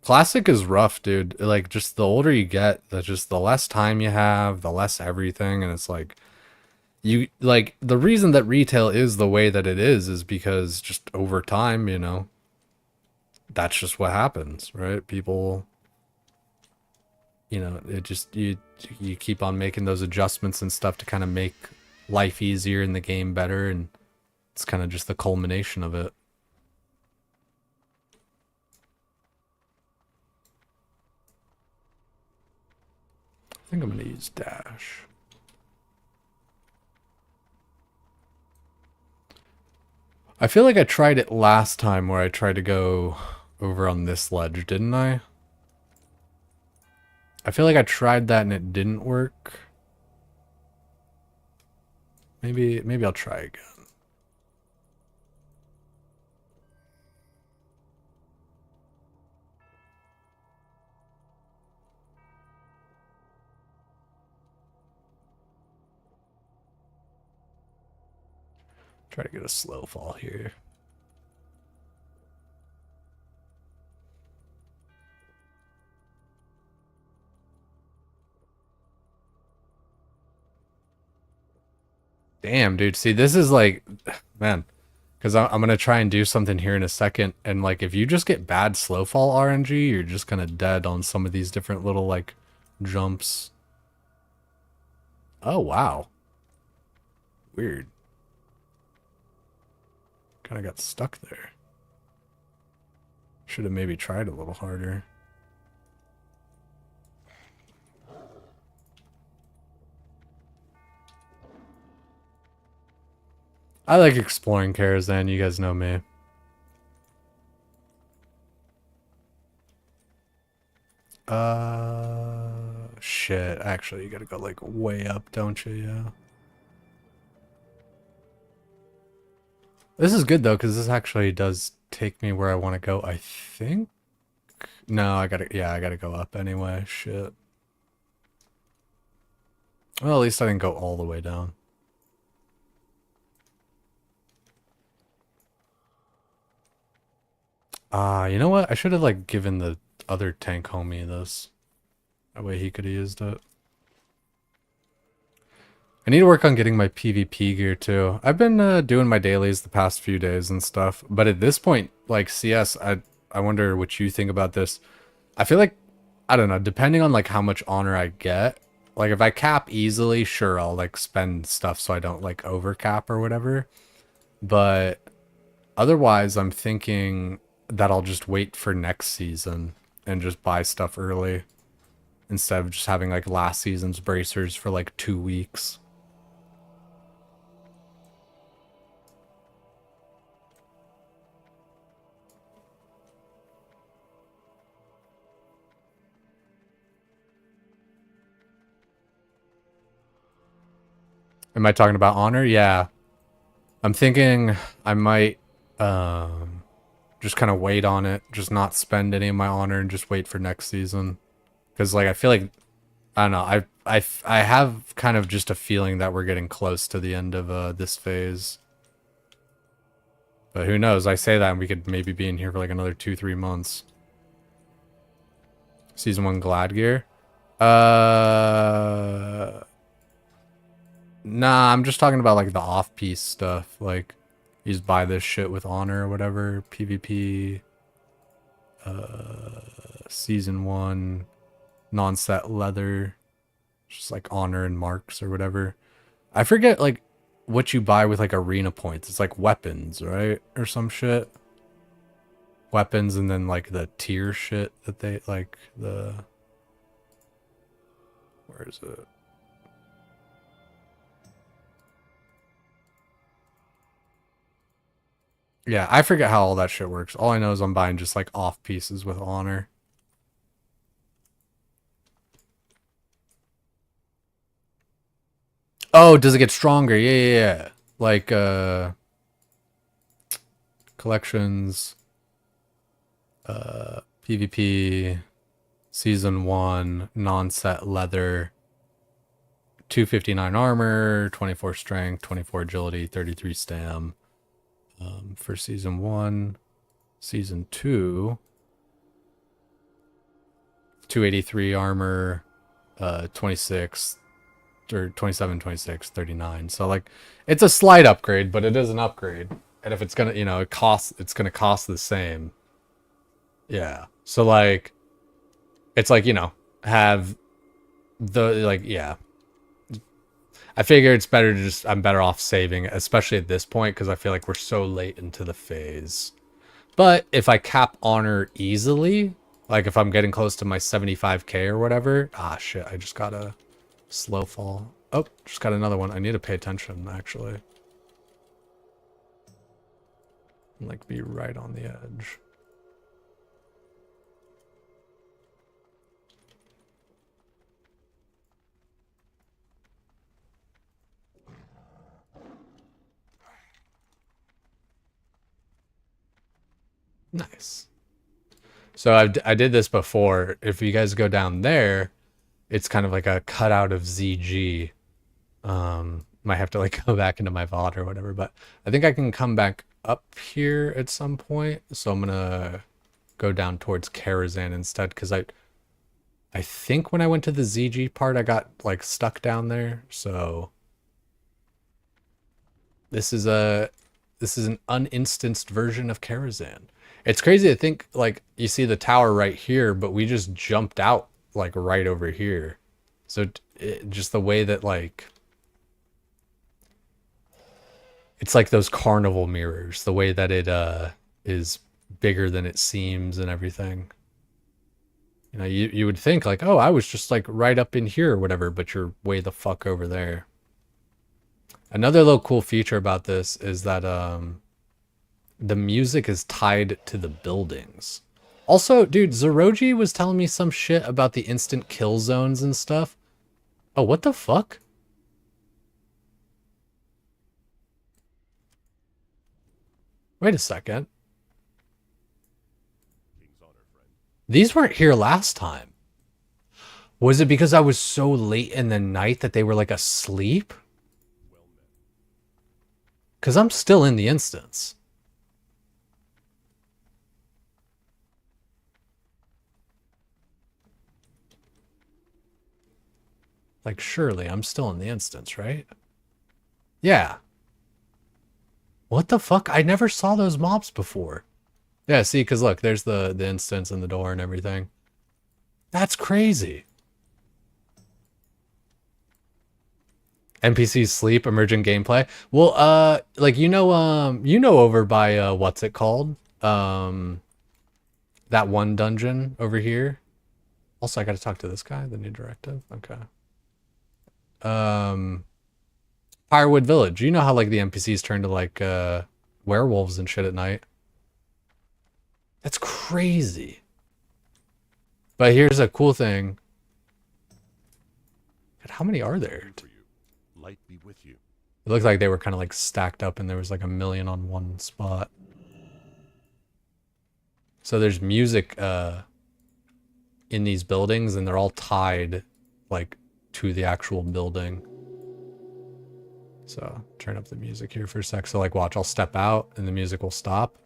Classic is rough, dude. Like, just the older you get, just the less time you have, the less everything, and it's like... You, like, the reason that retail is the way that it is because just over time, you know, that's just what happens, right? People, you know, it just, you keep on making those adjustments and stuff to kind of make life easier in the game better, and it's kind of just the culmination of it. I think I'm going to use dash. I feel like I tried it last time where I tried to go over on this ledge, didn't I? I feel like I tried that and it didn't work. Maybe I'll try again. Try to get a slow fall here. Damn, dude. See, this is like, man, because I'm going to try and do something here in a second. And like, if you just get bad slow fall RNG, you're just kind of dead on some of these different little like jumps. Oh, wow. Weird. Kind of got stuck there. Should have maybe tried a little harder. I like exploring Karazhan, you guys know me. Shit. Actually, you gotta go like way up, don't you? Yeah. This is good though, because this actually does take me where I want to go, I think. No, I gotta go up anyway. Shit. Well, at least I didn't go all the way down. You know what? I should have like given the other tank homie this. That way he could have used it. I need to work on getting my PvP gear too. I've been doing my dailies the past few days and stuff, but at this point, like CS, I wonder what you think about this. I feel like, I don't know, depending on like how much honor I get, like if I cap easily, sure, I'll like spend stuff so I don't like over cap or whatever. But otherwise, I'm thinking that I'll just wait for next season and just buy stuff early instead of just having like last season's bracers for like 2 weeks. Am I talking about honor? Yeah. I'm thinking I might just kind of wait on it, just not spend any of my honor and just wait for next season Because like I feel like I don't know. I have kind of just a feeling that we're getting close to the end of this phase. But who knows? I say that and we could maybe be in here for like another 2-3 months. Season 1 Glad Gear. Nah, I'm just talking about like the off-piece stuff. Like, you just buy this shit with honor or whatever. PvP. Season 1. Non-set leather. Just like honor and marks or whatever. I forget like what you buy with like arena points. It's like weapons, right? Or some shit. Weapons and then like the tier shit that they like the... Where is it? Yeah, I forget how all that shit works. All I know is I'm buying just like off pieces with honor. Oh, does it get stronger? Yeah. Like, collections, PvP, Season 1, non-set leather, 259 armor, 24 strength, 24 agility, 33 stam. For Season 1, Season 2, 283 armor, 26 or 27, 26, 39. So like it's a slight upgrade, but it is an upgrade. And if it's gonna, you know, it's gonna cost the same. Yeah. So like it's like, you know, have the like, yeah. I figure it's better to just, I'm better off saving, especially at this point, because I feel like we're so late into the phase. But if I cap honor easily, like if I'm getting close to my 75k or whatever, ah shit, I just got a slow fall. Oh, just got another one. I need to pay attention, actually. Like, be right on the edge. Nice. So I did this before. If you guys go down there, it's kind of like a cutout of ZG. Might have to like go back into my VOD or whatever, but I think I can come back up here at some point. So I'm gonna go down towards Karazhan instead, because I think when I went to the ZG part, I got like stuck down there. So this is an uninstanced version of Karazhan. It's crazy to think, like, you see the tower right here, but we just jumped out like right over here. So just the way that like it's like those carnival mirrors, the way that it is bigger than it seems and everything. You know, you would think like, oh, I was just like right up in here or whatever, but you're way the fuck over there. Another little cool feature about this is that the music is tied to the buildings. Also, dude, Zeroji was telling me some shit about the instant kill zones and stuff. Oh, what the fuck? Wait a second. These weren't here last time. Was it because I was so late in the night that they were like asleep? Because I'm still in the instance. Like, surely I'm still in the instance, right? Yeah. What the fuck? I never saw those mobs before. Yeah, see, because look, there's the instance and the door and everything. That's crazy. NPCs sleep, emergent gameplay. Well, like, you know over by, what's it called? That one dungeon over here. Also, I gotta talk to this guy, the new directive. Okay. Firewood Village. You know how like the NPCs turn to like werewolves and shit at night. That's crazy. But here's a cool thing. God, how many are there? Light be with you. It looked like they were kind of like stacked up and there was like 1 million on one spot. So there's music in these buildings, and they're all tied like to the actual building. So turn up the music here for a sec. So like watch, I'll step out and the music will stop.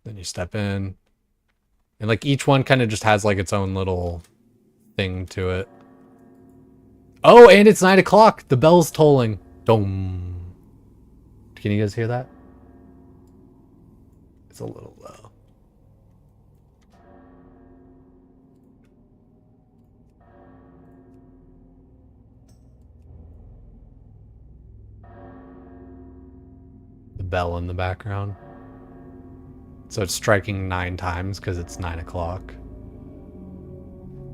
Then you step in. And like each one kind of just has like its own little thing to it. Oh, and it's 9 o'clock. The bell's tolling. Dom. Can you guys hear that? It's a little low. The bell in the background. So it's striking 9 times because it's 9 o'clock.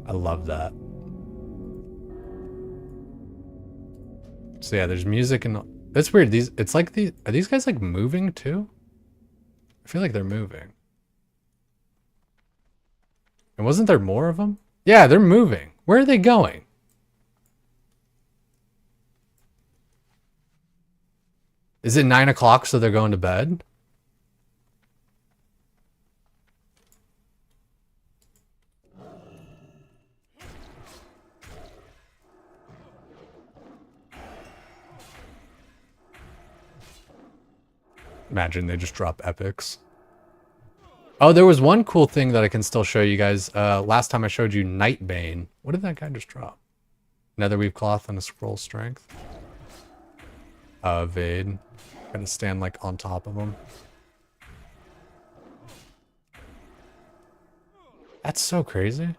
I love that. So yeah, there's music and it's weird. It's like are these guys like moving too? I feel like they're moving. And wasn't there more of them? Yeah, they're moving. Where are they going? Is it 9 o'clock so they're going to bed? Imagine they just drop epics. Oh, there was one cool thing that I can still show you guys. Last time I showed you Nightbane. What did that guy just drop? Netherweave cloth and a scroll strength. Evade. Gotta stand like on top of him. That's so crazy.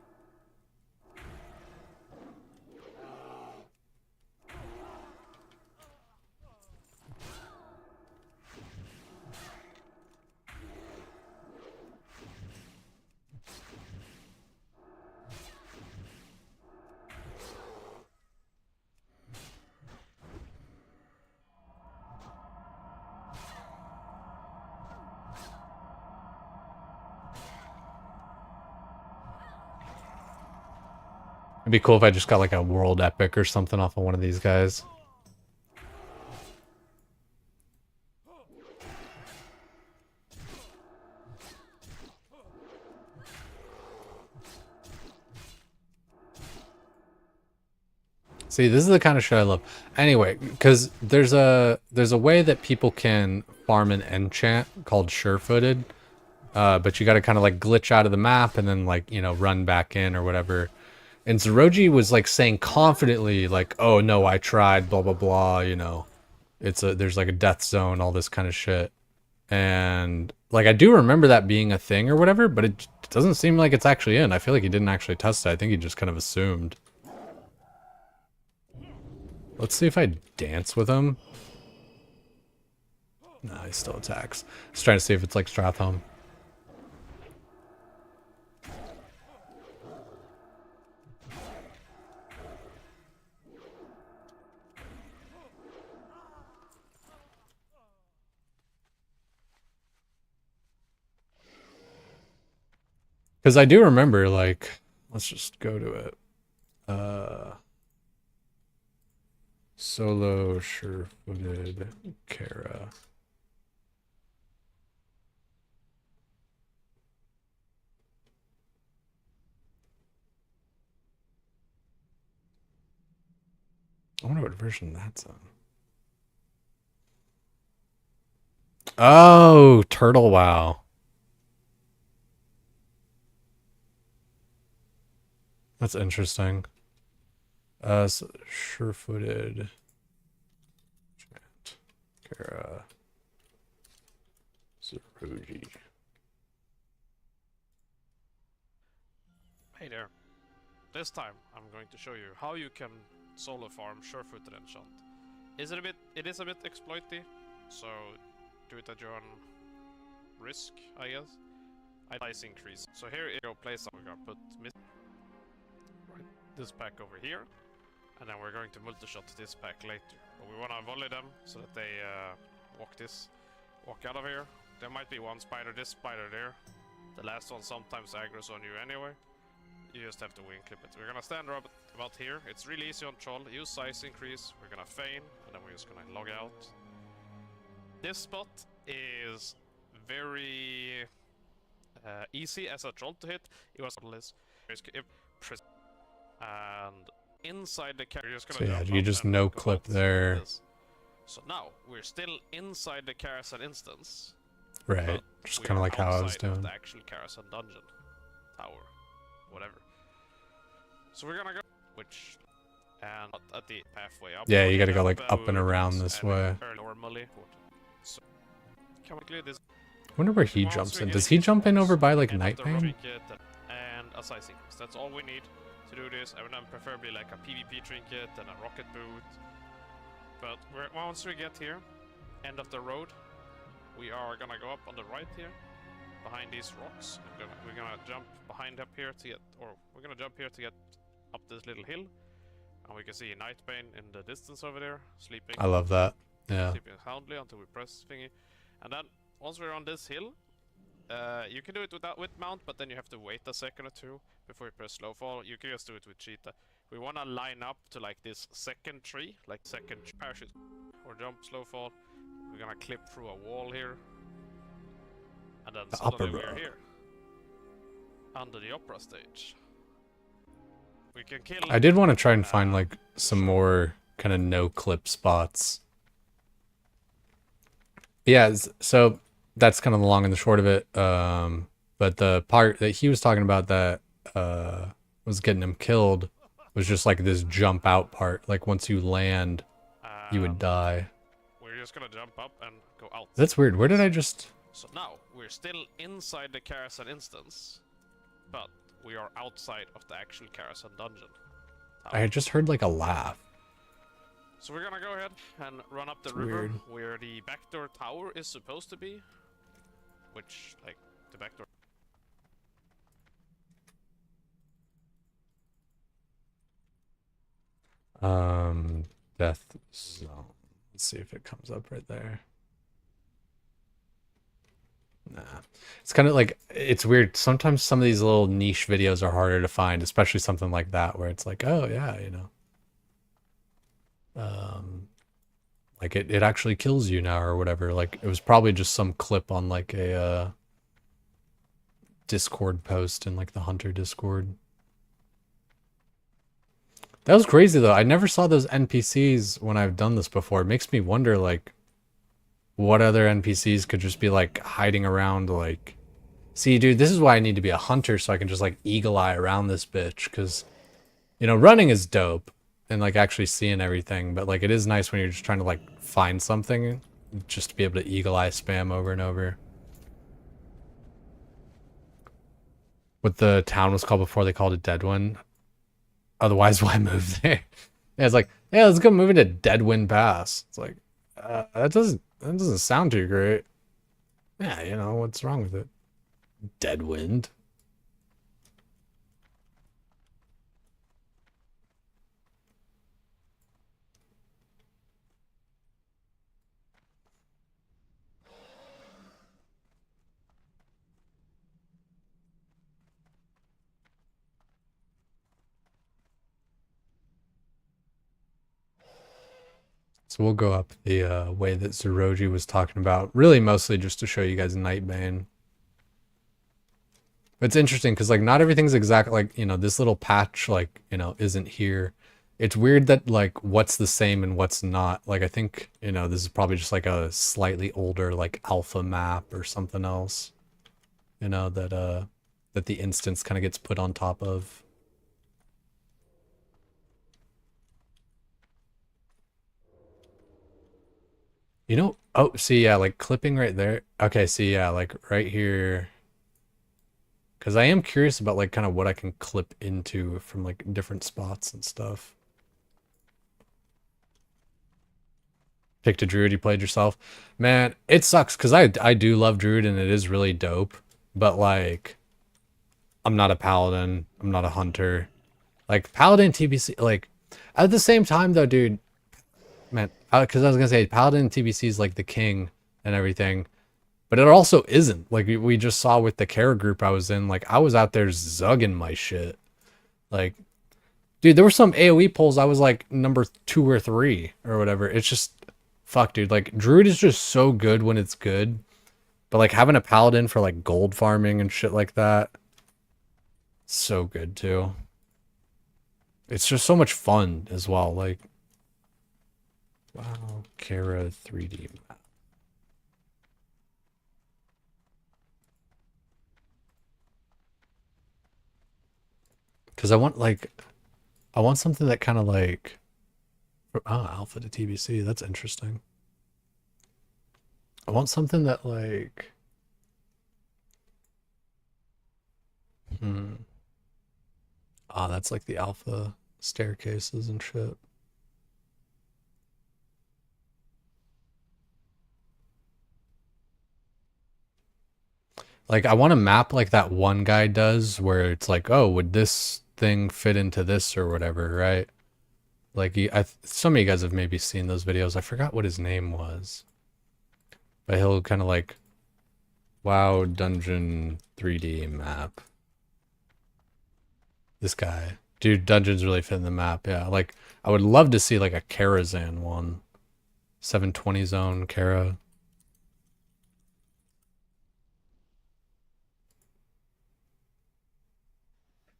It'd be cool if I just got like a world epic or something off of one of these guys. See, this is the kind of shit I love. Anyway, because there's a way that people can farm an enchant called Sure-Footed, but you got to kind of like glitch out of the map and then like, you know, run back in or whatever. And Zeroji was like saying confidently like, oh no, I tried, blah blah blah, you know, there's like a death zone, all this kind of shit. And like I do remember that being a thing or whatever, but it doesn't seem like it's actually in. I feel like he didn't actually test it. I think he just kind of assumed. Let's see if I dance with him. No, he still attacks. Just trying to see if it's like Stratholme. Because I do remember, like, let's just go to it. Solo Sure-Footed Kara. I wonder what version that's on. Oh, Turtle WoW. That's interesting. So Sure-Footed Kara Zeroji. Hey there. This time I'm going to show you how you can solo farm Sure-Footed enchant. It is a bit exploity, so do it at your own risk, I guess. Dice increase. So here you go, place some. We're gonna put this pack over here, and then we're going to multi-shot this pack later. But we want to volley them so that they walk out of here. There might be one spider, this spider there. The last one sometimes aggroes on you anyway. You just have to wing clip it. We're gonna stand about here. It's really easy on troll. Use size increase. We're gonna feign, and then we're just gonna log out. This spot is very easy as a troll to hit. It was and inside the carrier is gonna So yeah, jump you up just and no go clip out like there. this. So now we're still inside the carousel instance. Right. but Just we kind of are like how I was outside of doing. the actual carousel dungeon tower, whatever. So we're gonna go, which and at the pathway up. Yeah, we you gotta go have, like up and around woods this and way. normally. So can we clear this? I wonder where he Once jumps we in. get Does he jump in rocks, over by like end of the road, Nightbane? trinket and a side sequence. That's all we need to do this. I would then preferably like a PvP trinket and a rocket boot. But once we get here, end of the road, we are gonna go up on the right here, behind these rocks. We're gonna jump behind up here to get, or we're gonna jump here to get up this little hill, and we can see Nightbane in the distance over there, sleeping. I love that. Yeah. Sleeping soundly until we press thingy, and then once we're on this hill, you can do it with mount, but then you have to wait a second or two before you press slow fall. You can just do it with cheetah. We want to line up to like this second tree, like second parachute, or jump slow fall. We're gonna clip through a wall here, and then The suddenly upper we're row. here, under the opera stage. We can kill. I did want to try and find like some more kind of no clip spots. Yeah, so that's kind of the long and the short of it. But the part that he was talking about that was getting him killed was just like this jump out part. Like once you land, you would die. We're just gonna jump up and go out. That's weird. Where did I just... So now we're still inside the carousel instance, but we are outside of the actual carousel dungeon. I had just heard like a laugh. So we're gonna go ahead and run up the It's river weird. where the backdoor tower is supposed to be, which like the backdoor. Death zone. Let's see if it comes up right there. Nah. It's kind of like, it's weird. Sometimes some of these little niche videos are harder to find, especially something like that where it's like, oh yeah, you know. Like it actually kills you now or whatever. Like it was probably just some clip on like a Discord post in like the Hunter Discord. That was crazy though. I never saw those NPCs when I've done this before. It makes me wonder like what other NPCs could just be like hiding around like... See, dude, this is why I need to be a hunter so I can just like eagle eye around this bitch, because you know, running is dope and like actually seeing everything, but like it is nice when you're just trying to like find something just to be able to eagle eye spam over and over. What the town was called before they called it Deadwind. Otherwise, why move there? Yeah, it's like, yeah, let's go move into Deadwind Pass. It's like, that doesn't sound too great. Yeah, you know, what's wrong with it? Deadwind. So we'll go up the way that Zeroji was talking about, really mostly just to show you guys Nightbane. But it's interesting because like not everything's exactly like, you know, this little patch like, you know, isn't here. It's weird that like what's the same and what's not. Like I think, you know, this is probably just like a slightly older like alpha map or something else, you know, that the instance kind of gets put on top of. You know, oh, see, yeah, like clipping right there. Okay, see, yeah, like right here. Because I am curious about like kind of what I can clip into from like different spots and stuff. Picked a Druid, you played yourself. Man, it sucks because I do love Druid and it is really dope. But like, I'm not a Paladin. I'm not a Hunter. Like, Paladin TBC, like, at the same time though, dude, man, because I was gonna say Paladin TBC is like the king and everything, but it also isn't. Like we just saw with the Kara group I was in, like I was out there zugging my shit. Like, dude, there were some AoE polls I was like number 2 or 3 or whatever. It's just, fuck, dude. Like Druid is just so good when it's good. But like having a paladin for like gold farming and shit like that, so good too. It's just so much fun as well. Like, wow, Kara 3D map. Because I want something that kind of like, oh, alpha to TBC. That's interesting. I want something that like, that's like the alpha staircases and shit. Like I want a map like that one guy does where it's like, oh, would this thing fit into this or whatever, right? Like some of you guys have maybe seen those videos. I forgot what his name was. But he'll kind of like, wow, dungeon 3D map. This guy. Dude, dungeons really fit in the map, yeah. Like, I would love to see like a Karazhan one. 720 zone, Kara.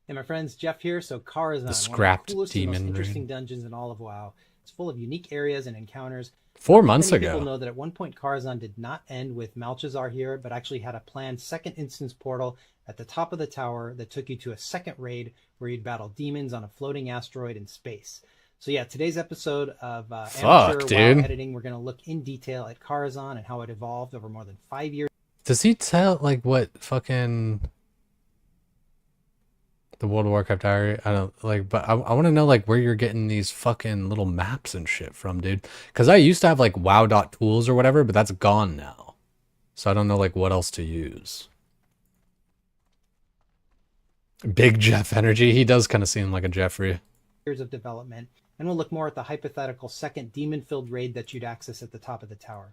Hey my friends, Jeff here. So Karazhan, The scrapped one of the coolest and most demon interesting raid. dungeons in all of WoW. It's full of unique areas and encounters. 4 months Many ago. people know that at one point Karazhan did not end with Malchazar here, but actually had a planned second instance portal at the top of the tower that took you to a second raid where you'd battle demons on a floating asteroid in space. So yeah, today's episode of Amateur WoW Editing, we're going to look in detail at Karazhan and how it evolved over more than 5 years. Does he tell like what fucking the World of Warcraft diary? I don't like, but I want to know like where you're getting these fucking little maps and shit from, dude. Because I used to have like wow.tools or whatever, but that's gone now. So I don't know like what else to use. Big Jeff energy. He does kind of seem like a Jeffrey. Years of development, and we'll look more at the hypothetical second demon-filled raid that you'd access at the top of the tower.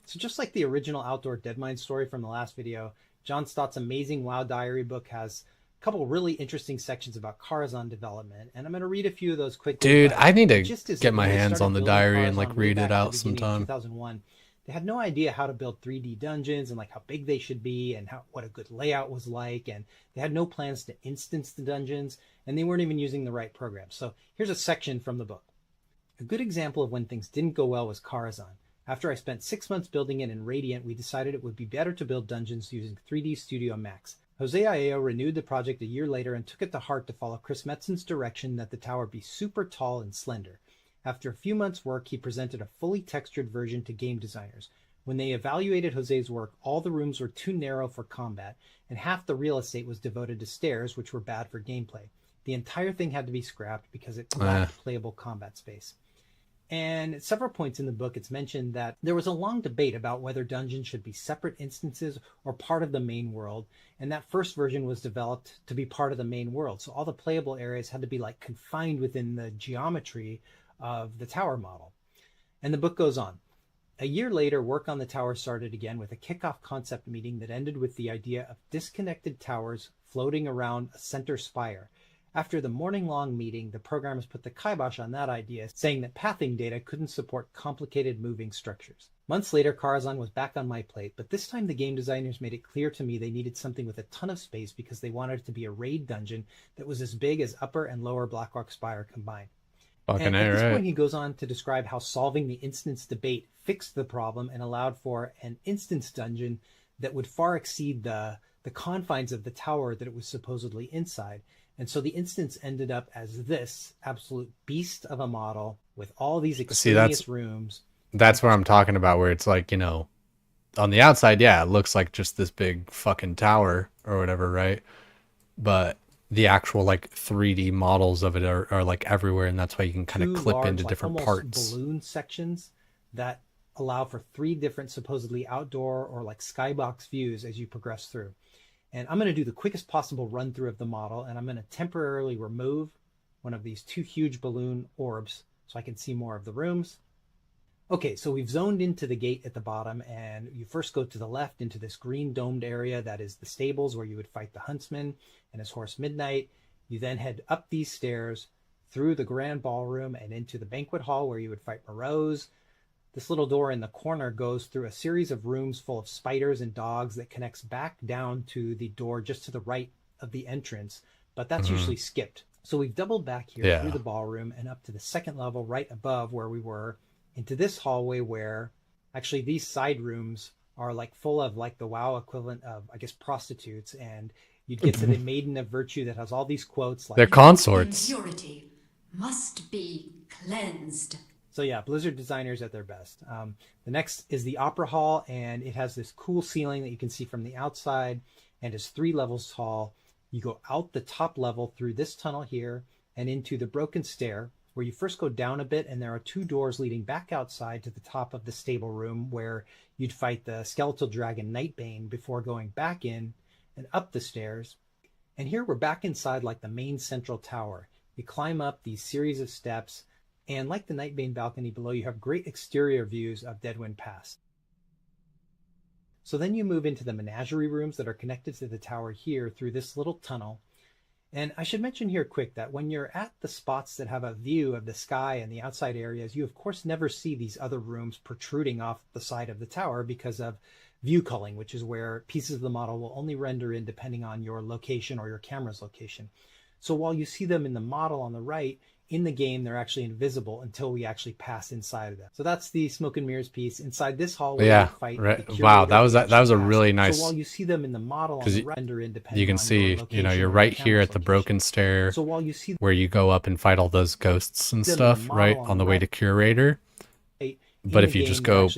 So just like the original Outdoor Deadmine story from the last video, John Stott's amazing WoW diary book has a couple really interesting sections about Karazhan development, and I'm going to read a few of those quickly. Dude, I need to get get my hands on the diary and like read it out sometime. 2001. They had no idea how to build 3D dungeons and like how big they should be and what a good layout was like, and they had no plans to instance the dungeons, and they weren't even using the right program. So here's a section from the book. A good example of when things didn't go well was Karazhan. After I spent 6 months building it in Radiant, we decided it would be better to build dungeons using 3D Studio Max. Jose Aeo renewed the project a year later and took it to heart to follow Chris Metzen's direction that the tower be super tall and slender. After a few months' work, he presented a fully textured version to game designers. When they evaluated Jose's work, all the rooms were too narrow for combat, and half the real estate was devoted to stairs, which were bad for gameplay. The entire thing had to be scrapped because it lacked playable combat space. And at several points in the book, it's mentioned that there was a long debate about whether dungeons should be separate instances or part of the main world. And that first version was developed to be part of the main world. So all the playable areas had to be like confined within the geometry of the tower model. And the book goes on. A year later, work on the tower started again with a kickoff concept meeting that ended with the idea of disconnected towers floating around a center spire. After the morning-long meeting, the programmers put the kibosh on that idea, saying that pathing data couldn't support complicated moving structures. Months later, Karazhan was back on my plate, but this time the game designers made it clear to me they needed something with a ton of space because they wanted it to be a raid dungeon that was as big as Upper and Lower Blackrock Spire combined. And at this point, he goes on to describe how solving the instance debate fixed the problem and allowed for an instance dungeon that would far exceed the confines of the tower that it was supposedly inside. And so the instance ended up as this absolute beast of a model with all these extraneous rooms. That's what I'm talking about, where it's like, you know, on the outside, yeah, it looks like just this big fucking tower or whatever, right? But the actual like 3D models of it are like everywhere, and that's why you can kind of clip into different parts. Balloon sections that allow for 3 different supposedly outdoor or like skybox views as you progress through. And I'm going to do the quickest possible run through of the model, and I'm going to temporarily remove one of these 2 huge balloon orbs so I can see more of the rooms. Okay, so we've zoned into the gate at the bottom, and you first go to the left into this green domed area that is the stables where you would fight the huntsman and his horse Midnight. You then head up these stairs through the grand ballroom and into the banquet hall where you would fight Morose, This little door in the corner goes through a series of rooms full of spiders and dogs that connects back down to the door just to the right of the entrance, but that's usually skipped. So we've doubled back here through the ballroom and up to the second level right above where we were, into this hallway where actually these side rooms are like full of like the WoW equivalent of, I guess, prostitutes, and you'd get to the Maiden of Virtue that has all these quotes like, they're consorts. Impurity must be cleansed. So yeah, Blizzard designers at their best. The next is the Opera Hall, and it has this cool ceiling that you can see from the outside, and is 3 levels tall. You go out the top level through this tunnel here and into the broken stair, where you first go down a bit, and there are 2 doors leading back outside to the top of the stable room where you'd fight the skeletal dragon Nightbane before going back in and up the stairs. And here we're back inside like the main central tower. You climb up these series of steps, and like the Nightbane balcony below, you have great exterior views of Deadwind Pass. So then you move into the menagerie rooms that are connected to the tower here through this little tunnel. And I should mention here quick that when you're at the spots that have a view of the sky and the outside areas, you of course never see these other rooms protruding off the side of the tower because of view culling, which is where pieces of the model will only render in depending on your location or your camera's location. So while you see them in the model on the right, in the game they're actually invisible until we actually pass inside of them. So that's the smoke and mirrors piece. Inside this hallway, Yeah, you fight right. the Wow, curator that was a pass. really nice. So while you see them in the model on the render independent, You can see, you're right here at the broken stair, so while you see where you go up and fight all those ghosts and stuff, right on the way to Curator. But if you just go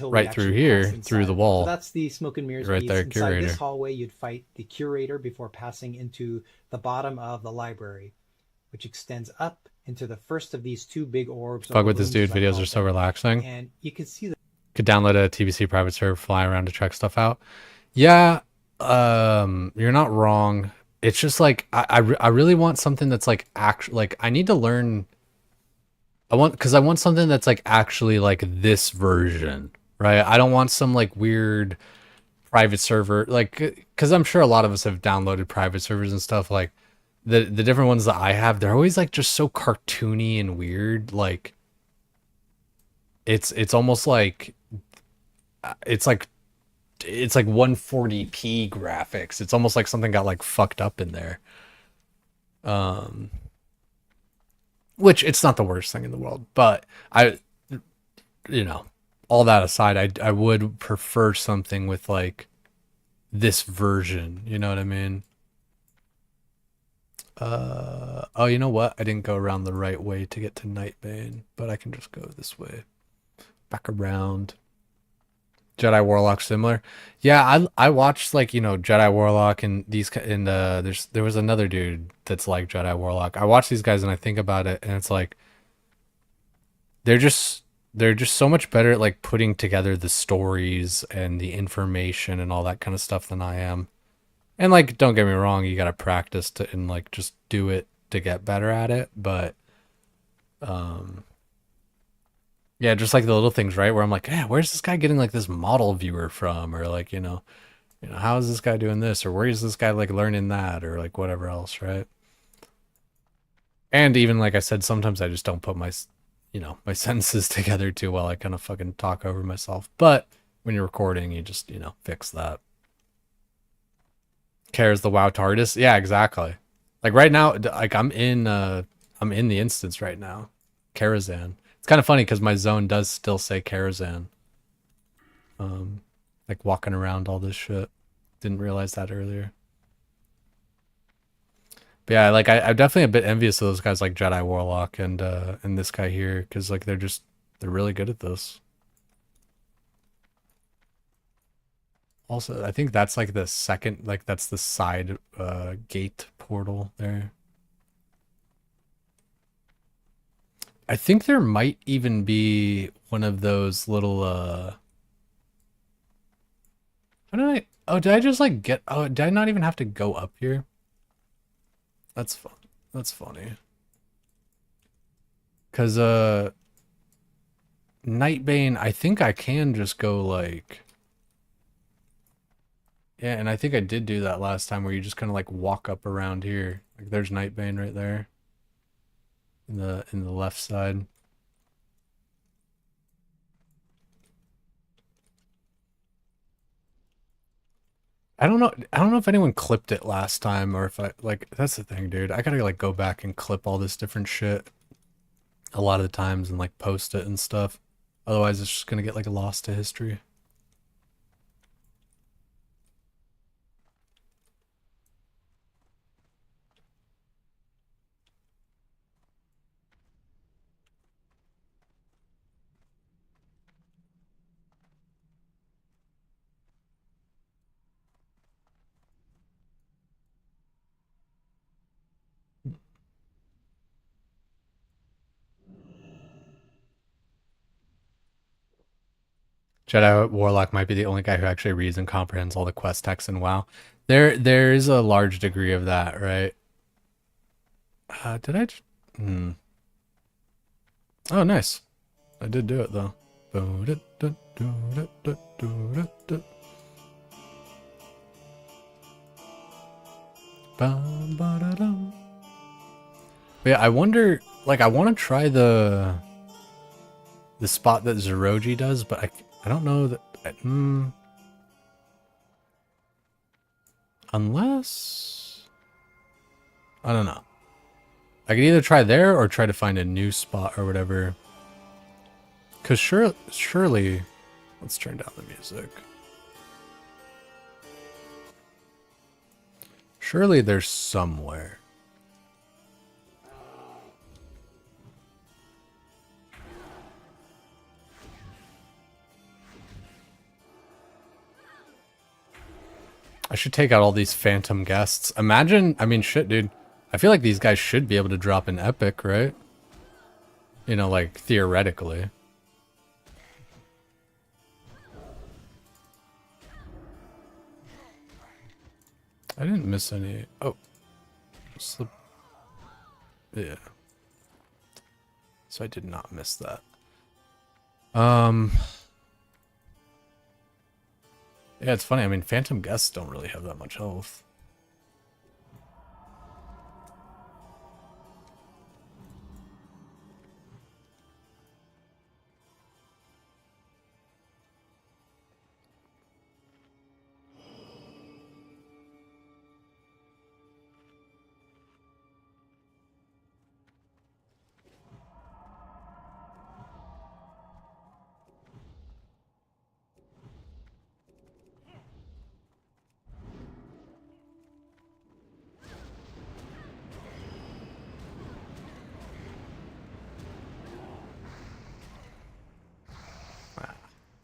right through here, through the wall, so that's the smoke and mirrors right piece. there, Inside Curator. this hallway, you'd fight the Curator before passing into the bottom of the library, which extends up into the first of these 2 big orbs. Fuck with this dude, videos are so relaxing. And you can see that. Could download a TBC private server, fly around to check stuff out. Yeah, you're not wrong. It's just like I really want something that's like actually like I need to learn. I want something that's like actually like this version, right? I don't want some like weird private server, like, because I'm sure a lot of us have downloaded private servers and stuff. Like the different ones that I have, they're always like just so cartoony and weird. Like it's almost like it's like 140p graphics. It's almost like something got like fucked up in there. Which it's not the worst thing in the world, but all that aside, I would prefer something with like this version, you know what I mean? Oh, you know what? I didn't go around the right way to get to Nightbane, but I can just go this way. Back around. Jedi Warlock similar. Yeah, I watched like, Jedi Warlock and these, and there was another dude that's like Jedi Warlock. I watch these guys and I think about it, and it's like they're just so much better at like putting together the stories and the information and all that kind of stuff than I am. And like, don't get me wrong, you gotta practice and like just do it to get better at it, but yeah, just like the little things, right? Where I'm like, yeah, where's this guy getting like this model viewer from? Or like, how is this guy doing this? Or where is this guy like learning that? Or like whatever else, right? And even like I said, sometimes I just don't put my sentences together too well. I kind of fucking talk over myself. But when you're recording, you just, fix that. Cares the WoW TARDIS? Yeah, exactly. Like right now, like I'm in the instance right now. Karazhan. It's kind of funny because my zone does still say Karazhan. Like walking around all this shit. Didn't realize that earlier. But yeah, like I'm definitely a bit envious of those guys like Jedi Warlock and this guy here, because like they're really good at this. Also, I think that's like the second, like that's the side gate portal there. I think there might even be one of those little did I just like did I not even have to go up here? That's fun. That's funny. Cause Nightbane, I think I can just go like, yeah, and I think I did do that last time where you just kind of like walk up around here. Like there's Nightbane right there. In the left side. I don't know. I don't know if anyone clipped it last time or if I like. That's the thing, dude. I gotta like go back and clip all this different shit a lot of the times and like post it and stuff. Otherwise, it's just gonna get like lost to history. Jedi Warlock might be the only guy who actually reads and comprehends all the quest text in WoW. There is a large degree of that, right? Did I? Hmm. Oh, nice. I did do it though. But yeah, I wonder. Like, I want to try the spot that Zeroji does, but I don't know that. Unless I don't know. I could either try there or try to find a new spot or whatever. Cause surely, let's turn down the music. Surely there's somewhere. I should take out all these phantom guests. Imagine, I mean, shit, dude. I feel like these guys should be able to drop an epic, right? You know, like, theoretically. I didn't miss any. Oh. Slip. Yeah. So I did not miss that. Yeah, it's funny. I mean, phantom guests don't really have that much health.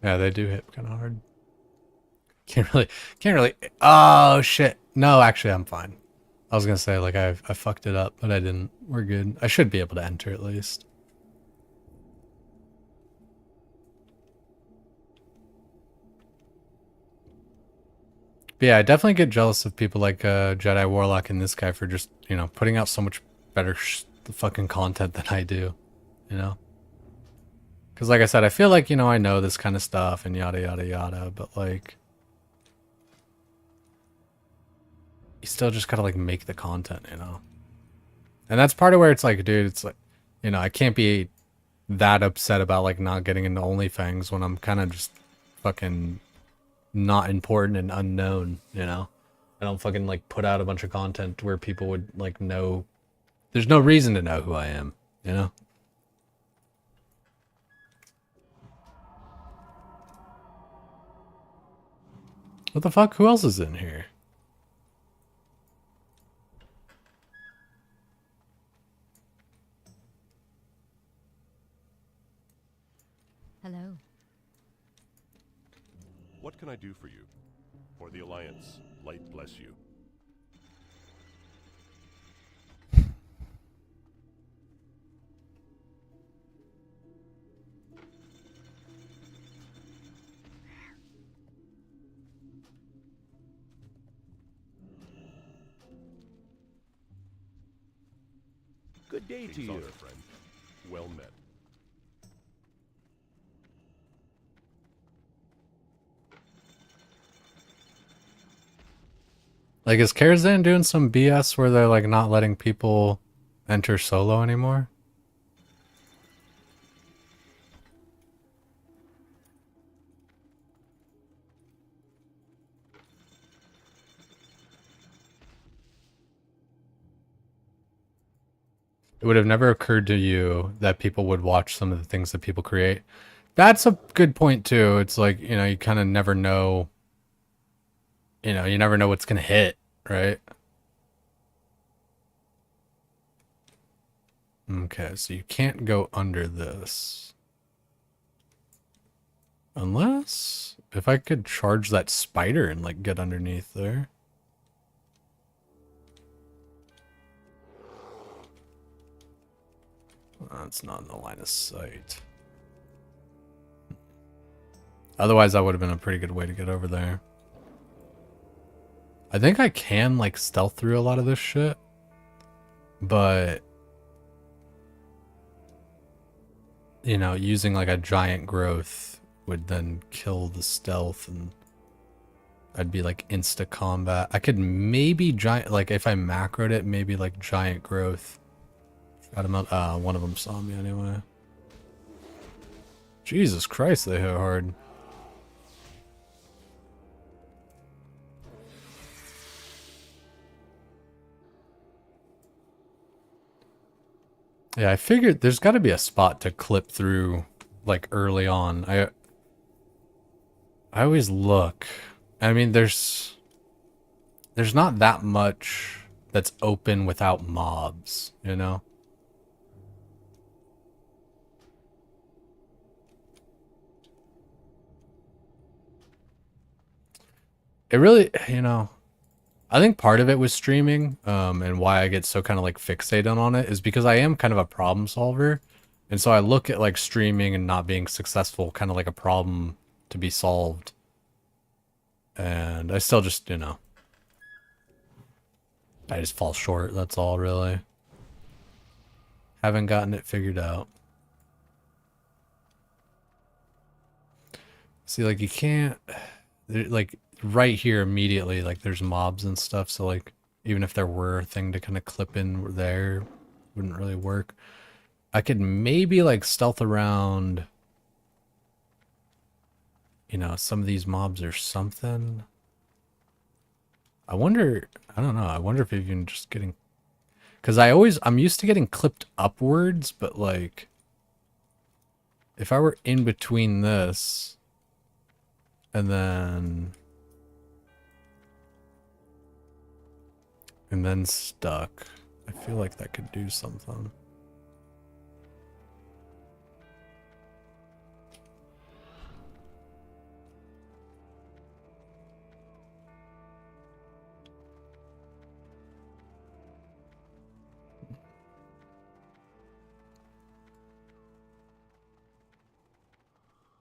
Yeah, they do hit kind of hard. Can't really. Oh shit. No, actually, I'm fine. I was gonna say like I fucked it up, but I didn't. We're good. I should be able to enter at least. But yeah, I definitely get jealous of people like Jedi Warlock and this guy for just, you know, putting out so much better fucking content than I do, you know? Because like I said, I feel like, you know, I know this kind of stuff and yada yada yada, but like, you still just gotta like make the content, you know? And that's part of where it's like, dude, it's like, you know, I can't be that upset about like not getting into OnlyFans when I'm kind of just fucking not important and unknown, you know? I don't fucking like put out a bunch of content where people would like know. There's no reason to know who I am, you know? What the fuck? Who else is in here? Hello. What can I do for you? For the Alliance, light bless you. Good day to you. Friend. Well met. Like, is Karazhan doing some BS where they're like not letting people enter solo anymore? It would have never occurred to you that people would watch some of the things that people create. That's a good point too. It's like, you know, you kind of never know, you know, you never know what's going to hit, right? Okay, so you can't go under this. Unless, if I could charge that spider and like get underneath there. That's not in the line of sight. Otherwise, that would have been a pretty good way to get over there. I think I can like stealth through a lot of this shit. But, you know, using like a giant growth would then kill the stealth and I'd be like insta combat. I could maybe giant, like if I macroed it, maybe like giant growth. Got him out. One of them saw me anyway. Jesus Christ, they hit hard. Yeah, I figured there's got to be a spot to clip through like early on. I always look. I mean, there's not that much that's open without mobs, you know? It really, you know, I think part of it was streaming, and why I get so kind of like fixated on it is because I am kind of a problem solver. And so I look at like streaming and not being successful kind of like a problem to be solved. And I still just, you know, I just fall short. That's all really. Haven't gotten it figured out. See, like you can't, like right here immediately, like there's mobs and stuff. So like, even if there were a thing to kind of clip in there, wouldn't really work. I could maybe like stealth around, you know, some of these mobs or something. I wonder, I don't know. I wonder if even just getting, because I'm used to getting clipped upwards, but like, if I were in between this and then stuck, I feel like that could do something.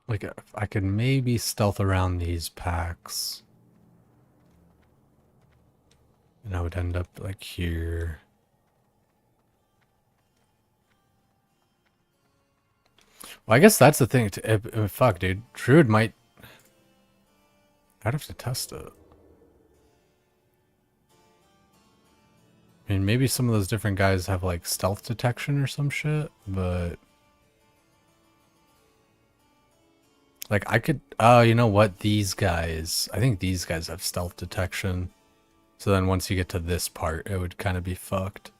Like, I could maybe stealth around these packs. And I would end up, like, here. Well, I guess that's the thing. Fuck, dude. Druid might... I'd have to test it. I mean, maybe some of those different guys have, like, stealth detection or some shit, but... Like, I could... Oh, you know what? These guys... I think these guys have stealth detection. So then once you get to this part, it would kind of be fucked.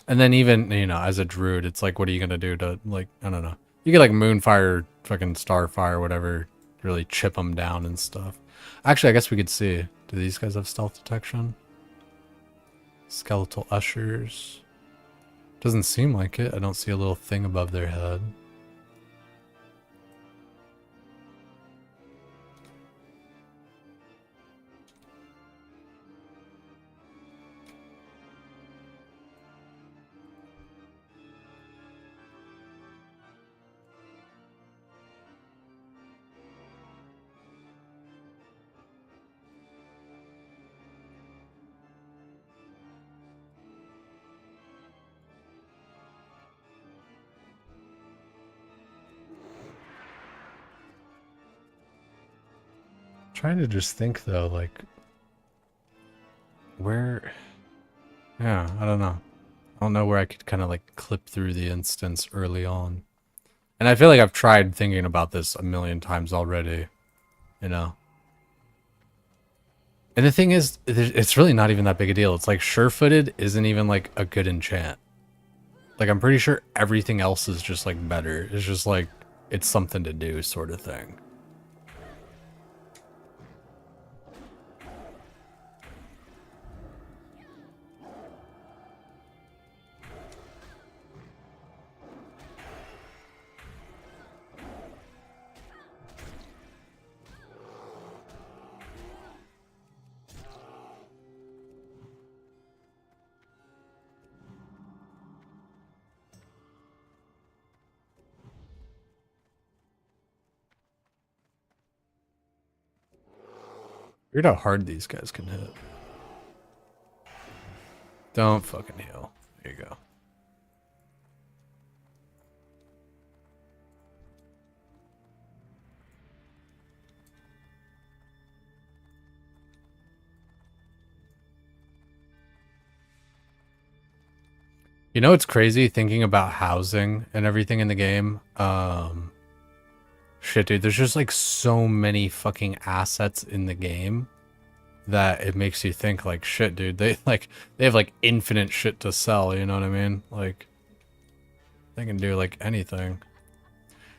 And then even, you know, as a druid, it's like, what are you going to do to, like, I don't know. You get, like, Moonfire, fucking Starfire, whatever, really chip them down and stuff. Actually, I guess we could see. Do these guys have stealth detection? Skeletal Ushers. Doesn't seem like it. I don't see a little thing above their head. Trying to just think though, like where, yeah, I don't know. I don't know where I could kind of like clip through the instance early on. And I feel like I've tried thinking about this a million times already, you know. And the thing is, it's really not even that big a deal. It's like sure-footed isn't even like a good enchant. Like I'm pretty sure everything else is just like better. It's just like it's something to do sort of thing. Weird how hard these guys can hit. Don't fucking heal. There you go. You know, it's crazy thinking about housing and everything in the game. Shit, dude, there's just like so many fucking assets in the game that it makes you think like, shit, dude, they have like infinite shit to sell, you know what I mean? Like they can do like anything.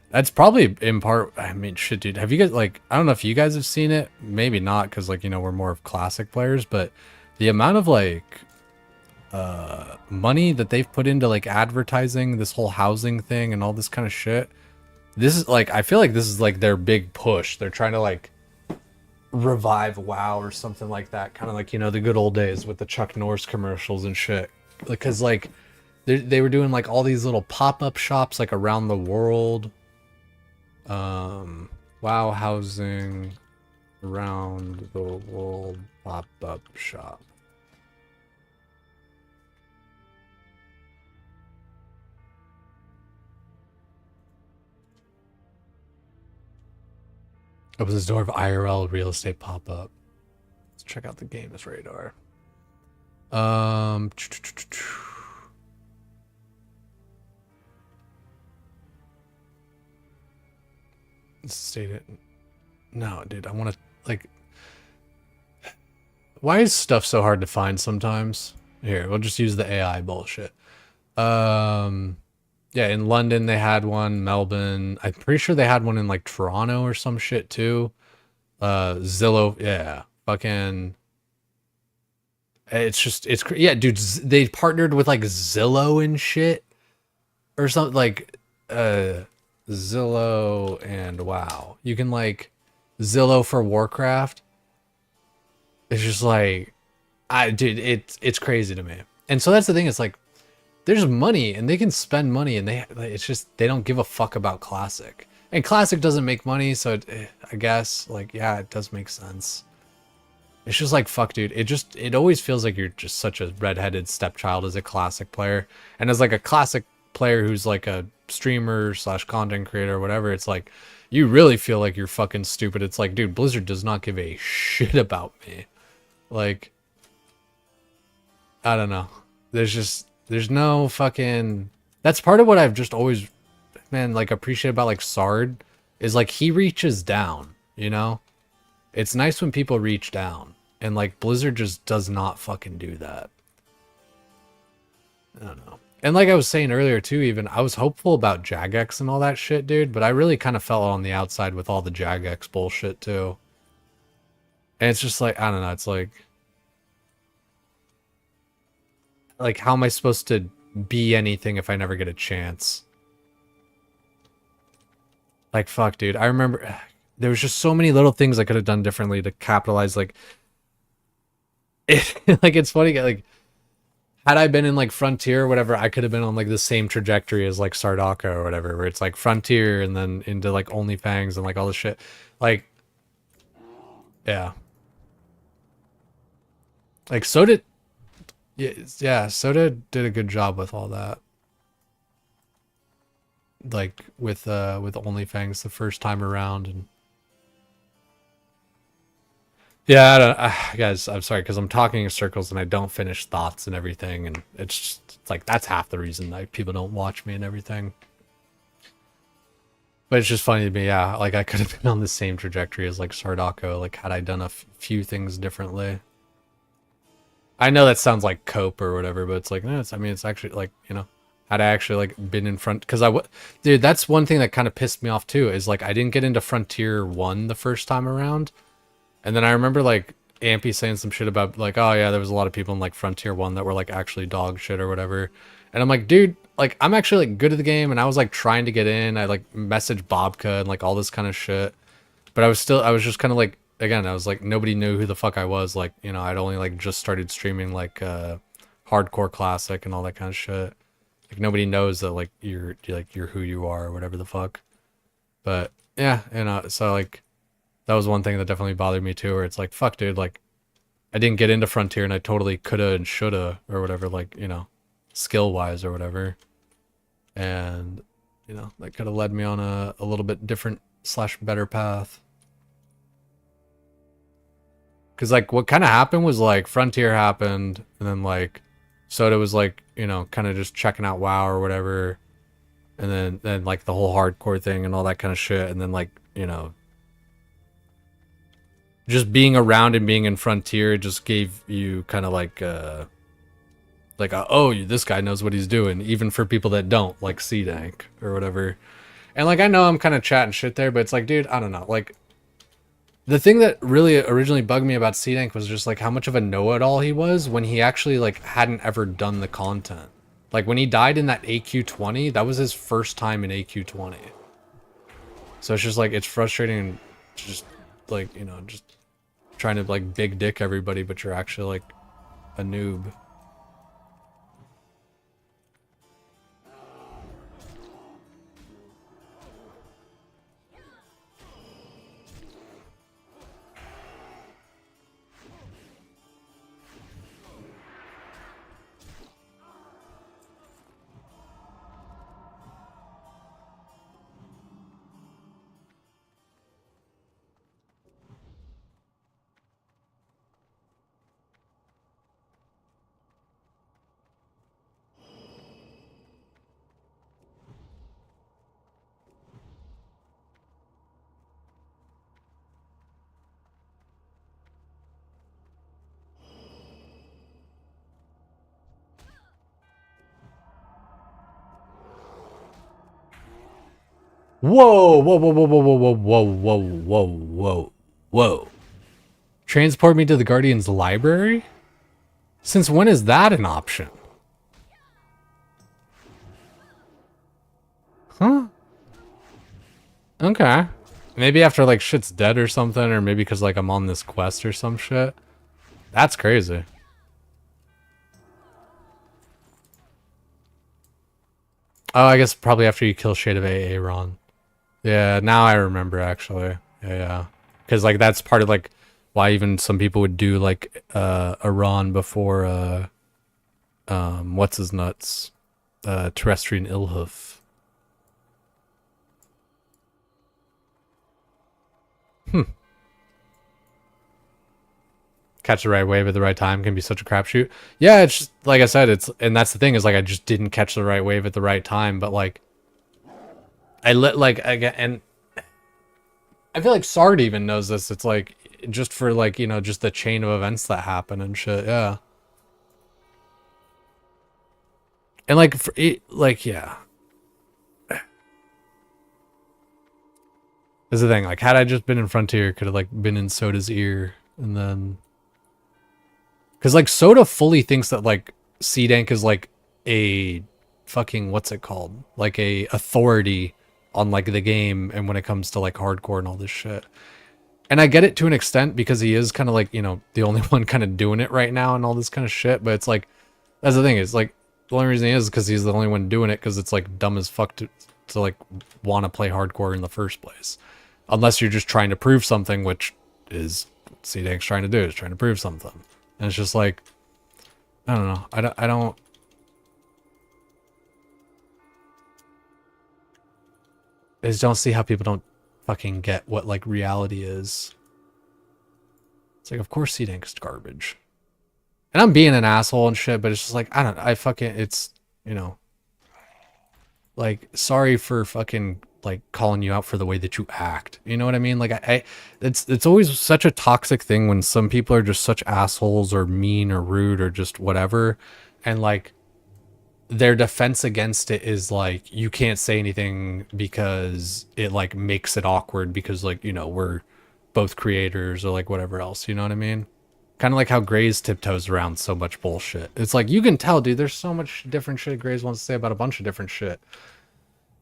That's probably in part, I mean, shit, dude, have you guys like, I don't know if you guys have seen it, maybe not, because like, you know, we're more of classic players, but the amount of like money that they've put into like advertising this whole housing thing and all this kind of shit. This is like, I feel like this is like their big push. They're trying to like revive WoW or something like that. Kind of like, you know, the good old days with the Chuck Norris commercials and shit. Because like they were doing like all these little pop-up shops like around the world. WoW housing around the world pop-up shop. Opens this door of IRL real estate pop-up. Let's check out the game's radar. State it. No, dude, I want to like. Why is stuff so hard to find sometimes? Here, we'll just use the AI bullshit. Yeah, in London they had one, Melbourne. I'm pretty sure they had one in like Toronto or some shit too. Zillow, yeah, fucking. Yeah, dude. They partnered with like Zillow and shit, or something like, Zillow and WoW. You can like Zillow for Warcraft. It's just like, dude, it's crazy to me. And so that's the thing. It's like, there's money and they can spend money and it's just, they don't give a fuck about Classic. And Classic doesn't make money, so I guess, like, yeah, it does make sense. It's just like, fuck, dude. It always feels like you're just such a redheaded stepchild as a Classic player. And as like a Classic player who's like a streamer / content creator or whatever, it's like, you really feel like you're fucking stupid. It's like, dude, Blizzard does not give a shit about me. Like, I don't know. There's no fucking... That's part of what I've just always, man, like, appreciate about, like, Sard. Is, like, he reaches down, you know? It's nice when people reach down. And, like, Blizzard just does not fucking do that. I don't know. And like I was saying earlier, too, even, I was hopeful about Jagex and all that shit, dude. But I really kind of fell on the outside with all the Jagex bullshit, too. And it's just like, I don't know, it's like... Like, how am I supposed to be anything if I never get a chance? Like, fuck, dude. I remember there was just so many little things I could have done differently to capitalize. Like, like, it's funny. Like, had I been in, like, Frontier or whatever, I could have been on, like, the same trajectory as, like, Sardaka or whatever, where it's, like, Frontier and then into, like, OnlyFans and, like, all this shit. Like, yeah. Like, so did... Yeah, Soda did a good job with all that. Like with OnlyFans the first time around, and yeah, I don't, guys, I'm sorry because I'm talking in circles and I don't finish thoughts and everything, and it's like that's half the reason that people don't watch me and everything. But it's just funny to me, yeah. Like I could have been on the same trajectory as like Sardako, like had I done a few things differently. I know that sounds like cope or whatever, but it's like no. I mean, it's actually like had I actually like been in front, because dude, that's one thing that kind of pissed me off too. Is like I didn't get into Frontier 1 the first time around, and then I remember like Ampy saying some shit about like, oh yeah, there was a lot of people in like Frontier 1 that were like actually dog shit or whatever. And I'm like, dude, like I'm actually like good at the game, and I was like trying to get in. I like messaged Bobka and like all this kind of shit. But I was just kind of like, again, I was like, nobody knew who the fuck I was. Like, I'd only like just started streaming like hardcore classic and all that kind of shit. Like nobody knows that like you're who you are or whatever the fuck. But yeah, so like that was one thing that definitely bothered me too, where it's like, fuck dude, like I didn't get into Frontier and I totally coulda and shoulda or whatever, like, skill wise or whatever. And that could have led me on a little bit different / better path. Because like what kind of happened was like Frontier happened, and then like Soda was like, kind of just checking out WoW or whatever. And then like the whole hardcore thing and all that kind of shit. And then like, just being around and being in Frontier just gave you kind of like oh, this guy knows what he's doing, even for people that don't, like C-Dank or whatever. And like I know I'm kind of chatting shit there, but it's like, dude, I don't know. Like the thing that really originally bugged me about C-Dank was just like how much of a know-it-all he was when he actually like hadn't ever done the content. Like when he died in that AQ20, that was his first time in AQ20. So it's just like, it's frustrating, just like, just trying to like big dick everybody, but you're actually like a noob. Whoa, whoa, whoa, whoa, whoa, whoa, whoa, whoa, whoa, whoa, whoa. Transport me to the Guardian's library? Since when is that an option? Huh? Okay. Maybe after like shit's dead or something, or maybe because like I'm on this quest or some shit. That's crazy. Oh, I guess probably after you kill Shade of Aaron. Yeah, now I remember actually. Yeah. Because like that's part of like why even some people would do like Iran before what's his nuts? Terrestrian Ilhoof. Catch the right wave at the right time can be such a crapshoot. Yeah, it's just, like I said, and that's the thing is like I just didn't catch the right wave at the right time, but like and I feel like Sard even knows this. It's like just for like, just the chain of events that happen and shit. Yeah. And like yeah. That's the thing. Like had I just been in Frontier, could have like been in Soda's ear and then because like Soda fully thinks that like C-Dank is like a fucking, what's it called? Like a authority on like the game and when it comes to like hardcore and all this shit. And I get it to an extent because he is kind of like, the only one kind of doing it right now and all this kind of shit. But it's like, that's the thing. It's like, the only reason he is because he's the only one doing it because it's like dumb as fuck to like want to play hardcore in the first place. Unless you're just trying to prove something, which is what C-Dank's trying to do, is trying to prove something. And it's just like, I don't know. I just don't see how people don't fucking get what like reality is. It's like, of course C-Dank's garbage. And I'm being an asshole and shit, but it's just like, it's, like, sorry for fucking like calling you out for the way that you act. You know what I mean? Like it's always such a toxic thing when some people are just such assholes or mean or rude or just whatever, and like their defense against it is like, you can't say anything because it like makes it awkward because like, you know, we're both creators or like whatever else, you know what I mean? Kind of like how Grays tiptoes around so much bullshit. It's like, you can tell, dude, there's so much different shit Grays wants to say about a bunch of different shit.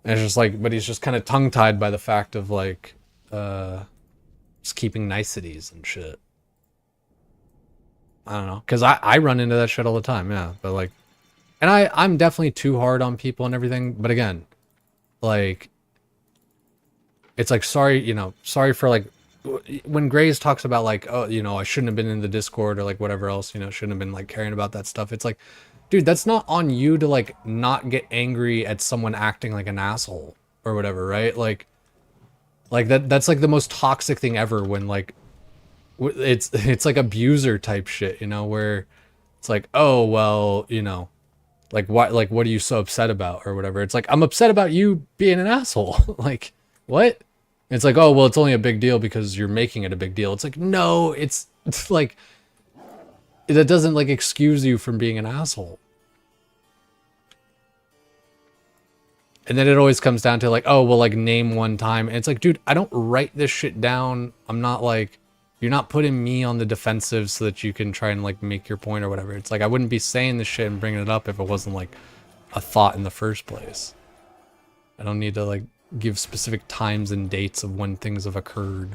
And it's just like, but he's just kind of tongue-tied by the fact of like, just keeping niceties and shit. I don't know. Because I run into that shit all the time, yeah. But like, and I'm definitely too hard on people and everything. But again, like, it's like, sorry, you know, sorry for like, when Grays talks about like, oh, you know, I shouldn't have been in the Discord or like whatever else, you know, shouldn't have been like caring about that stuff. It's like, dude, that's not on you to like not get angry at someone acting like an asshole or whatever, right? Like that's like the most toxic thing ever when like it's like abuser type shit, you know, where it's like, oh, well, you know, like what are you so upset about or whatever? It's like, I'm upset about you being an asshole. Like, what? It's like, oh, well, it's only a big deal because you're making it a big deal. It's like, no, it's like, that doesn't like excuse you from being an asshole. And then it always comes down to like, oh, well, like name one time. And it's like, dude, I don't write this shit down. I'm not like, you're not putting me on the defensive so that you can try and like make your point or whatever. It's like, I wouldn't be saying this shit and bringing it up if it wasn't like a thought in the first place. I don't need to like give specific times and dates of when things have occurred.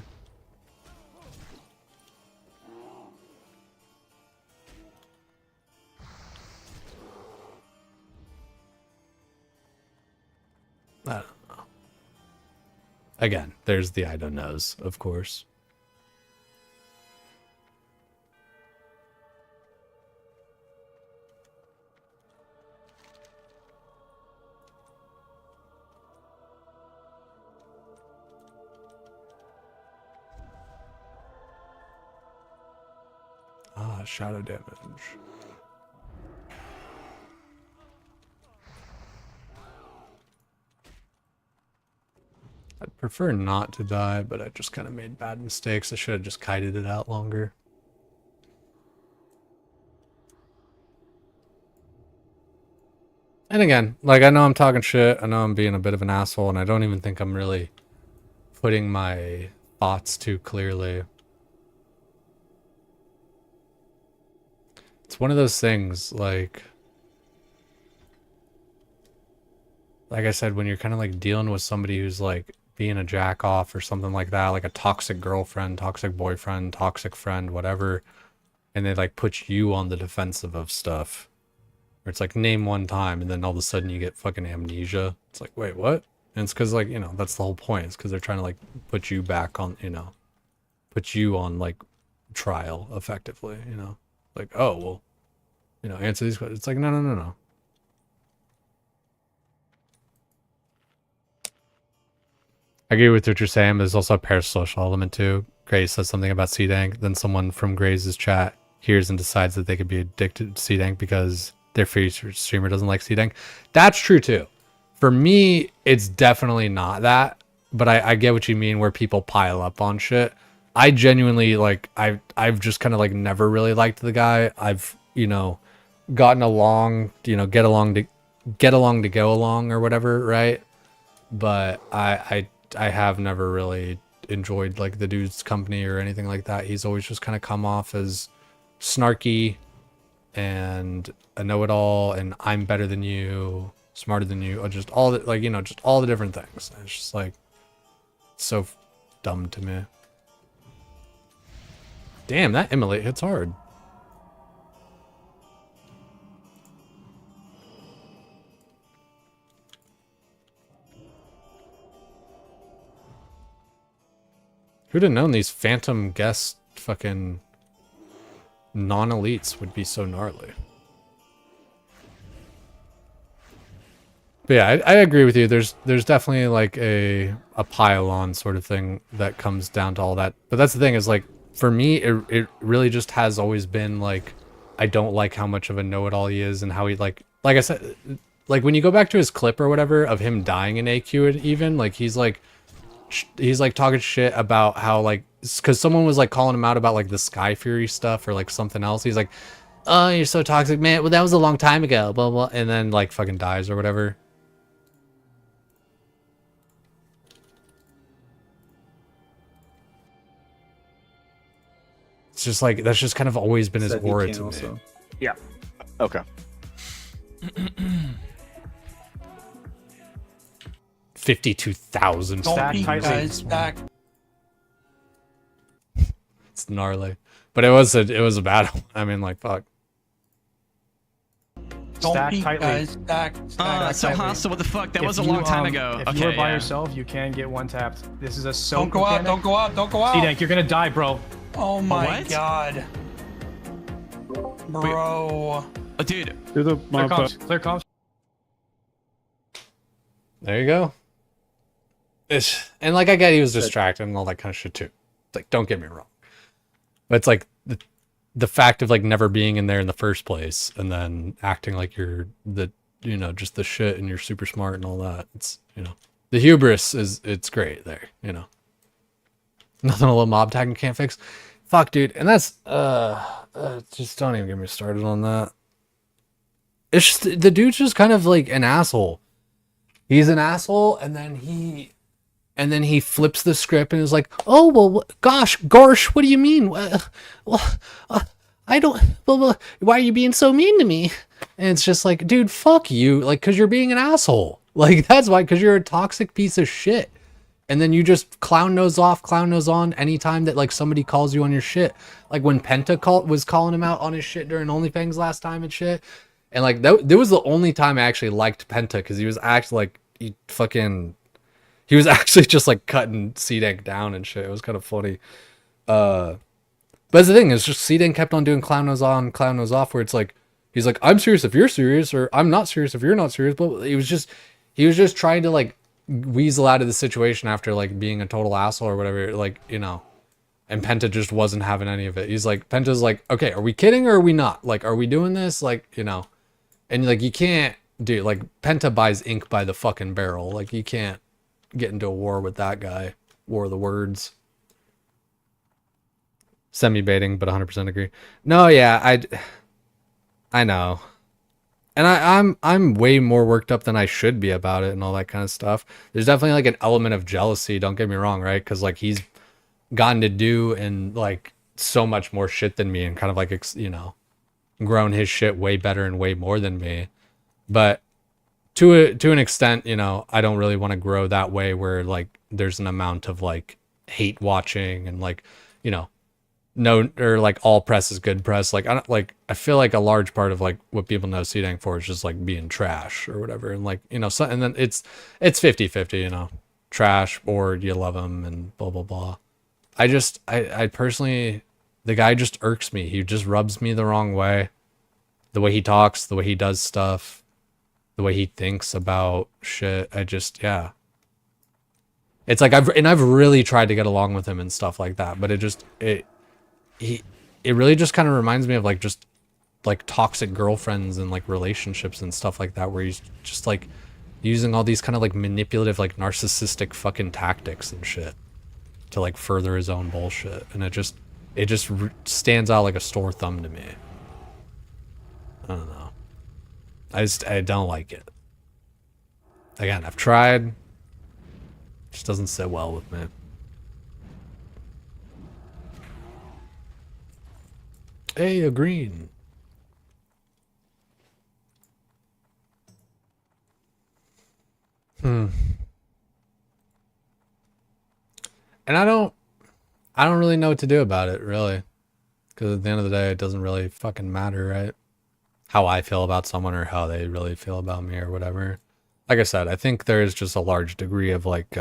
I don't know. Again, there's the I don't knows, of course. Ah, shadow damage. I'd prefer not to die, but I just kind of made bad mistakes. I should have just kited it out longer. And again, like, I know I'm talking shit. I know I'm being a bit of an asshole, and I don't even think I'm really putting my thoughts too clearly. It's one of those things, like I said, when you're kind of like dealing with somebody who's like being a jack off or something like that, like a toxic girlfriend, toxic boyfriend, toxic friend, whatever, and they like put you on the defensive of stuff, where it's like, name one time, and then all of a sudden you get fucking amnesia. It's like, wait, what? And it's because, like, you know, that's the whole point. It's because they're trying to like put you back on, you know, put you on like trial effectively, you know, like, oh, well, you know, answer these questions. It's like, no, no, no, no. I agree with what you're saying, but there's also a parasocial element too. Grace says something about C-Dank, then someone from Grace's chat hears and decides that they could be addicted to C-Dank because their featured streamer doesn't like C-Dank. That's true too. For me, it's definitely not that, but I get what you mean where people pile up on shit. I genuinely, like, I've just kind of like never really liked the guy. I've, you know, gotten along, you know, get along to go along or whatever, right? But I have never really enjoyed like the dude's company or anything like that. He's always just kind of come off as snarky and a know-it-all, and I'm better than you, smarter than you, or just all the, like, you know, just all the different things. It's just like so dumb to me. Damn, that immolate hits hard. Who'd have known these phantom guest fucking non-elites would be so gnarly? But yeah, I agree with you. There's definitely like a pile-on sort of thing that comes down to all that. But that's the thing, is like, for me, it really just has always been like, I don't like how much of a know-it-all he is, and how he like I said, like when you go back to his clip or whatever of him dying in AQ, even like he's like talking shit about how like, because someone was like calling him out about like the Sky Fury stuff or like something else. He's like, oh, you're so toxic, man. Well, that was a long time ago, blah blah, and then like fucking dies or whatever. It's just like, that's just kind of always been his aura to me. Yeah. Okay. 52,000 guys back. It's gnarly, but it was a bad one. I mean, like, fuck. Don't be guys back. So hostile. What the fuck? That was a long time ago. If you were by yourself, you can get one tapped. This is a soak. Don't go out. Don't go out. Don't go out. C-Dank, you're gonna die, bro. Oh my god. Bro. Oh, dude. Clear comms. Clear comms. There you go. And like, I get he was distracted and all that kind of shit too. It's like, don't get me wrong, but it's like the fact of like never being in there in the first place and then acting like you're the, you know, just the shit and you're super smart and all that. It's, you know, the hubris it's great there, you know. Nothing a little mob tagging can't fix. Fuck, dude. And that's just don't even get me started on that. It's just, the dude's just kind of like an asshole. He's an asshole, and then he flips the script and is like, oh, well, gosh, what do you mean? I don't, why are you being so mean to me? And it's just like, dude, fuck you. Like, cause you're being an asshole. Like, that's why, cause you're a toxic piece of shit. And then you just clown nose off, clown nose on anytime that like somebody calls you on your shit. Like when Penta was calling him out on his shit during OnlyFans last time and shit. And like, that was the only time I actually liked Penta, because he was actually like, he was actually just like cutting C-Dank down and shit. It was kind of funny. But the thing is, just C-Dank kept on doing clown nose on, clown nose off, where it's like, he's like, I'm serious if you're serious, or I'm not serious if you're not serious. But he was just trying to like weasel out of the situation after like being a total asshole or whatever, like, you know. And Penta just wasn't having any of it. He's like, Penta's like, okay, are we kidding or are we not? Like, are we doing this? Like, you know. And like, you can't do, like, Penta buys ink by the fucking barrel. Like, you can't get into a war with that guy. War of the words. Semi-baiting, but 100% agree. No, yeah, I know. And I'm way more worked up than I should be about it and all that kind of stuff. There's definitely like an element of jealousy, don't get me wrong, right? Because like, he's gotten to do and like so much more shit than me, and kind of like, you know, grown his shit way better and way more than me. But to an extent, you know, I don't really want to grow that way where like there's an amount of like hate watching and like, you know, no, or like all press is good press. Like, I feel like a large part of like what people know C-Dank for is just like being trash or whatever. And like, you know, so, and then it's 50-50, you know, trash or you love him and blah, blah, blah. I personally, the guy just irks me. He just rubs me the wrong way. The way he talks, the way he does stuff, the way he thinks about shit. Yeah. It's like, I've really tried to get along with him and stuff like that, but it really just kind of reminds me of like, just like toxic girlfriends and like relationships and stuff like that, where he's just like using all these kind of like manipulative, like narcissistic fucking tactics and shit to like further his own bullshit. And it just stands out like a sore thumb to me. I don't know. I don't like it. Again, I've tried. It just doesn't sit well with me. Hey, a green. And I don't really know what to do about it, really. Because at the end of the day, it doesn't really fucking matter, right? How I feel about someone or how they really feel about me or whatever. Like I said, I think there is just a large degree of like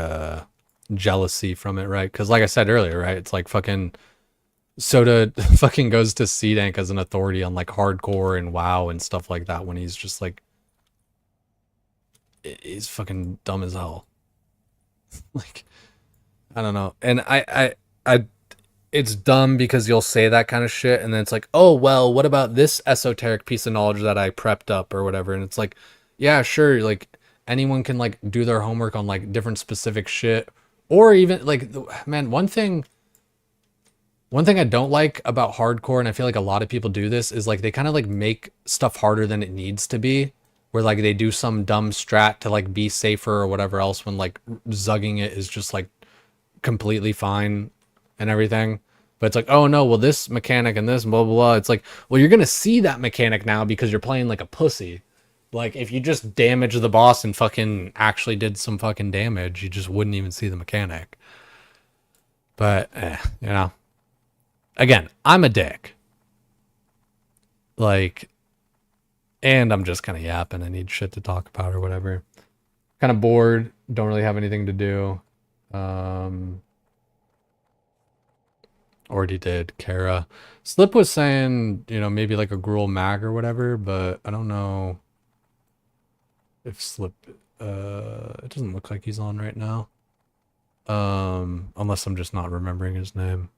jealousy from it, right? Because like I said earlier, right? It's like fucking Soda fucking goes to C-Dank as an authority on like hardcore and WoW and stuff like that, when he's just like, he's fucking dumb as hell. Like, I don't know. And I it's dumb because you'll say that kind of shit and then it's like, oh, well, what about this esoteric piece of knowledge that I prepped up or whatever? And it's like, yeah, sure, like anyone can like do their homework on like different specific shit, or even like, man, one thing I don't like about hardcore, and I feel like a lot of people do this, is like they kind of like make stuff harder than it needs to be, where like they do some dumb strat to like be safer or whatever else, when like zugging it is just like completely fine and everything. But it's like, oh no, well this mechanic and this blah blah blah. It's like, well, you're gonna see that mechanic now because you're playing like a pussy. Like if you just damage the boss and fucking actually did some fucking damage, you just wouldn't even see the mechanic. But you know. Again, I'm a dick. Like, and I'm just kind of yapping. I need shit to talk about or whatever. Kind of bored. Don't really have anything to do. Already did. Kara. Slip was saying, you know, maybe like a Gruul Mag or whatever, but I don't know if Slip, it doesn't look like he's on right now. Unless I'm just not remembering his name.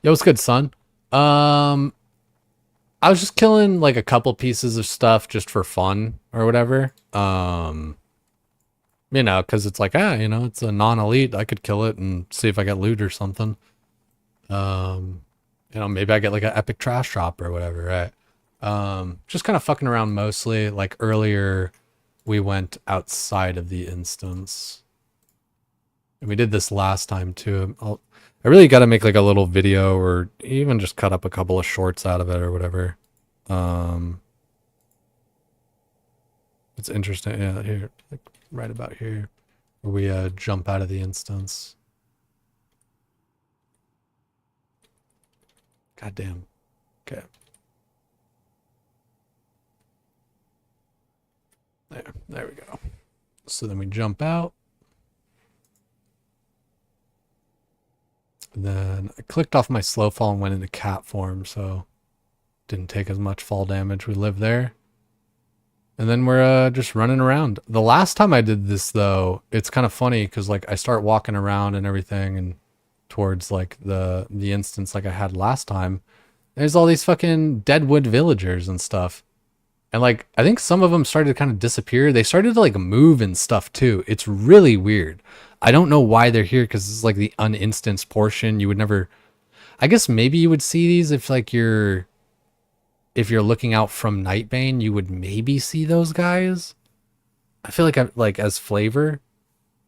Yo, what's good, son? I was just killing like a couple pieces of stuff just for fun or whatever. You know, because it's like, you know, it's a non-elite. I could kill it and see if I get loot or something. You know, maybe I get like an epic trash drop or whatever, right? Just kind of fucking around mostly. Like earlier, we went outside of the instance. And we did this last time too. I really got to make like a little video or even just cut up a couple of shorts out of it or whatever. It's interesting. Yeah, here, like right about here, where we jump out of the instance. God damn. Okay. There we go. So then we jump out. And then I clicked off my slow fall and went into cat form, so didn't take as much fall damage. We live there. And then we're just running around. The last time I did this, though, it's kind of funny because like I start walking around and everything and towards like the instance like I had last time. There's all these fucking deadwood villagers and stuff. And like I think some of them started to kind of disappear. They started to like move and stuff too. It's really weird. I don't know why they're here because it's like the uninstanced portion. You would never, I guess maybe you would see these if like if you're looking out from Nightbane, you would maybe see those guys. I feel like I'm like as flavor,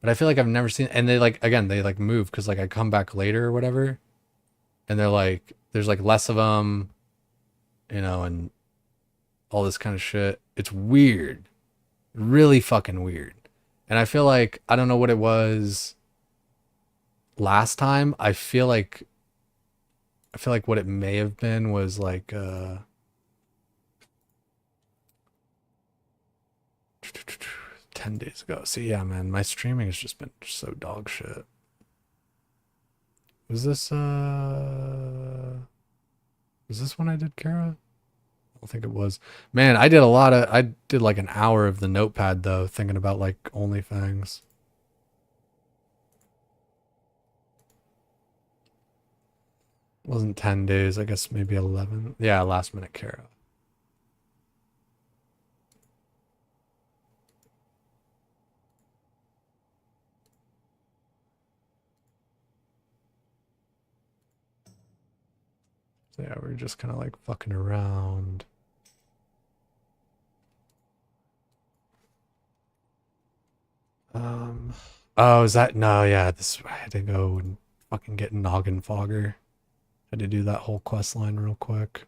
but I feel like I've never seen, and they like, again, they like move because like I come back later or whatever. And they're like, there's like less of them, you know, and all this kind of shit. It's weird. Really fucking weird. And I feel like, I don't know what it was last time. I feel like what it may have been was like 10 days ago. So yeah, man, my streaming has just been so dog shit. Was this when I did Kara? I don't think it was. Man, I did like an hour of the notepad though, thinking about like OnlyFans. It wasn't 10 days, I guess maybe 11. Yeah, last minute Kara. So yeah, we're just kind of like fucking around. Oh, is that, no, yeah, this, I had to go and fucking get Noggin Fogger. Had to do that whole quest line real quick.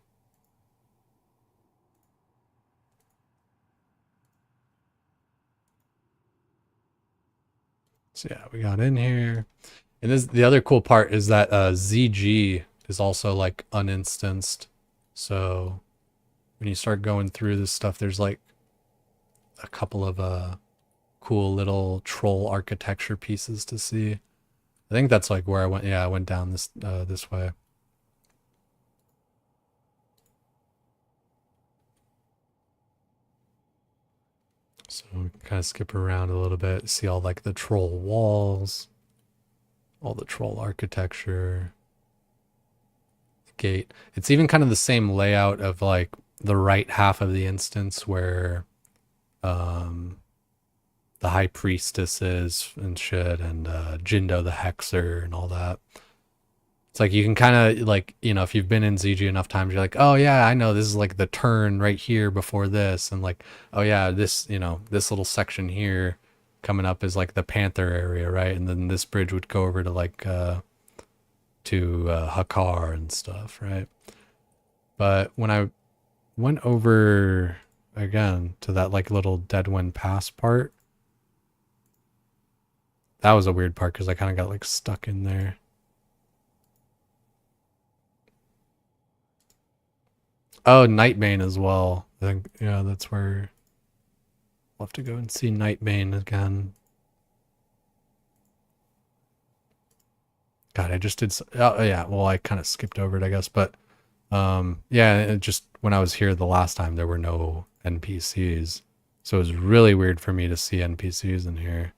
So yeah, we got in here. And this, the other cool part is that ZG is also like uninstanced. So when you start going through this stuff, there's like a couple of cool little troll architecture pieces to see. I think that's like where I went. Yeah, I went down this way. So we can kind of skip around a little bit, see all like the troll walls, all the troll architecture, the gate. It's even kind of the same layout of like the right half of the instance where the High Priestess is and shit, and Jindo the Hexer and all that. It's like you can kind of like, you know, if you've been in ZG enough times, you're like, oh yeah, I know this is like the turn right here before this, and like, oh yeah, this, you know, this little section here coming up is like the Panther area, right? And then this bridge would go over to like to Hakar and stuff, right? But when I went over again to that like little Deadwind Pass part, that was a weird part because I kind of got like stuck in there. Oh, Nightbane as well. I think, yeah, that's where we'll have to go and see Nightbane again. God, I just did. Oh, yeah. Well, I kind of skipped over it, I guess. But yeah, it just when I was here the last time, there were no NPCs. So it was really weird for me to see NPCs in here.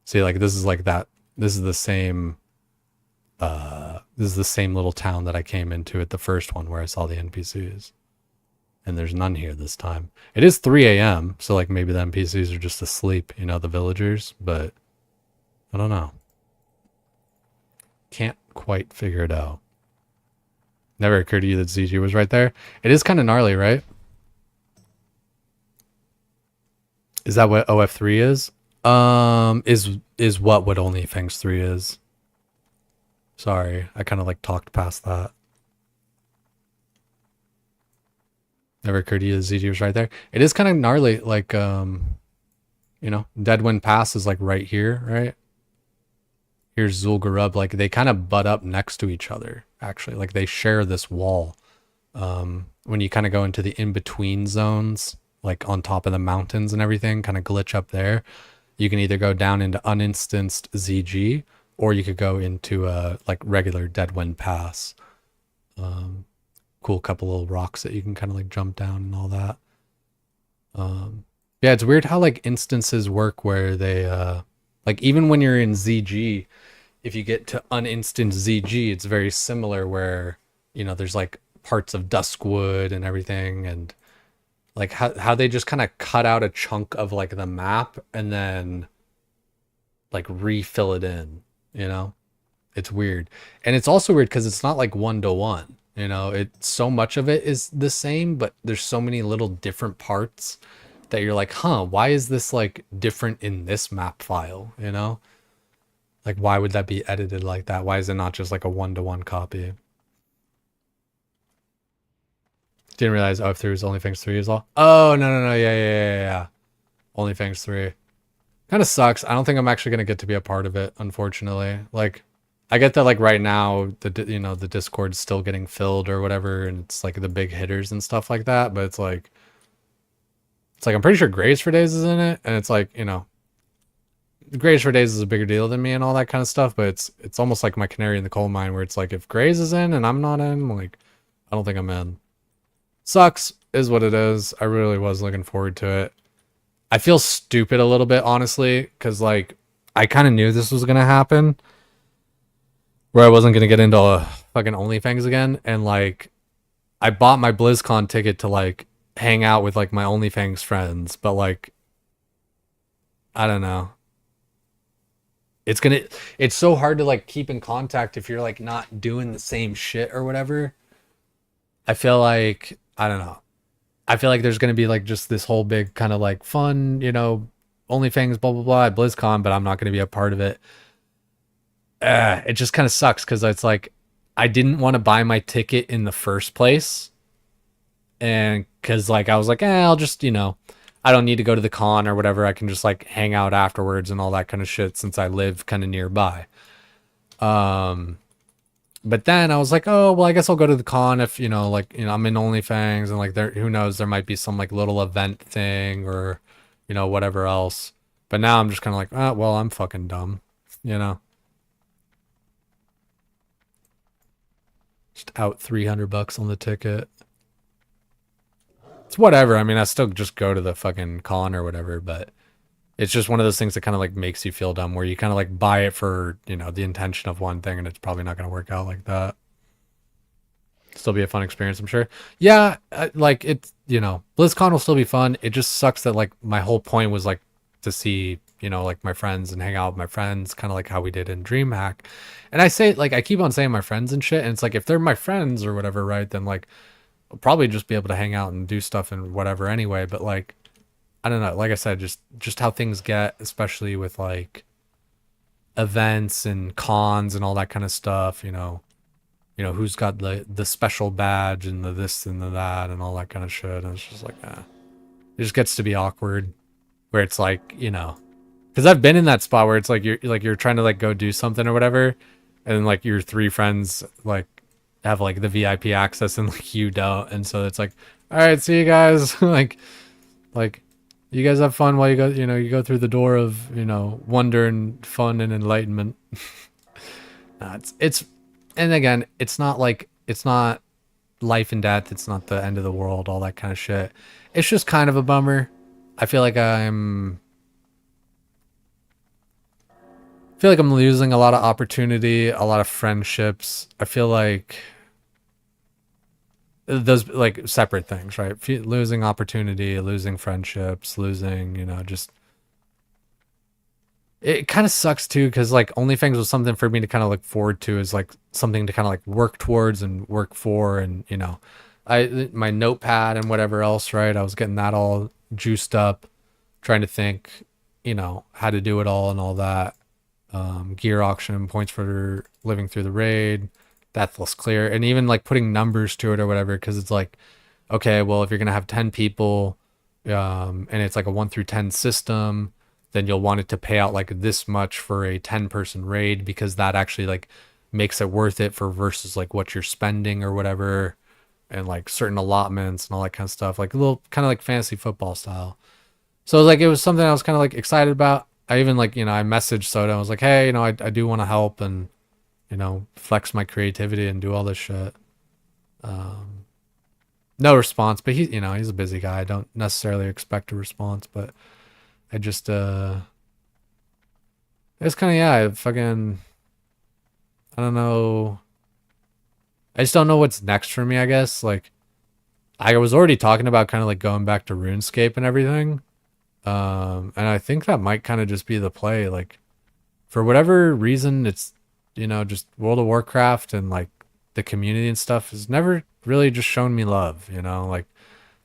See, like, this is like that. This is the same. This is the same little town that I came into at the first one where I saw the NPCs. And there's none here this time. It is 3 a.m. So like maybe the NPCs are just asleep, you know, the villagers. But I don't know. Can't quite figure it out. Never occurred to you that ZG was right there? It is kind of gnarly, right? Is that what OF3 is? Is what OnlyFans 3 is. Sorry, I kind of like talked past that. Never occurred to you that ZG was right there? It is kind of gnarly, like, you know, Deadwind Pass is like right here, right? Here's Zul'Gurub, like they kind of butt up next to each other, actually. Like they share this wall. When you kind of go into the in-between zones, like on top of the mountains and everything, kind of glitch up there. You can either go down into uninstanced ZG, or you could go into a like regular Deadwind Pass. Cool couple little rocks that you can kind of like jump down and all that. Yeah, it's weird how like instances work where they like even when you're in ZG, if you get to uninstance ZG, it's very similar where, you know, there's like parts of Duskwood and everything, and like how they just kind of cut out a chunk of like the map and then like refill it in. You know, it's weird. And it's also weird because it's not like 1-to-1, you know, so much of it is the same, but there's so many little different parts that you're like, huh, why is this like different in this map file? You know, like, why would that be edited like that? Why is it not just like a 1-to-1 copy? Didn't realize OF3 was OnlyFans 3 as well. Oh, no. Yeah. OnlyFans 3. Kind of sucks. I don't think I'm actually going to get to be a part of it, unfortunately. Like, I get that, like, right now, the Discord's still getting filled or whatever, and it's, like, the big hitters and stuff like that, but it's, like, I'm pretty sure Graves for Days is in it, and it's, like, you know, Graves for Days is a bigger deal than me and all that kind of stuff, but it's almost like my canary in the coal mine, where it's, like, if Graves is in and I'm not in, like, I don't think I'm in. Sucks, is what it is. I really was looking forward to it. I feel stupid a little bit, honestly, because, like, I kind of knew this was going to happen, where I wasn't going to get into fucking OnlyFans again, and, like, I bought my BlizzCon ticket to, like, hang out with, like, my OnlyFans friends, but, like, I don't know. It's so hard to, like, keep in contact if you're, like, not doing the same shit or whatever. I feel like, I don't know. I feel like there's going to be like just this whole big kind of like fun, you know, OnlyFans, blah, blah, blah at BlizzCon, but I'm not going to be a part of it. It just kind of sucks because it's like I didn't want to buy my ticket in the first place. And because like I was like, I'll just, you know, I don't need to go to the con or whatever. I can just like hang out afterwards and all that kind of shit since I live kind of nearby. But then I was like, oh, well, I guess I'll go to the con if, you know, like, you know, I'm in OnlyFans and like there, who knows, there might be some like little event thing or, you know, whatever else. But now I'm just kind of like, oh, well, I'm fucking dumb, you know. Just out $300 on the ticket. It's whatever. I mean, I still just go to the fucking con or whatever, but it's just one of those things that kind of like makes you feel dumb, where you kind of like buy it for, you know, the intention of one thing, and it's probably not going to work out like that. Still be a fun experience, I'm sure. Yeah, like it's, you know, BlizzCon will still be fun. It just sucks that like my whole point was like to see, you know, like my friends and hang out with my friends, kind of like how we did in DreamHack. And I say, like, I keep on saying my friends and shit, and it's like if they're my friends or whatever, right, then like I'll probably just be able to hang out and do stuff and whatever anyway. But like, I don't know, like I said, just how things get, especially with like events and cons and all that kind of stuff, you know, who's got the special badge and the this and the that and all that kind of shit. And it's just like, it just gets to be awkward where it's like, you know, because I've been in that spot where it's like you're trying to like go do something or whatever, and then like your three friends like have like the VIP access and like you don't, and so it's like, all right, see you guys. like you guys have fun while you go, you know, you go through the door of, you know, wonder and fun and enlightenment. It's and again, it's not life and death, it's not the end of the world, all that kind of shit. It's just kind of a bummer. I feel like I'm losing a lot of opportunity, a lot of friendships. I feel like those like separate things, right? Losing opportunity, losing friendships, losing, you know, just it kind of sucks too, because like OnlyFans was something for me to kind of look forward to, is like something to kind of like work towards and work for, and you know, my notepad and whatever else, right? I was getting that all juiced up, trying to think, you know, how to do it all and all that. Gear auction, points for living through the raid, Deathless Clear, and even like putting numbers to it or whatever, because it's like, okay, well, if you're gonna have 10 people, and it's like a 1 through 10 system, then you'll want it to pay out like this much for a 10-person raid, because that actually like makes it worth it for versus like what you're spending or whatever, and like certain allotments and all that kind of stuff, like a little kind of like fantasy football style. So like it was something I was kind of like excited about. I even like, you know, I messaged Soda. I was like, hey, you know, I do want to help and, you know, flex my creativity and do all this shit. No response, but he, you know, he's a busy guy. I don't necessarily expect a response, but I just, it's kind of, yeah, I don't know. I just don't know what's next for me, I guess. Like, I was already talking about kind of like going back to RuneScape and everything. And I think that might kind of just be the play. Like, for whatever reason, it's, you know, just World of Warcraft and like the community and stuff has never really just shown me love, you know? Like,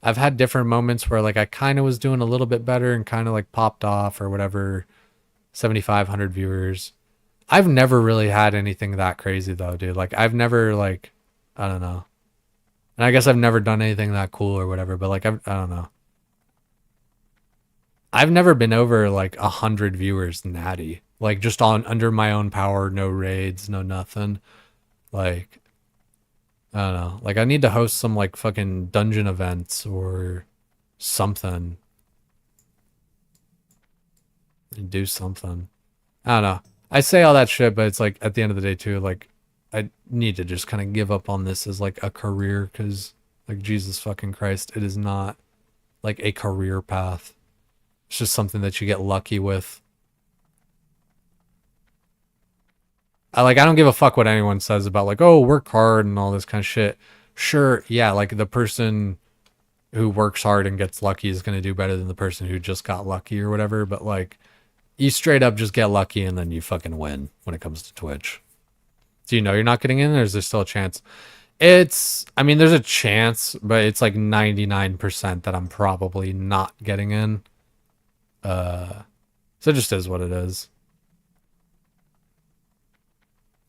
I've had different moments where like I kind of was doing a little bit better and kind of like popped off or whatever, 7,500 viewers. I've never really had anything that crazy though, dude. Like, I've never like, I don't know. And I guess I've never done anything that cool or whatever, but like, I don't know. I've never been over like 100 viewers natty, like just on under my own power, no raids, no nothing. Like, I don't know. Like, I need to host some like fucking dungeon events or something. And do something. I don't know. I say all that shit, but it's like at the end of the day too, like I need to just kind of give up on this as like a career, because like Jesus fucking Christ, it is not like a career path. It's just something that you get lucky with. I don't give a fuck what anyone says about like, oh, work hard and all this kind of shit. Sure, yeah, like the person who works hard and gets lucky is going to do better than the person who just got lucky or whatever, but like you straight up just get lucky and then you fucking win when it comes to Twitch. Do you know you're not getting in, or is there still a chance? I mean, there's a chance, but it's like 99% that I'm probably not getting in. So it just is what it is.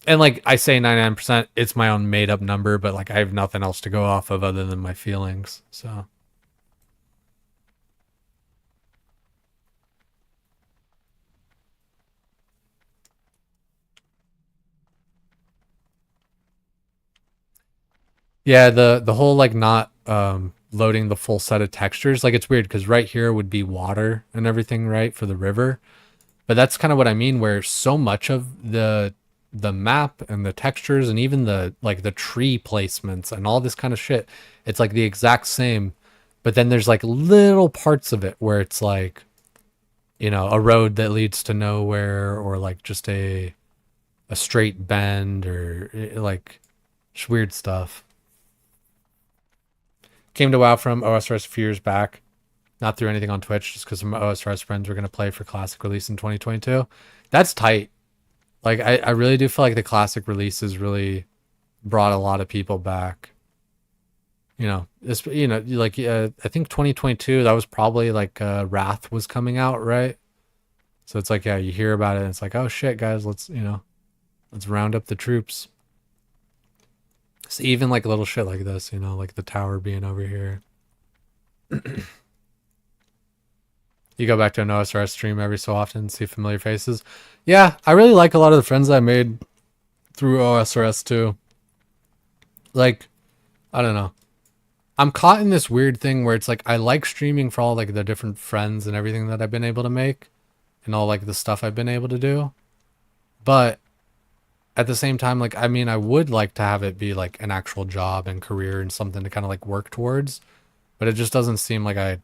And like I say 99%, it's my own made up number, but like I have nothing else to go off of other than my feelings. So yeah, the whole like not loading the full set of textures, like it's weird because right here would be water and everything, right, for the river. But that's kind of what I mean, where so much of the map and the textures and even the like the tree placements and all this kind of shit, it's like the exact same, but then there's like little parts of it where it's like, you know, a road that leads to nowhere, or like just a straight bend, or like just weird stuff. Came to WoW from OSRS a few years back. Not through anything on Twitch, just because some OSRS friends were going to play for Classic release in 2022. That's tight. Like, I really do feel like the Classic releases really brought a lot of people back. You know, this, you know, like, I think 2022, that was probably like Wrath was coming out, right? So it's like, yeah, you hear about it and it's like, oh shit, guys, let's, you know, let's round up the troops. So even like little shit like this, you know, like the tower being over here. You go back to an OSRS stream every so often and see familiar faces. Yeah, I really like a lot of the friends I made through OSRS too. Like, I don't know. I'm caught in this weird thing where it's like I like streaming for all like the different friends and everything that I've been able to make and all like the stuff I've been able to do. But at the same time, like, I mean, I would like to have it be like an actual job and career and something to kind of like work towards, but it just doesn't seem like I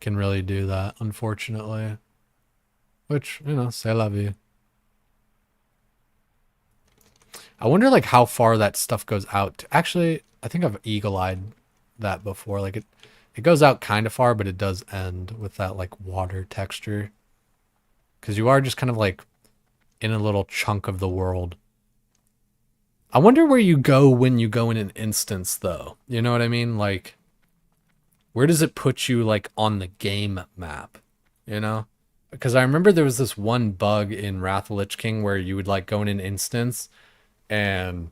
can really do that, unfortunately. Which, you know, c'est la vie. I wonder like how far that stuff goes out. Actually, I think I've eagle-eyed that before. Like it goes out kind of far, but it does end with that like water texture. Because you are just kind of like in a little chunk of the world. I wonder where you go when you go in an instance though. You know what I mean? Like, where does it put you like on the game map? You know? Because I remember there was this one bug in Wrath of the Lich King where you would like go in an instance and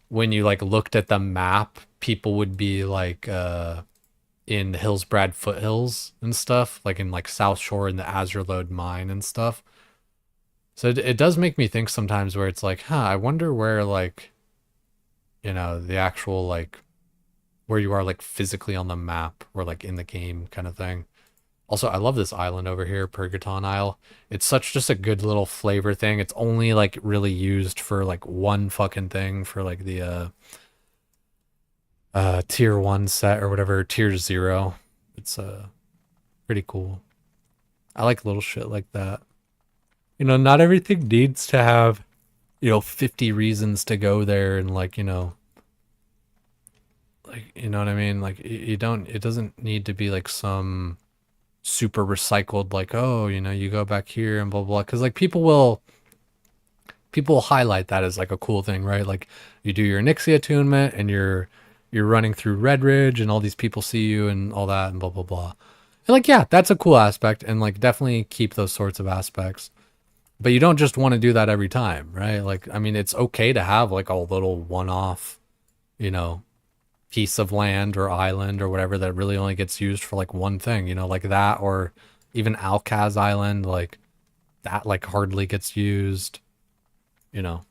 when you like looked at the map, people would be like in Hillsbrad Foothills and stuff, like in like South Shore in the Azurlode mine and stuff. So it does make me think sometimes where it's like, huh, I wonder where like, you know, the actual like where you are like physically on the map or like in the game kind of thing. Also, I love this island over here, Purgaton Isle. It's such just a good little flavor thing. It's only like really used for like one fucking thing for like the tier 1 set or whatever, tier 0. It's pretty cool. I like little shit like that. You know, not everything needs to have, you know, 50 reasons to go there and like, you know, like, you know what I mean? Like you don't, it doesn't need to be like some super recycled, like, oh, you know, you go back here and blah, blah, because like people will highlight that as like a cool thing, right? Like you do your Nixie attunement and you're running through Red Ridge and all these people see you and all that and blah, blah, blah. And like, yeah, that's a cool aspect and like definitely keep those sorts of aspects. But you don't just want to do that every time, right? Like, I mean, it's okay to have like a little one-off, you know, piece of land or island or whatever that really only gets used for like one thing, you know, like that, or even Alcaz Island, like that like hardly gets used, you know,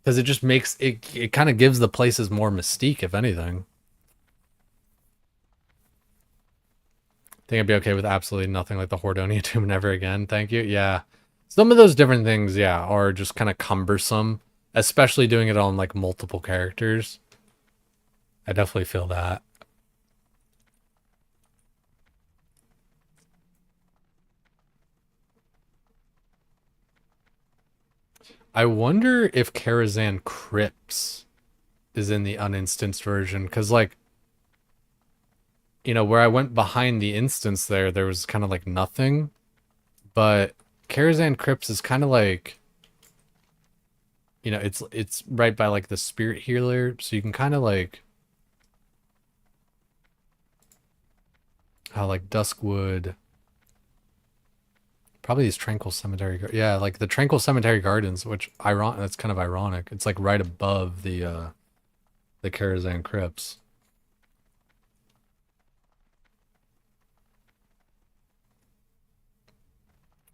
because it just makes it kind of gives the places more mystique, if anything. I think I'd be okay with absolutely nothing like the Hordonia Tomb never again. Thank you. Yeah. Some of those different things, yeah, are just kind of cumbersome, especially doing it on like multiple characters. I definitely feel that. I wonder if Karazhan Crypts is in the uninstanced version, because like, you know, where I went behind the instance there was kind of like nothing, but Karazhan Crypts is kind of like, you know, it's right by like the spirit healer, so you can kind of like how like Duskwood, probably these Tranquil Cemetery, yeah, like the Tranquil Cemetery Gardens, which that's kind of ironic. It's like right above the Karazhan Crypts.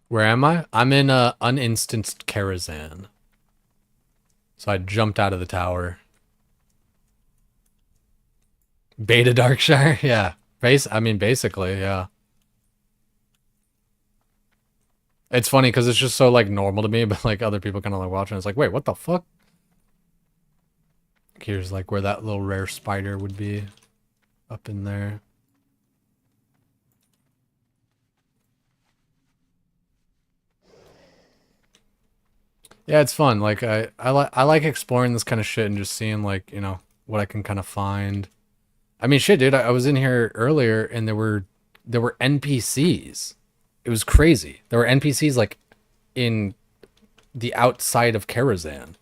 Where am I? I'm in uninstanced Karazhan. So I jumped out of the tower. Beta Darkshire? Yeah. I mean, basically, yeah. It's funny because it's just so like normal to me, but like other people kind of like watching, it's like, wait, what the fuck? Here's like where that little rare spider would be, up in there. Yeah, it's fun. Like I like exploring this kind of shit and just seeing like, you know, what I can kind of find. I mean, shit, dude. I was in here earlier, and there were NPCs. It was crazy. There were NPCs like in the outside of Karazhan,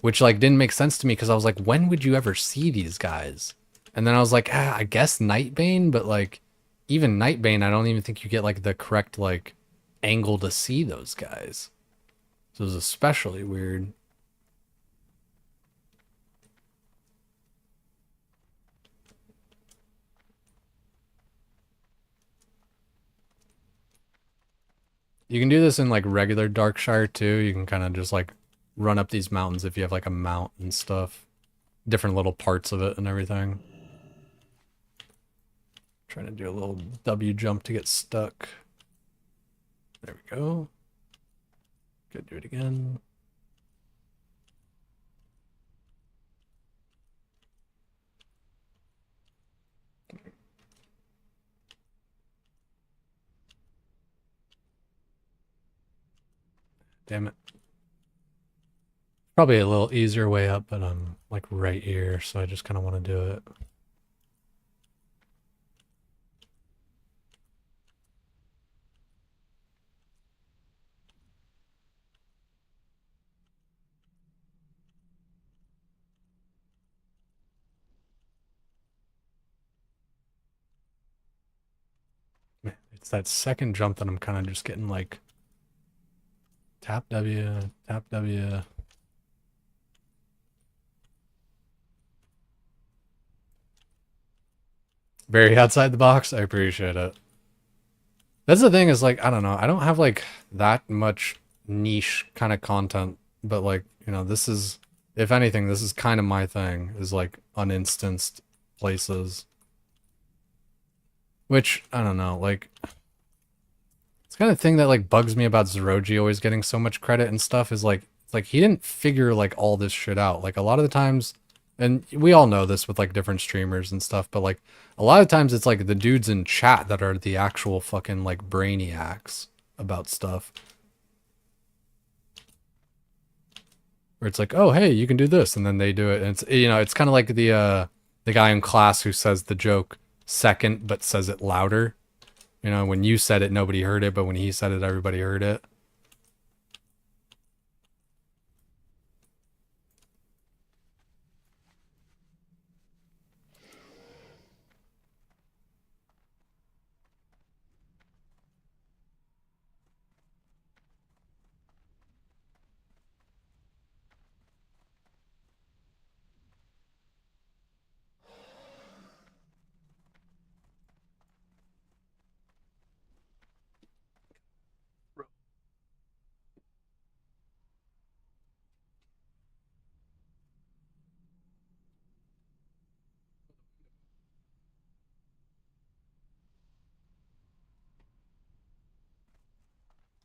which like didn't make sense to me because I was like, when would you ever see these guys? And then I was like, I guess Nightbane, but like even Nightbane, I don't even think you get like the correct like angle to see those guys. So it was especially weird. You can do this in like regular Darkshire too. You can kind of just like run up these mountains if you have like a mount and stuff. Different little parts of it and everything. Trying to do a little W jump to get stuck. There we go. Good, do it again. Damn it. Probably a little easier way up, but I'm like right here, so I just kind of want to do it. It's that second jump that I'm kind of just getting like tap W, tap W. Very outside the box. I appreciate it. That's the thing is like, I don't know. I don't have like that much niche kind of content, but like, you know, this is, if anything, this is kind of my thing, is like uninstanced places. Which, I don't know, like, it's kind of thing that like bugs me about Zeroji always getting so much credit and stuff is like he didn't figure like all this shit out. Like a lot of the times, and we all know this with like different streamers and stuff, but like a lot of times it's like the dudes in chat that are the actual fucking like brainiacs about stuff. Where it's like, oh hey, you can do this, and then they do it, and it's, you know, it's kind of like the guy in class who says the joke second but says it louder. You know, when you said it, nobody heard it, but when he said it, everybody heard it.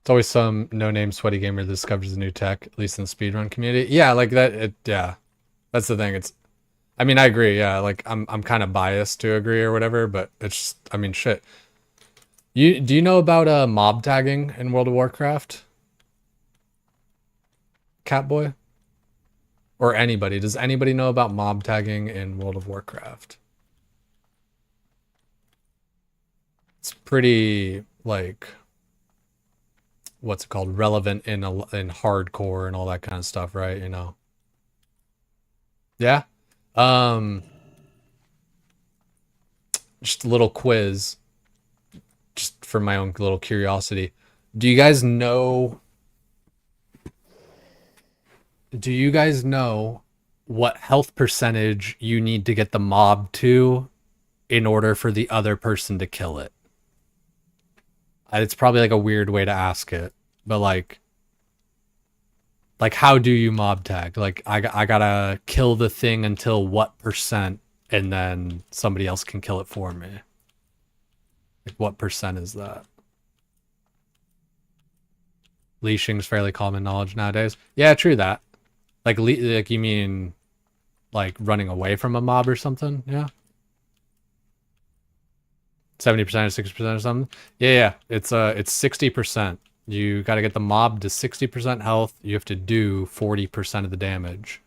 It's always some no-name sweaty gamer that discovers a new tech, at least in the speedrun community. Yeah, like that. Yeah, that's the thing. It's, I mean, I agree. Yeah, like I'm kind of biased to agree or whatever, but it's just, I mean, shit. Do you know about mob tagging in World of Warcraft? Catboy? Or anybody? Does anybody know about mob tagging in World of Warcraft? It's pretty like, what's it called, relevant in hardcore and all that kind of stuff, right? You know. Yeah. Just a little quiz, just for my own little curiosity. Do you guys know what health percentage you need to get the mob to in order for the other person to kill it? It's probably like a weird way to ask it, but like how do you mob tag? Like I gotta kill the thing until what percent, and then somebody else can kill it for me. Like what percent is that? Leashing's fairly common knowledge nowadays. Yeah, true that. Like you mean like running away from a mob or something? Yeah. 70% or 60% or something. Yeah. It's 60%. You got to get the mob to 60% health. You have to do 40% of the damage.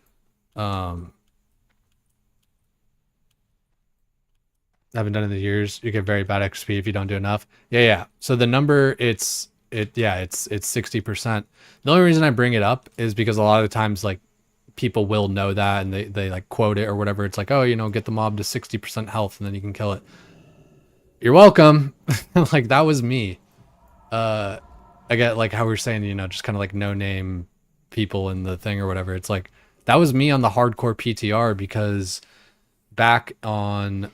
Haven't done it in years. You get very bad XP if you don't do enough. Yeah. So the number, it's 60%. The only reason I bring it up is because a lot of times like people will know that and they like quote it or whatever. It's like, oh, get the mob to 60% health and then you can kill it. You're welcome. Like that was me. I get like how we were saying, just kind of like no name people in the thing or whatever. It's like that was me on the hardcore PTR because back on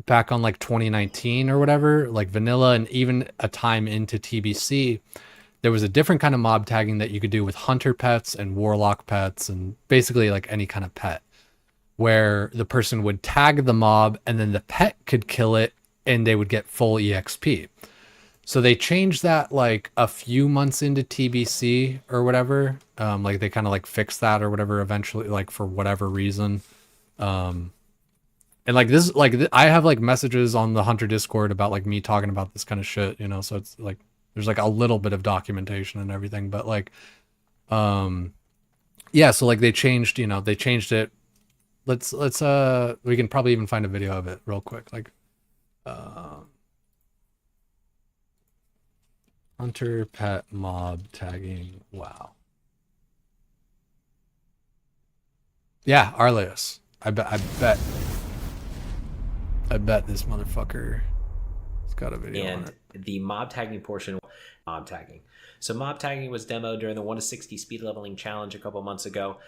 like 2019 or whatever, like vanilla and even a time into TBC, there was a different kind of mob tagging that you could do with hunter pets and warlock pets and basically like any kind of pet, where the person would tag the mob and then the pet could kill it and they would get full EXP. So they changed that like a few months into TBC or whatever. Like they kind of like fixed that or whatever eventually, like for whatever reason. And like this, like I have like messages on the Hunter Discord about like me talking about this kind of shit, so it's like there's like a little bit of documentation and everything, but like, yeah. So like they changed it. Let's we can probably even find a video of it real quick. Like, Hunter pet mob tagging. Wow. Yeah, Arleus. I bet this motherfucker has got a video on it. The mob tagging portion, mob tagging. So mob tagging was demoed during the 1 to 60 speed leveling challenge a couple months ago,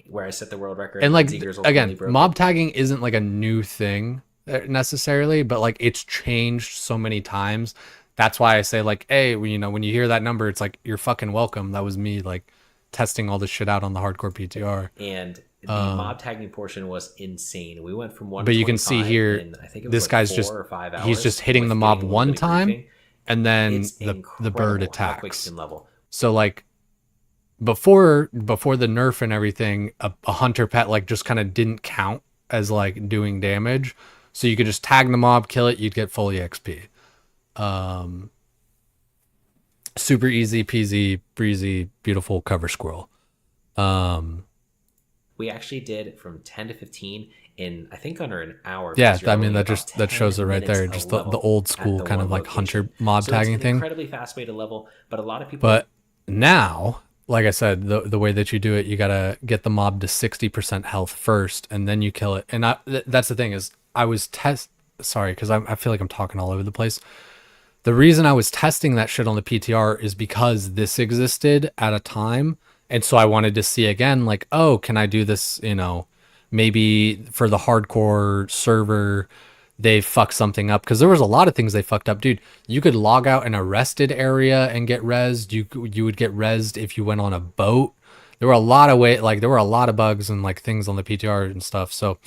where I set the world record. And like again, mob tagging isn't like a new thing necessarily, but like it's changed so many times. That's why I say like, hey, when you hear that number, it's like you're fucking welcome. That was me like testing all this shit out on the hardcore PTR. And the mob tagging portion was insane. We went from 1. But you can see here, in, I think it was this like guy's 4 or 5 hours, he's just hitting the mob one time, and then the bird attacks. So like before the nerf and everything, a hunter pet like just kind of didn't count as like doing damage. So you could just tag the mob, kill it, you'd get full EXP. Super easy peasy breezy, beautiful cover squirrel. We actually did from 10 to 15 in I think under an hour. Yeah, I mean that shows it right there. Just the old school kind of like hunter mob tagging thing. Incredibly fast way to level, but a lot of people. But now, like I said, the way that you do it, you gotta get the mob to 60% health first, and then you kill it. And that's the thing is, I was sorry because I feel like I'm talking all over the place. The reason I was testing that shit on the PTR is because this existed at a time. And so I wanted to see again, like, oh, can I do this, maybe for the hardcore server, they fucked something up. Because there was a lot of things they fucked up. Dude, you could log out an arrested area and get rezzed. You would get rezzed if you went on a boat. There were a lot of there were a lot of bugs and like things on the PTR and stuff. So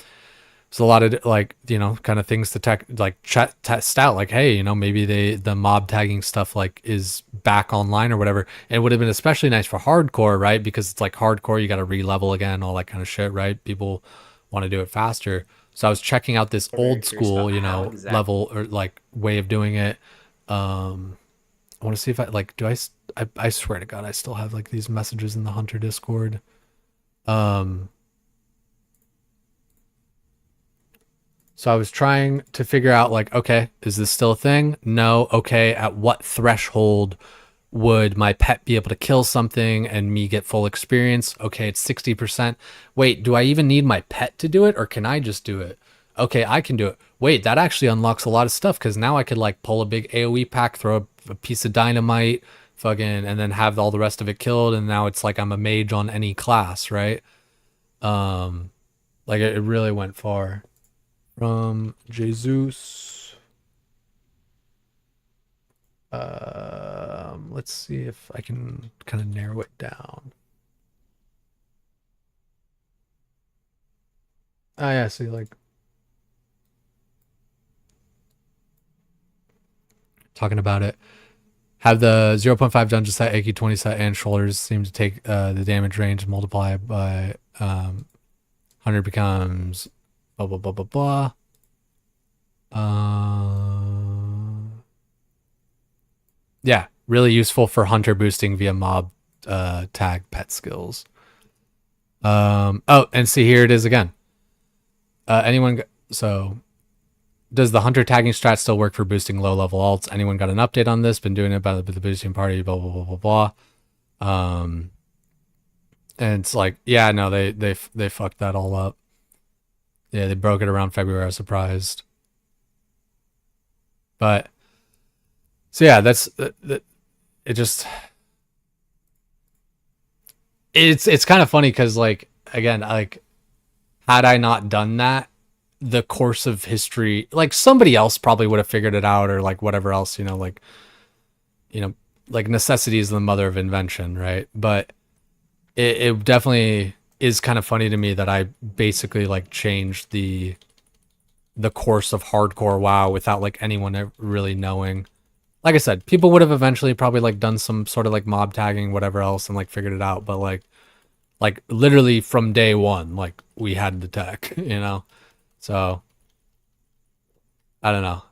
it's a lot of like, kind of things to test out. Like, hey, maybe the mob tagging stuff like is back online or whatever. And it would have been especially nice for hardcore, right? Because it's like hardcore, you got to re-level again, all that kind of shit, right? People want to do it faster. So I was checking out this old school, level or like way of doing it. I want to see if I swear to God, I still have like these messages in the Hunter Discord. So I was trying to figure out like, okay, is this still a thing? No. Okay. At what threshold would my pet be able to kill something and me get full experience? Okay. It's 60%. Wait, do I even need my pet to do it or can I just do it? Okay. I can do it. Wait, that actually unlocks a lot of stuff. Cause now I could like pull a big AoE pack, throw a piece of dynamite and then have all the rest of it killed. And now it's like, I'm a mage on any class. Right. Like it really went far. From Jesus. Let's see if I can kind of narrow it down. Oh yeah, see like talking about it. Have the 0.5 dungeon set, AK 20 set, and shoulders seem to take the damage range multiply by 100 becomes blah blah blah blah blah. Yeah, really useful for hunter boosting via mob tag pet skills. Oh, and see here it is again. So does the hunter tagging strat still work for boosting low level alts? Anyone got an update on this? Been doing it by the boosting party, blah, blah, blah, blah, blah. And it's like, yeah, no, they fucked that all up. Yeah, they broke it around February. I was surprised. But, so yeah, it just, it's kind of funny because, like, again, like, had I not done that, the course of history, like, somebody else probably would have figured it out, or like whatever else, like necessity is the mother of invention, right? But it definitely is kind of funny to me that I basically like changed the course of hardcore WoW without like anyone really knowing. Like I said, people would have eventually probably like done some sort of like mob tagging, whatever else, and like figured it out. But like literally from day one, like we had the tech, So I don't know.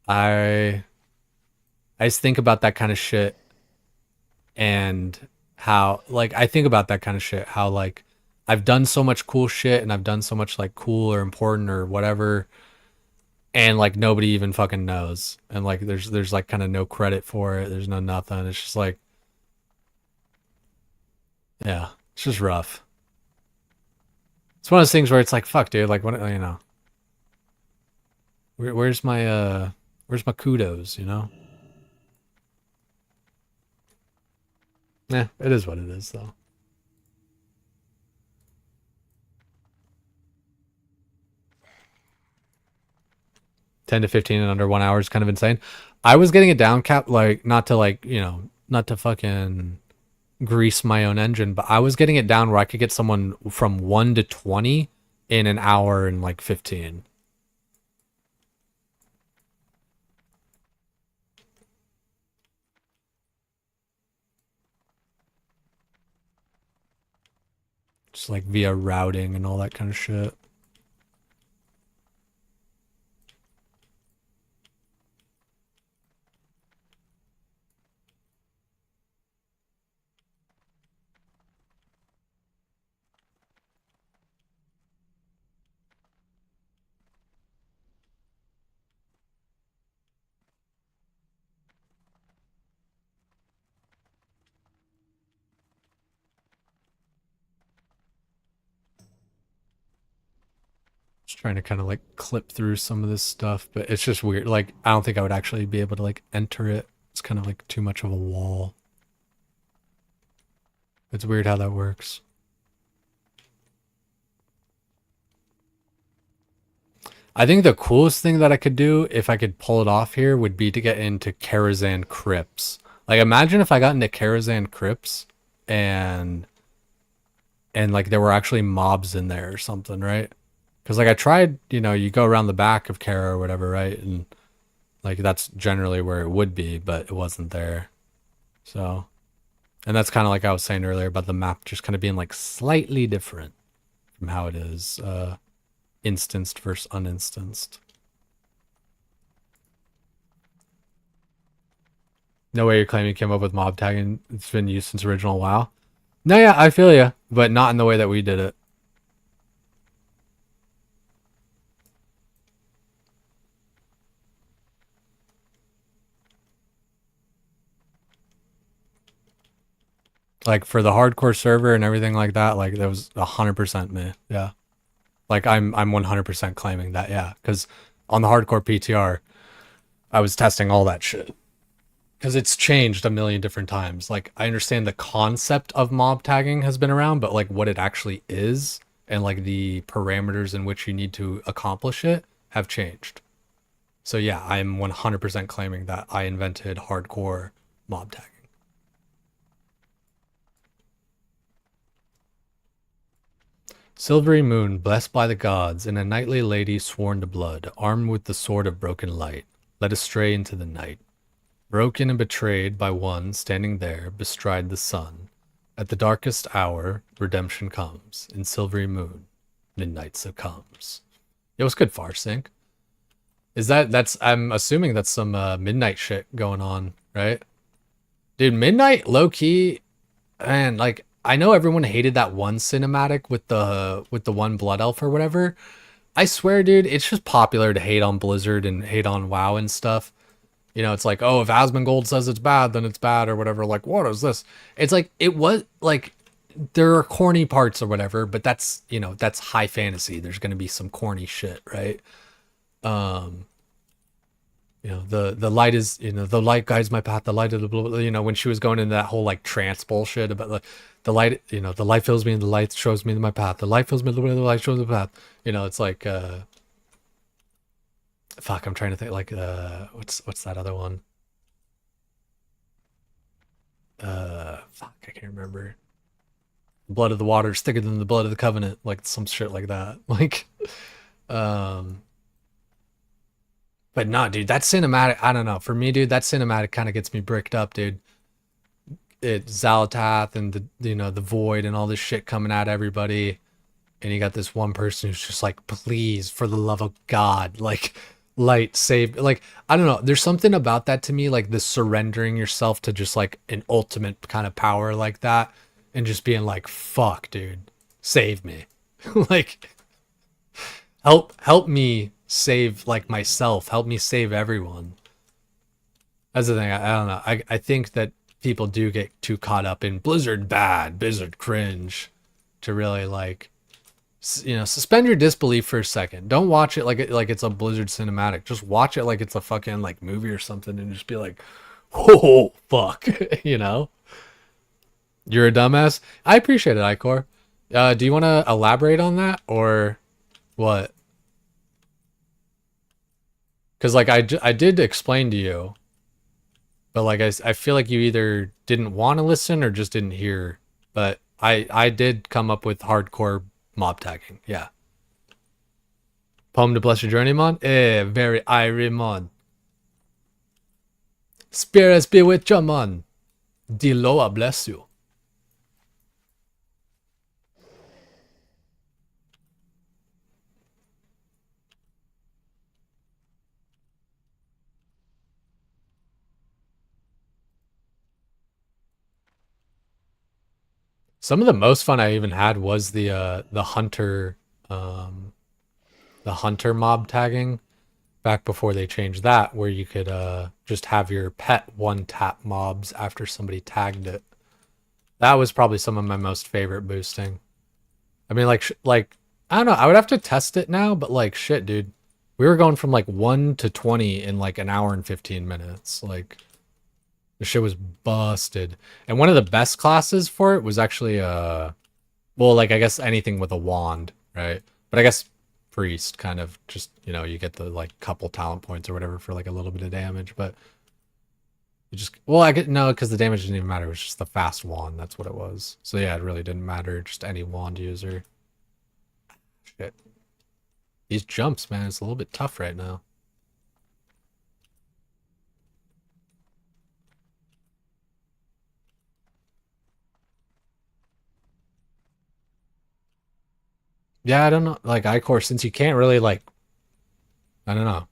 I just think about that kind of shit, and how like I think about that kind of shit, how like I've done so much cool shit and I've done so much like cool or important or whatever, and like nobody even fucking knows, and like there's like kind of no credit for it. There's no nothing. It's just like, yeah, it's just rough. It's one of those things where it's like, fuck, dude, like, what, where's my kudos, Yeah, it is what it is, though. $10 to $15 in under 1 hour is kind of insane. I was getting it down cap, like, not to fucking grease my own engine, but I was getting it down where I could get someone from 1 to 20 in an hour and like 15. Just like via routing and all that kind of shit. Trying to kind of like clip through some of this stuff, but it's just weird. Like, I don't think I would actually be able to like enter it. It's kind of like too much of a wall. It's weird how that works. I think the coolest thing that I could do, if I could pull it off here, would be to get into Karazhan crypts. Like, imagine if I got into Karazhan crypts and like there were actually mobs in there or something, right? Because like I tried, you go around the back of Kara or whatever, right? And like that's generally where it would be, but it wasn't there. So, and that's kind of like I was saying earlier about the map just kind of being like slightly different from how it is instanced versus uninstanced. No way you're claiming you came up with mob tagging. It's been used since original WoW. No, yeah, I feel you, but not in the way that we did it. Like for the hardcore server and everything like that, like that was 100% me. Yeah. Like I'm 100% claiming that, yeah. Because on the hardcore PTR, I was testing all that shit. Because it's changed a million different times. Like I understand the concept of mob tagging has been around, but like what it actually is and like the parameters in which you need to accomplish it have changed. So yeah, I'm 100% claiming that I invented hardcore mob tagging. Silvery moon, blessed by the gods, and a knightly lady sworn to blood, armed with the sword of broken light, led astray into the night. Broken and betrayed by one standing there bestride the sun. At the darkest hour, redemption comes. In silvery moon, midnight succumbs. Yo, what's good, Farsync? I'm assuming that's some midnight shit going on, right? Dude, midnight, low-key, man, like, I know everyone hated that one cinematic with the one blood elf or whatever, I swear, dude, it's just popular to hate on Blizzard and hate on WoW and stuff. You know, it's like, oh, if Asmongold says it's bad, then it's bad or whatever. Like, what is this? It's like, it was like, there are corny parts or whatever, but that's, you know, that's high fantasy. There's going to be some corny shit, right? You know, the light is, you know, the light guides my path, the light of the blue, you know, when she was going into that whole like trance bullshit about the light, you know, the light fills me and the light shows me my path. The light fills me, the light shows me the path. You know, it's like, fuck, I'm trying to think, like, what's that other one? Fuck, I can't remember. The blood of the water is thicker than the blood of the covenant, like some shit like that. Like, but nah, dude, that cinematic, I don't know. For me, dude, that cinematic kind of gets me bricked up, dude. It's Xalatath and the, you know, the void and all this shit coming at everybody. And you got this one person who's just like, please, for the love of God, like, light, save. Like, I don't know. There's something about that to me, like the surrendering yourself to just like an ultimate kind of power like that. And just being like, fuck, dude, save me. Like, help me save like myself, help me save everyone. That's the thing. I don't know. I think that people do get too caught up in Blizzard bad, Blizzard cringe, to really like, you know, suspend your disbelief for a second. Don't watch it like it's a Blizzard cinematic. Just watch it like it's a fucking like movie or something, and just be like, oh fuck, you know. You're a dumbass. I appreciate it, Icor. Do you want to elaborate on that or what? Because like I did explain to you, but like I feel like you either didn't want to listen or just didn't hear. But I did come up with hardcore mob tagging. Yeah. Poem to bless your journey, mon. Very airy, mon. Spirits be with you, mon. Diloa bless you. Some of the most fun I even had was the hunter mob tagging back before they changed that, where you could just have your pet one tap mobs after somebody tagged it. That was probably some of my most favorite boosting. I mean, like I don't know, I would have to test it now, but like shit, dude. We were going from like 1 to 20 in like an hour and 15 minutes. Like, the shit was busted. And one of the best classes for it was actually well, like I guess anything with a wand, right? But I guess priest kind of just, you know, you get the like couple talent points or whatever for like a little bit of damage, but you just, well, I get, no, because the damage didn't even matter. It was just the fast wand. That's what it was. So yeah, it really didn't matter. Just any wand user. Shit. These jumps, man, it's a little bit tough right now. Yeah, I don't know. Like Icor, since you can't really like, I don't know.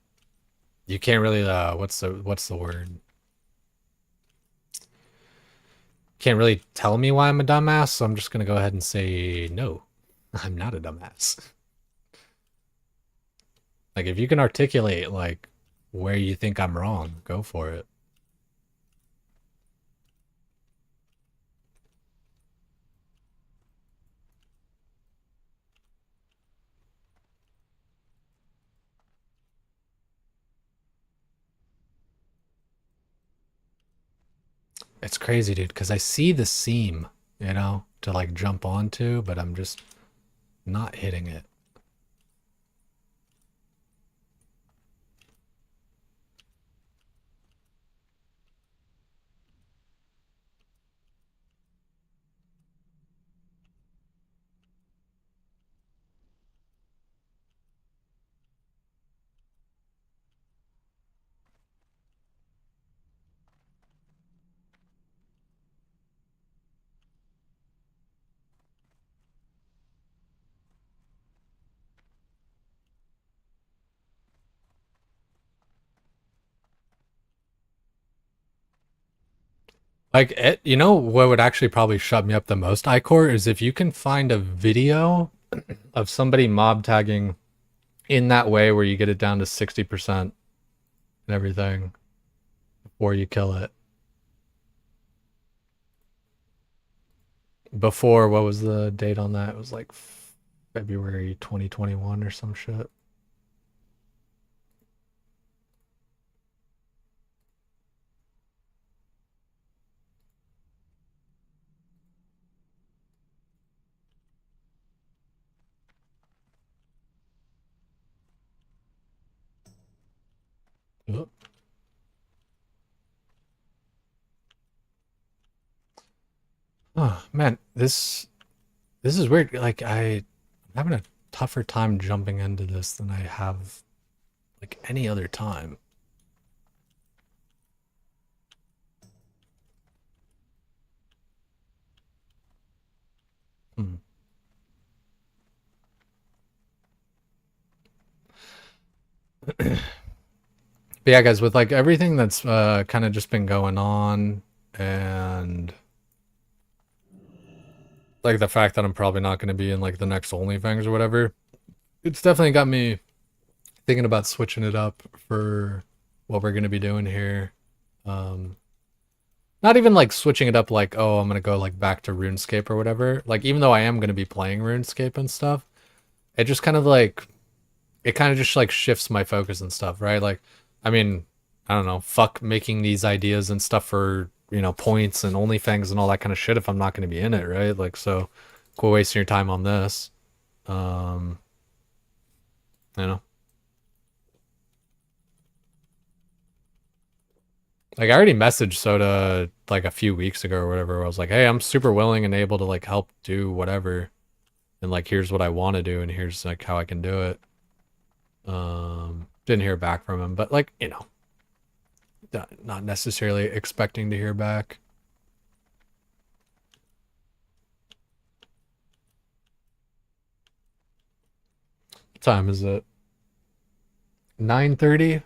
You can't really what's the word? Can't really tell me why I'm a dumbass, so I'm just gonna go ahead and say no. I'm not a dumbass. Like if you can articulate like where you think I'm wrong, go for it. It's crazy, dude, because I see the seam, you know, to like jump onto, but I'm just not hitting it. Like, you know what would actually probably shut me up the most, Icor, is if you can find a video of somebody mob tagging in that way where you get it down to 60% and everything before you kill it. Before, what was the date on that? It was like February 2021 or some shit. Oh man, this is weird. Like I'm having a tougher time jumping into this than I have like any other time. Hmm. But yeah, guys, with like everything that's kind of just been going on, and like the fact that I'm probably not going to be in like the next OnlyFans or whatever, it's definitely got me thinking about switching it up for what we're going to be doing here. Not even like switching it up like, oh, I'm going to go like back to RuneScape or whatever. Like, even though I am going to be playing RuneScape and stuff, it just kind of like, it kind of just like shifts my focus and stuff, right? Like, I mean, I don't know, fuck making these ideas and stuff for, you know, points and OnlyFans and all that kind of shit if I'm not going to be in it, right? Like, so quit wasting your time on this. You know, like I already messaged Soda like a few weeks ago or whatever, where I was like, hey, I'm super willing and able to like help do whatever, and like here's what I want to do and here's like how I can do it. Didn't hear back from him, but like, you know, not necessarily expecting to hear back. What time is it? 9:30?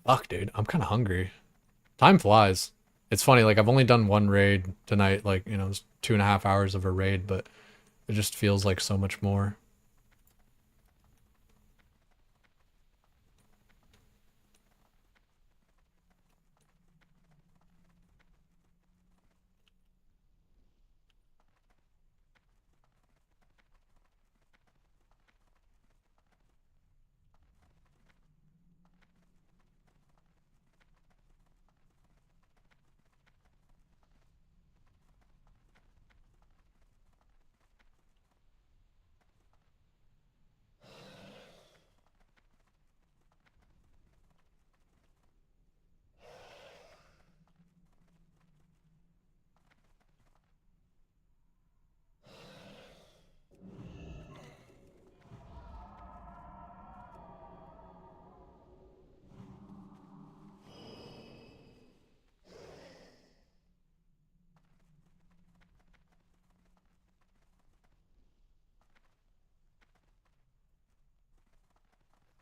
Fuck, dude, I'm kind of hungry. Time flies. It's funny, like I've only done one raid tonight, like, you know, it's 2.5 hours of a raid, but it just feels like so much more.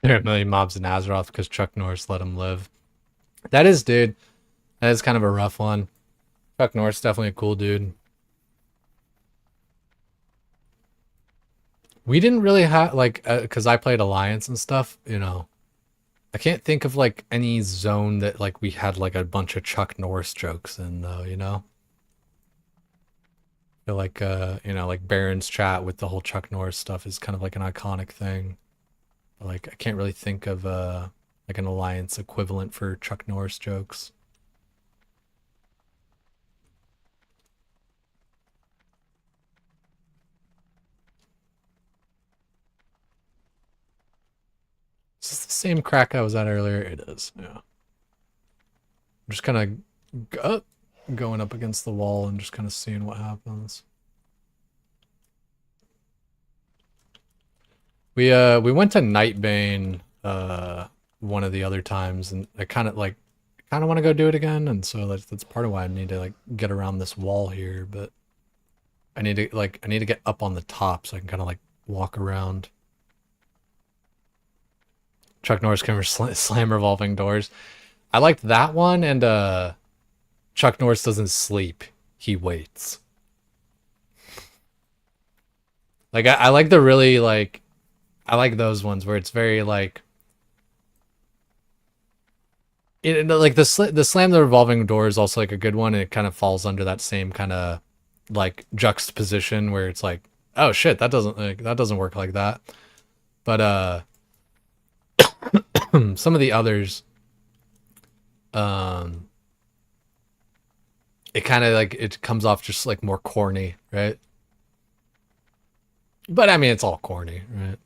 There are a million mobs in Azeroth because Chuck Norris let him live. That is, dude. That is kind of a rough one. Chuck Norris definitely a cool dude. We didn't really have like, because I played Alliance and stuff, you know. I can't think of like any zone that like we had like a bunch of Chuck Norris jokes in though, you know. I feel like you know, like Baron's chat with the whole Chuck Norris stuff is kind of like an iconic thing. But, like I can't really think of like an Alliance equivalent for Chuck Norris jokes. Is this the same crack I was at earlier? It is, yeah. I'm just kind of going up against the wall and just kind of seeing what happens. We went to Nightbane one of the other times, and I kind of want to go do it again, and so that's part of why I need to like get around this wall here, but I need to get up on the top so I can kind of like walk around. Chuck Norris can slam revolving doors. I liked that one, and Chuck Norris doesn't sleep. He waits. Like I like the really like I like those ones where it's very like like the slam the revolving door is also like a good one, and it kind of falls under that same kind of like juxtaposition where it's like, oh shit, that doesn't work like that. But some of the others, it kind of like it comes off just like more corny, right? But I mean, it's all corny, right?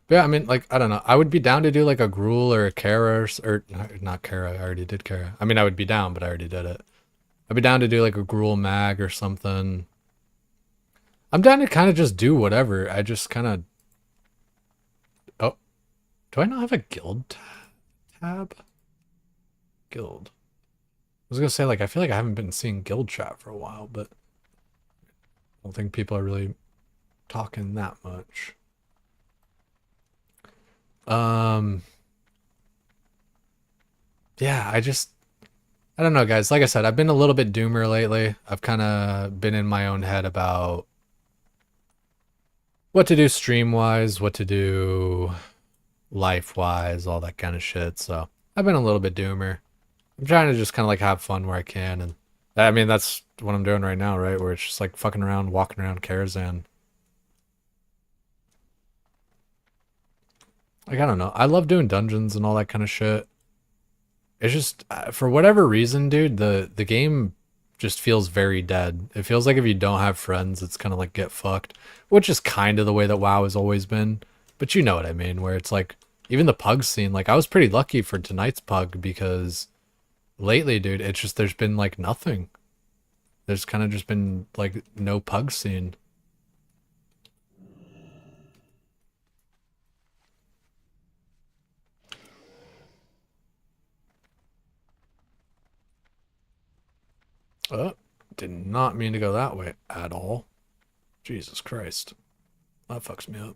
Yeah, I mean, like, I don't know. I would be down to do like a Gruul or a Kara or not Kara. I already did Kara. I mean, I would be down, but I already did it. I'd be down to do like a Gruul mag or something. I'm down to kind of just do whatever. I just kind of. Oh, do I not have a guild tab? Guild. I was gonna say, like, I feel like I haven't been seeing guild chat for a while, but I don't think people are really talking that much. Yeah, I don't know, guys. Like I said, I've been a little bit doomer lately. I've kind of been in my own head about what to do stream-wise, what to do life-wise, all that kind of shit. So I've been a little bit doomer. I'm trying to just kind of like have fun where I can, and I mean that's what I'm doing right now, right? Where it's just like fucking around, walking around Karazhan. Like, I don't know. I love doing dungeons and all that kind of shit. It's just, for whatever reason, dude, the game just feels very dead. It feels like if you don't have friends, it's kind of like get fucked, which is kind of the way that WoW has always been. But you know what I mean, where it's like, even the pug scene, like I was pretty lucky for tonight's pug because lately, dude, it's just, there's been like nothing. There's kind of just been like no pug scene. Oh, did not mean to go that way at all. Jesus Christ. That fucks me up.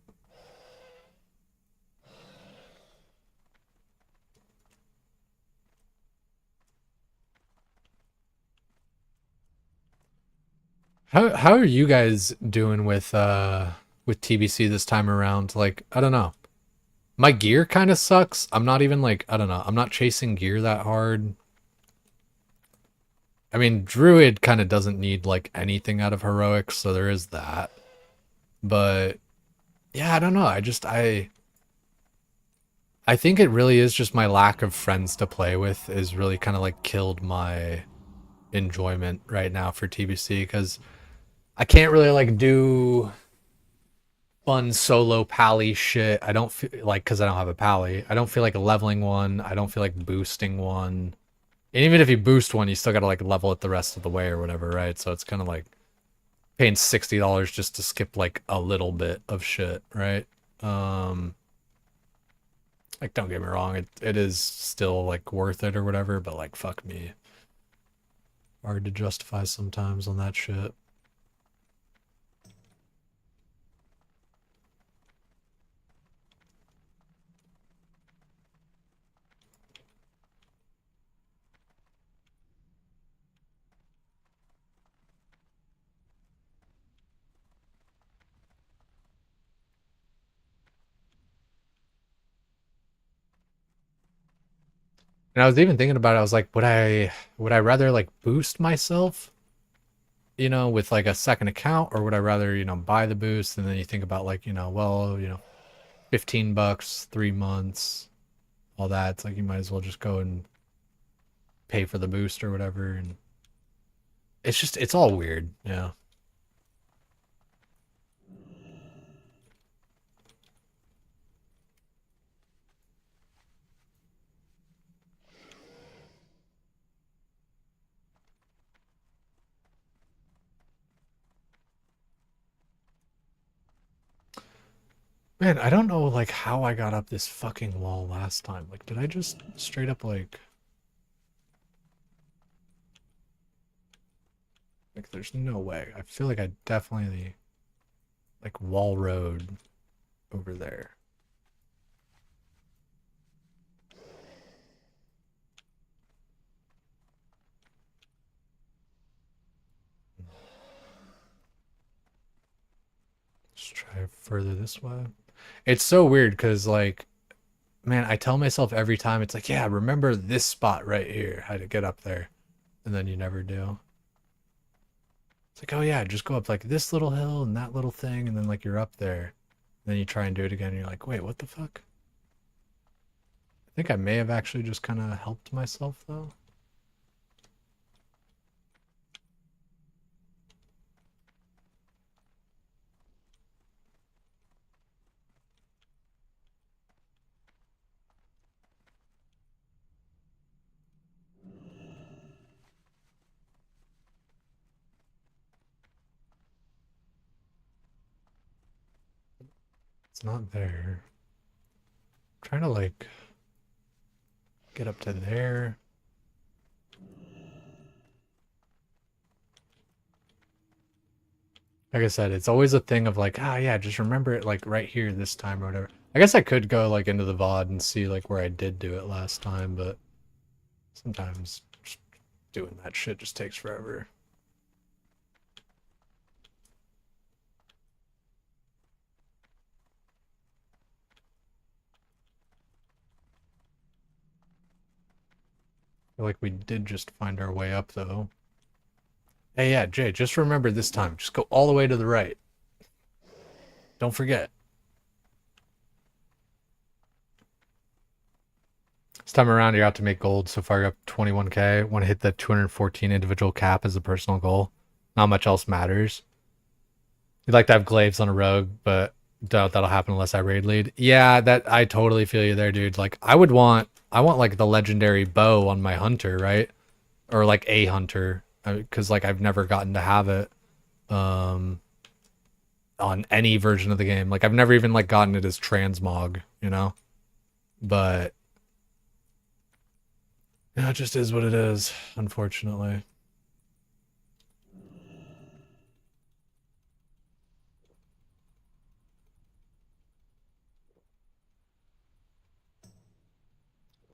How are you guys doing with TBC this time around? Like, I don't know. My gear kind of sucks. I'm not even like, I don't know. I'm not chasing gear that hard. I mean, Druid kind of doesn't need like anything out of heroics, so there is that. But yeah, I don't know. I think it really is just my lack of friends to play with is really kind of like killed my enjoyment right now for TBC, because I can't really like do fun solo pally shit. I don't feel like, because I don't have a pally, I don't feel like leveling one. I don't feel like boosting one. And even if you boost one, you still gotta like level it the rest of the way or whatever, right? So it's kind of like paying $60 just to skip like a little bit of shit, right? Like, don't get me wrong, it is still like worth it or whatever, but like, fuck me. Hard to justify sometimes on that shit. And I was even thinking about it, I was like, would I rather like boost myself, you know, with like a second account, or would I rather, you know, buy the boost? And then you think about like, you know, well, you know, $15, 3 months, all that. It's like you might as well just go and pay for the boost or whatever. And it's just, it's all weird, yeah. Man, I don't know like how I got up this fucking wall last time. Like, did I just straight up like there's no way. I feel like I definitely like wall road over there. further this way. It's so weird because, like, man, I tell myself every time, it's like, yeah, remember this spot right here, how to get up there. And then you never do. It's like, oh yeah, just go up like this little hill and that little thing, and then like you're up there. And then you try and do it again, and you're like, wait, what the fuck? I think I may have actually just kind of helped myself, though. It's not there. I'm trying to like get up to there. Like I said, it's always a thing of like, ah, yeah, just remember it like right here this time or whatever. I guess I could go like into the VOD and see like where I did do it last time, but sometimes just doing that shit just takes forever. I feel like we did just find our way up though. Hey, yeah, Jay, just remember this time. Just go all the way to the right. Don't forget. This time around, you're out to make gold. So far, you're up 21k. Want to hit the 214 individual cap as a personal goal. Not much else matters. You'd like to have glaives on a rogue, but doubt that'll happen unless I raid lead. Yeah, that I totally feel you there, dude. Like, I want like the legendary bow on my hunter, right? Or like a hunter. Because like I've never gotten to have it on any version of the game. Like I've never even like gotten it as transmog, you know? But yeah, it just is what it is, unfortunately.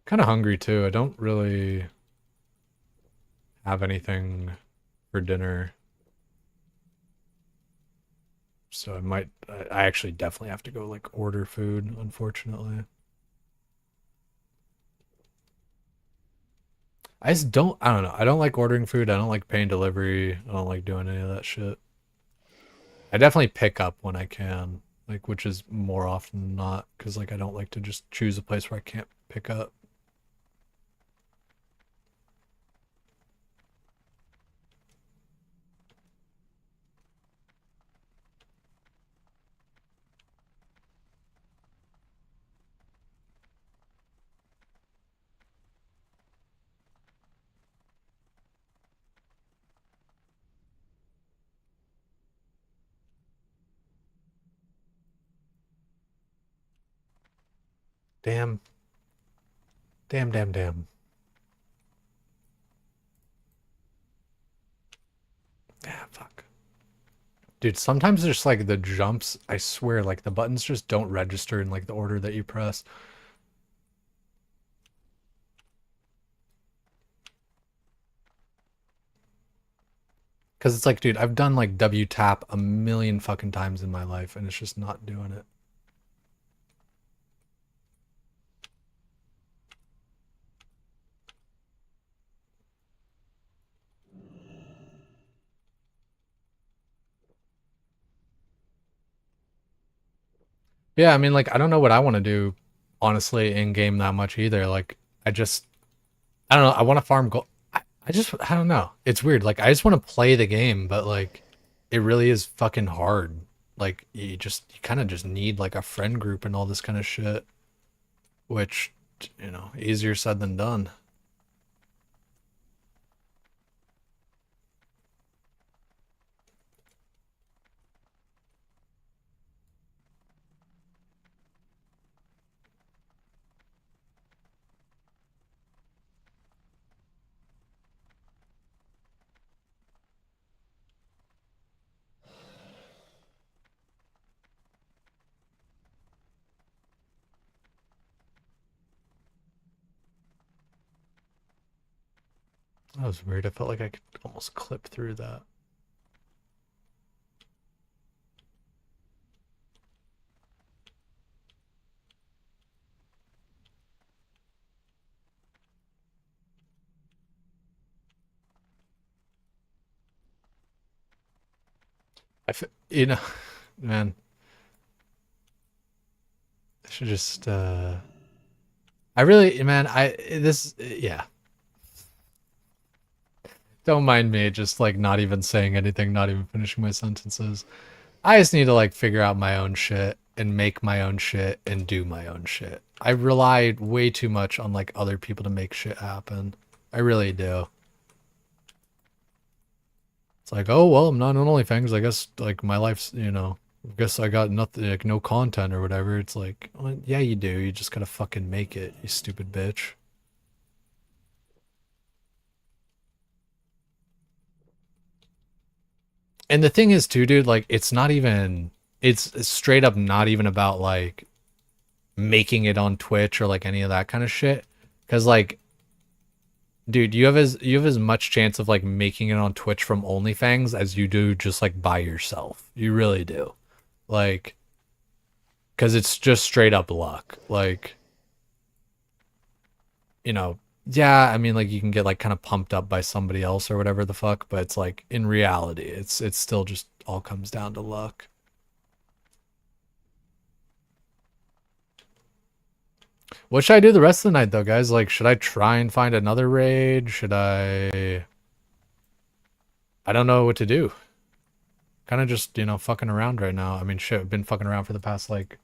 Kind of hungry too. I don't really have anything for dinner. So I actually definitely have to go like order food, unfortunately. I don't know. I don't like ordering food. I don't like paying delivery. I don't like doing any of that shit. I definitely pick up when I can, like, which is more often than not, because like I don't like to just choose a place where I can't pick up. Damn. Damn, damn, damn. Ah, fuck. Dude, sometimes there's like the jumps, I swear, like the buttons just don't register in like the order that you press. Because it's like, dude, I've done like W tap a million fucking times in my life and it's just not doing it. Yeah, I mean, like, I don't know what I want to do, honestly, in game that much either. Like, I don't know. I want to farm gold. I don't know. It's weird. Like, I just want to play the game, but like, it really is fucking hard. Like, you kind of just need like a friend group and all this kind of shit, which, you know, easier said than done. That was weird. I felt like I could almost clip through that. You know, man, I should just, I really, man, yeah. Don't mind me just like not even saying anything, not even finishing my sentences. I just need to like figure out my own shit and make my own shit and do my own shit. I rely way too much on like other people to make shit happen. I really do. It's like, oh, well, I'm not on OnlyFans. I guess like my life's, you know, I guess I got nothing, like no content or whatever. It's like, well, yeah, you do. You just gotta fucking make it, you stupid bitch. And the thing is too, dude, like it's not even, it's straight up not even about like making it on Twitch or like any of that kind of shit. Cause like, dude, you have as much chance of like making it on Twitch from OnlyFans as you do just like by yourself. You really do. Like, cause it's just straight up luck. Like, you know, yeah, I mean like you can get like kind of pumped up by somebody else or whatever the fuck, but it's like in reality, it's still just all comes down to luck. What should I do the rest of the night though, guys? Like, should I try and find another raid? Should I don't know what to do. Kind of just, you know, fucking around right now. I mean, shit, I've been fucking around for the past like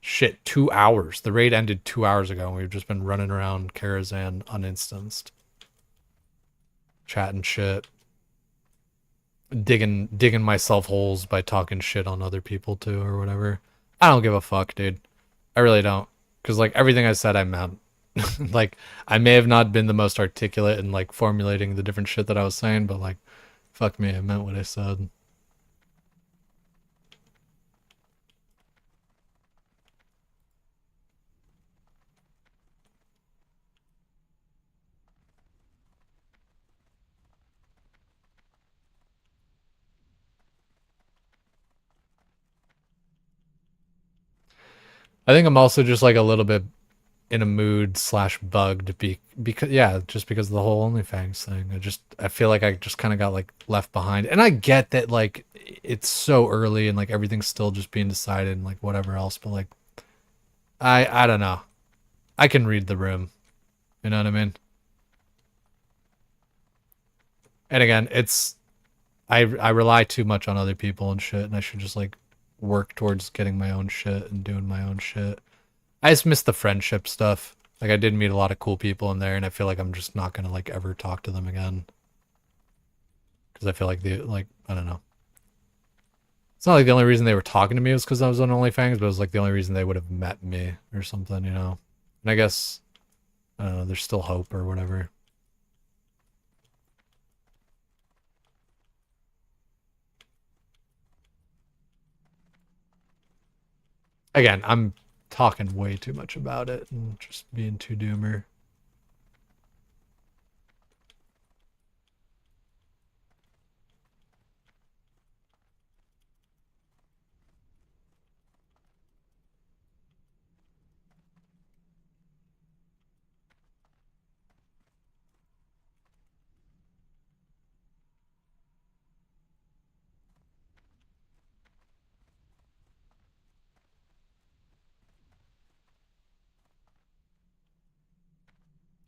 shit, 2 hours. The raid ended 2 hours ago and we've just been running around Karazhan uninstanced. Chatting shit. Digging myself holes by talking shit on other people too or whatever. I don't give a fuck, dude. I really don't. Cause like everything I said I meant. Like I may have not been the most articulate in like formulating the different shit that I was saying, but like fuck me, I meant what I said. I think I'm also just like a little bit in a mood / bugged because yeah, just because of the whole OnlyFans thing. I feel like I just kind of got like left behind. And I get that like it's so early and like everything's still just being decided and like whatever else, but like I don't know. I can read the room. You know what I mean? And again, it's I rely too much on other people and shit, and I should just like work towards getting my own shit and doing my own shit. I just miss the friendship stuff. Like I did meet a lot of cool people in there, and I feel like I'm just not gonna like ever talk to them again. Because I feel like I don't know. It's not like the only reason they were talking to me was because I was on OnlyFans, but it was like the only reason they would have met me or something, you know. And I guess I don't know. There's still hope or whatever. Again, I'm talking way too much about it and just being too doomer.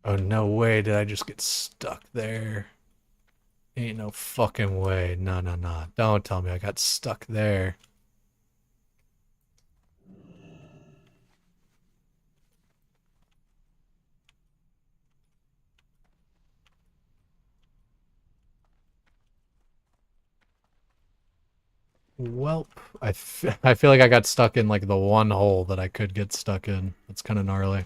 Oh, no way did I just get stuck there. Ain't no fucking way. No, no, no. Don't tell me I got stuck there. Welp. I feel like I got stuck in like the one hole that I could get stuck in. It's kind of gnarly.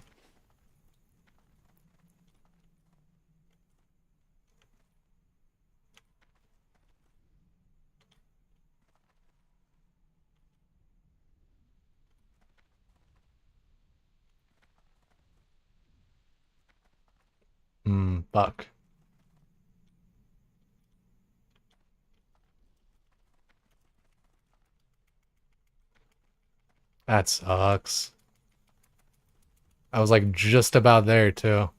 Fuck. That sucks. I was like just about there too.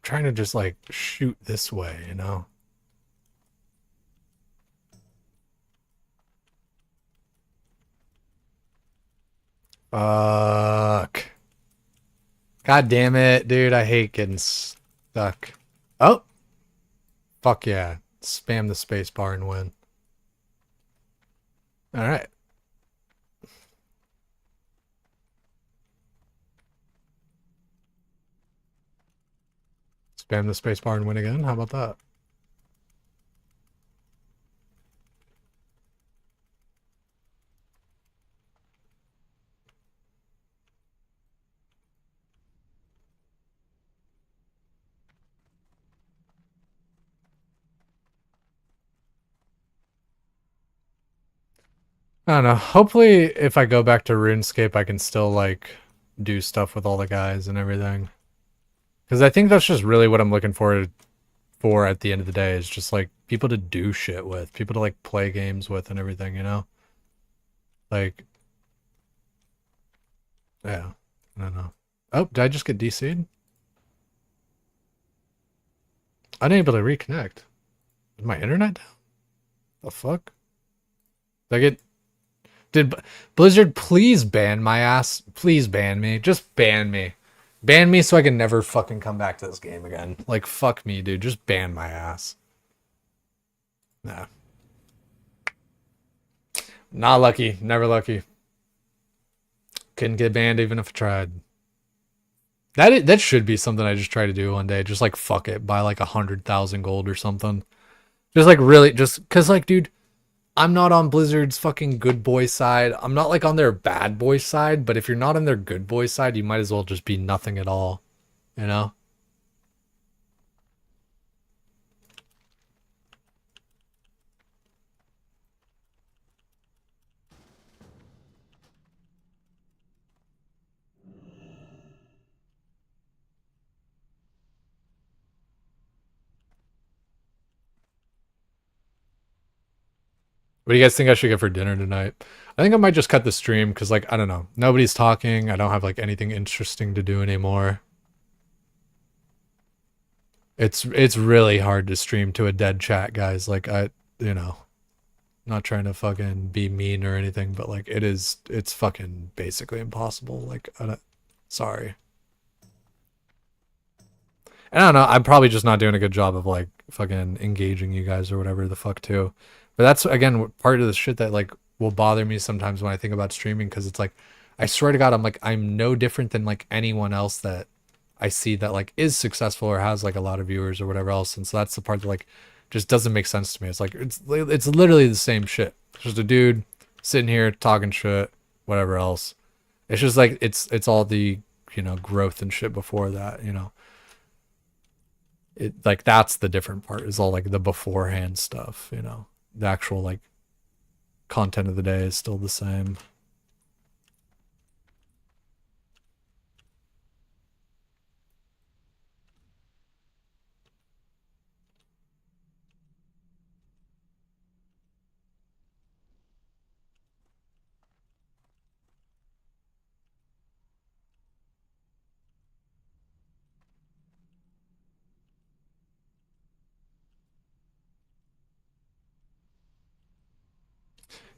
trying to just like shoot this way, you know? Fuck. God damn it, dude. I hate getting stuck. Oh. Fuck yeah. Spam the space bar and win. Alright. Spam the space bar and win again? How about that? I don't know. Hopefully, if I go back to RuneScape, I can still, like, do stuff with all the guys and everything. Because I think that's just really what I'm looking for at the end of the day, is just, like, people to do shit with. People to, like, play games with and everything, you know? Like... Yeah. I don't know. Oh, did I just get DC'd? Unable to reconnect. Is my internet down? The fuck? Did I get... Did Blizzard please ban my ass? Please ban me. Just ban me. Ban me so I can never fucking come back to this game again. Like, fuck me, dude. Just ban my ass. Nah. Not lucky. Never lucky. Couldn't get banned even if I tried. That should be something I just try to do one day. Just like, fuck it. Buy like 100,000 gold or something. Just like really, just... Because like, dude... I'm not on Blizzard's fucking good boy side. I'm not like on their bad boy side, but if you're not on their good boy side, you might as well just be nothing at all. You know? What do you guys think I should get for dinner tonight? I think I might just cut the stream because, like, I don't know. Nobody's talking. I don't have, like, anything interesting to do anymore. It's really hard to stream to a dead chat, guys. Like, you know, not trying to fucking be mean or anything, but, like, it's fucking basically impossible. Like, sorry. And I don't know. I'm probably just not doing a good job of, like, fucking engaging you guys or whatever the fuck, too. But that's, again, part of the shit that, like, will bother me sometimes when I think about streaming, because it's like, I swear to God, I'm no different than, like, anyone else that I see that, like, is successful or has, like, a lot of viewers or whatever else. And so that's the part that, like, just doesn't make sense to me. It's like, it's literally the same shit. It's just a dude sitting here talking shit, whatever else. It's just, like, it's all the, you know, growth and shit before that, you know. It, like, that's the different part, is all, like, the beforehand stuff, you know. The actual, like, content of the day is still the same.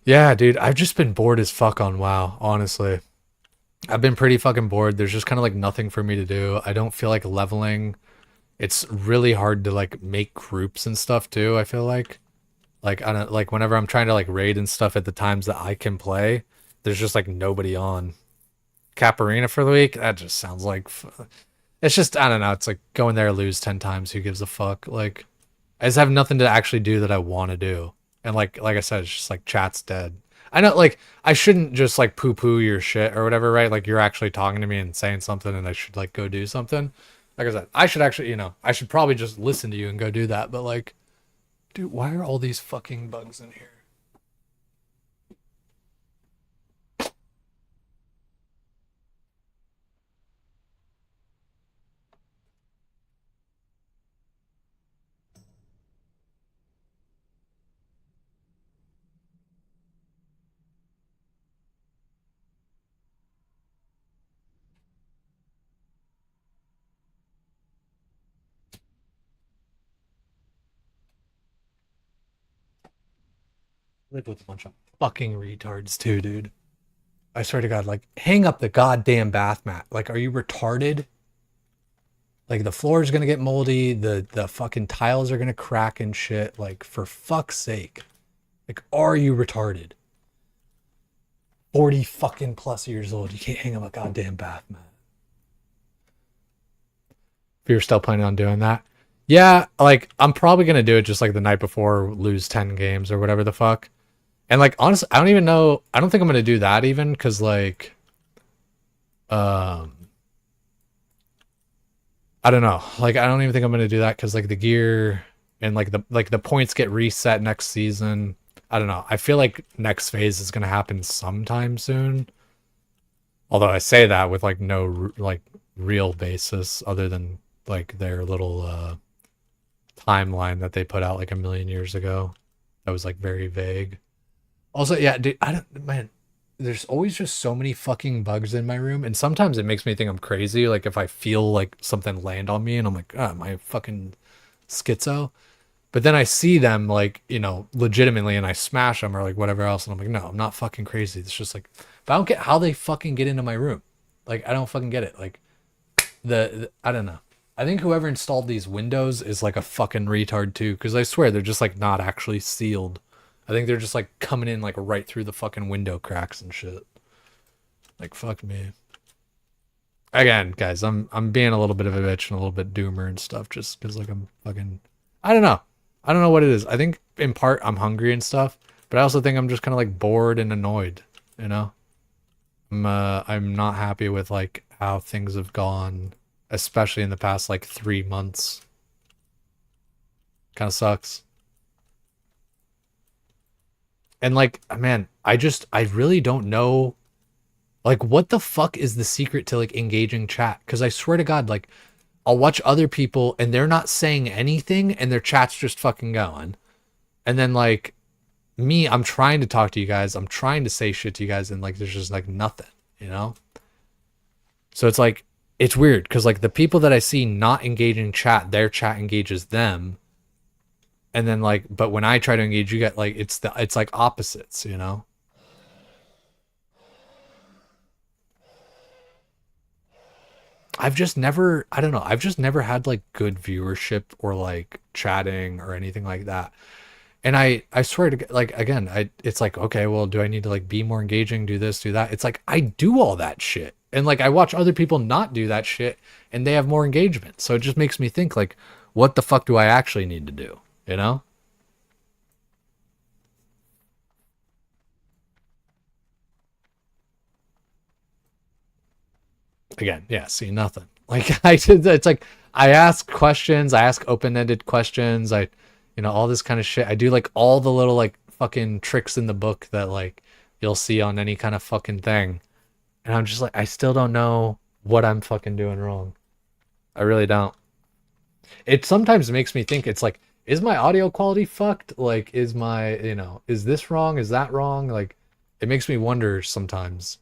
Yeah, dude, I've just been bored as fuck on WoW, honestly. I've been pretty fucking bored. There's just kind of like nothing for me to do. I don't feel like leveling. It's really hard to like make groups and stuff too, I feel like. Like, I don't, like whenever I'm trying to like raid and stuff at the times that I can play, there's just like nobody on. Cap Arena for the week? That just sounds like... It's just, I don't know, it's like go in there, lose 10 times, who gives a fuck? Like, I just have nothing to actually do that I want to do. And like I said, it's just like chat's dead. I know, like, I shouldn't just like poo-poo your shit or whatever, right? Like, you're actually talking to me and saying something and I should like go do something. Like I said, I should actually, you know, I should probably just listen to you and go do that. But like, dude, why are all these fucking bugs in here? live with a bunch of fucking retards too, dude. I swear to God, like, hang up the goddamn bath mat. Like, are you retarded? Like, the floor is gonna get moldy, the fucking tiles are gonna crack and shit. Like, for fuck's sake. Like, are you retarded? 40 fucking plus years old. You can't hang up a goddamn bath mat. If you're still planning on doing that. Yeah, like, I'm probably gonna do it just like the night before, lose 10 games or whatever the fuck. And like, honestly, I don't even know. I don't think I'm gonna do that even, because like, I don't know. Like, I don't even think I'm gonna do that because like the gear and like the points get reset next season. I don't know. I feel like next phase is gonna happen sometime soon. Although I say that with like no like real basis other than like their little timeline that they put out like a million years ago. That was like very vague. Also, yeah, dude, man, there's always just so many fucking bugs in my room, and sometimes it makes me think I'm crazy. Like if I feel like something land on me, and I'm like, oh, am I fucking schizo? But then I see them like, you know, legitimately, and I smash them or like whatever else, and I'm like, no, I'm not fucking crazy. It's just like, but I don't get how they fucking get into my room. Like I don't fucking get it. Like the I don't know. I think whoever installed these windows is like a fucking retard too, because I swear they're just like not actually sealed. I think they're just like coming in like right through the fucking window cracks and shit. Like fuck me. Again, guys, I'm being a little bit of a bitch and a little bit doomer and stuff just because like I'm fucking I don't know. I don't know what it is. I think in part I'm hungry and stuff, but I also think I'm just kind of like bored and annoyed, you know? I'm not happy with like how things have gone, especially in the past like 3 months. Kind of sucks. And like, man, I really don't know, like, what the fuck is the secret to like engaging chat? Because I swear to God, like, I'll watch other people and they're not saying anything and their chat's just fucking going. And then like me, I'm trying to talk to you guys, I'm trying to say shit to you guys, and like there's just like nothing, you know? So it's like, it's weird because like the people that I see not engaging chat, their chat engages them. And then like, but when I try to engage, you get like, it's like opposites, you know? I've just never, I don't know. I've just never had like good viewership or like chatting or anything like that. And I swear to like, again, it's like, okay, well, do I need to like be more engaging, do this, do that? It's like, I do all that shit. And like, I watch other people not do that shit and they have more engagement. So it just makes me think like, what the fuck do I actually need to do? You know? Again, yeah, see nothing. Like I did, it's like I ask questions, I ask open-ended questions, I, you know, all this kind of shit. I do like all the little like fucking tricks in the book that like you'll see on any kind of fucking thing. And I'm just like, I still don't know what I'm fucking doing wrong. I really don't. It sometimes makes me think it's like, is my audio quality fucked? Like, is my, you know, is this wrong? Is that wrong? Like, it makes me wonder sometimes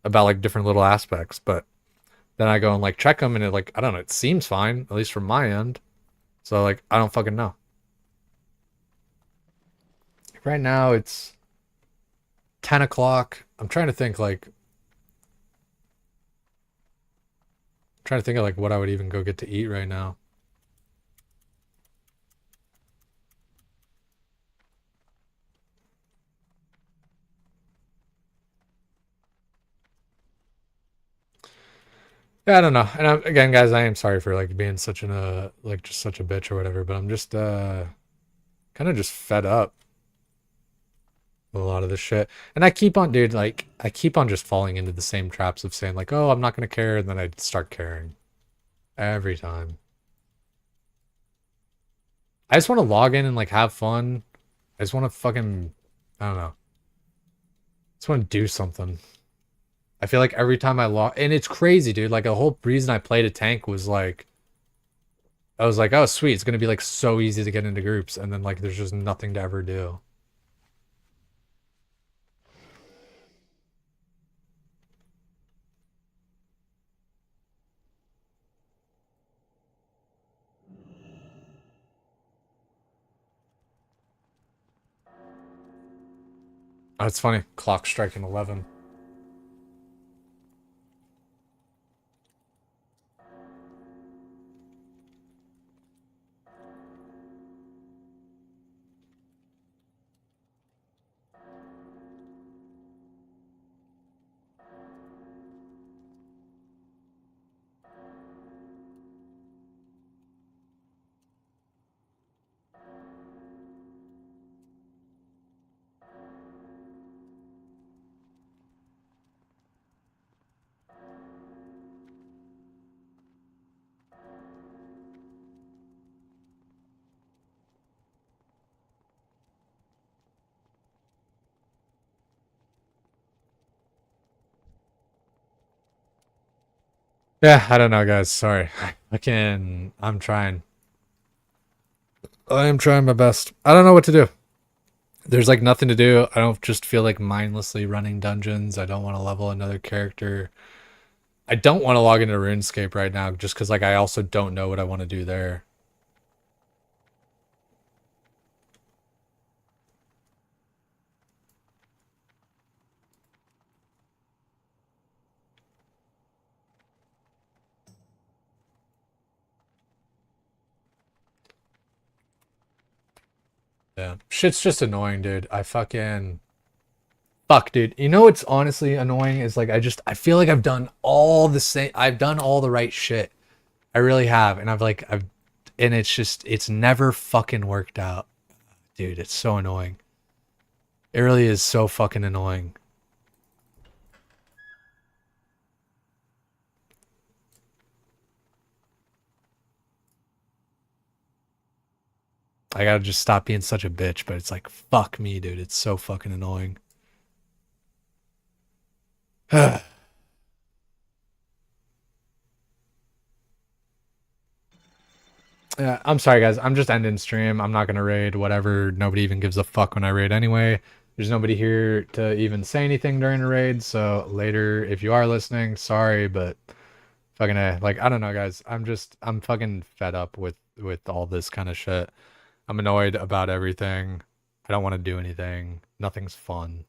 about like different little aspects, but then I go and like check them and it like, I don't know, it seems fine, at least from my end. So like, I don't fucking know. Right now it's 10 o'clock. I'm trying to think like, trying to think of like what I would even go get to eat right now. Yeah, I don't know. And again, guys, I am sorry for like being such an like just such a bitch or whatever, but I'm just kind of just fed up with a lot of this shit. And I keep on, dude, like I keep on just falling into the same traps of saying like, "Oh, I'm not going to care," and then I start caring every time. I just want to log in and like have fun. I just want to fucking, I don't know. I just want to do something. I feel like every time I log, and it's crazy, dude. Like the whole reason I played a tank was like, I was like, oh sweet, it's gonna be like so easy to get into groups, and then like there's just nothing to ever do. Oh, it's funny. Clock striking 11. Yeah, I don't know, guys. Sorry. I'm trying. I am trying my best. I don't know what to do. There's like nothing to do. I don't just feel like mindlessly running dungeons. I don't want to level another character. I don't want to log into RuneScape right now just because like I also don't know what I want to do there. Yeah. Shit's just annoying, dude. Fuck, dude. You know what's honestly annoying is like I feel like I've done all the right shit. I really have. And and it's never fucking worked out. Dude, it's so annoying. It really is so fucking annoying. I gotta just stop being such a bitch, but it's like, fuck me, dude. It's so fucking annoying. Yeah, I'm sorry, guys. I'm just ending stream. I'm not gonna raid, whatever. Nobody even gives a fuck when I raid anyway. There's nobody here to even say anything during a raid, so later, if you are listening, sorry, but fucking like, I don't know, guys. I'm fucking fed up with all this kind of shit. I'm annoyed about everything. I don't want to do anything. Nothing's fun.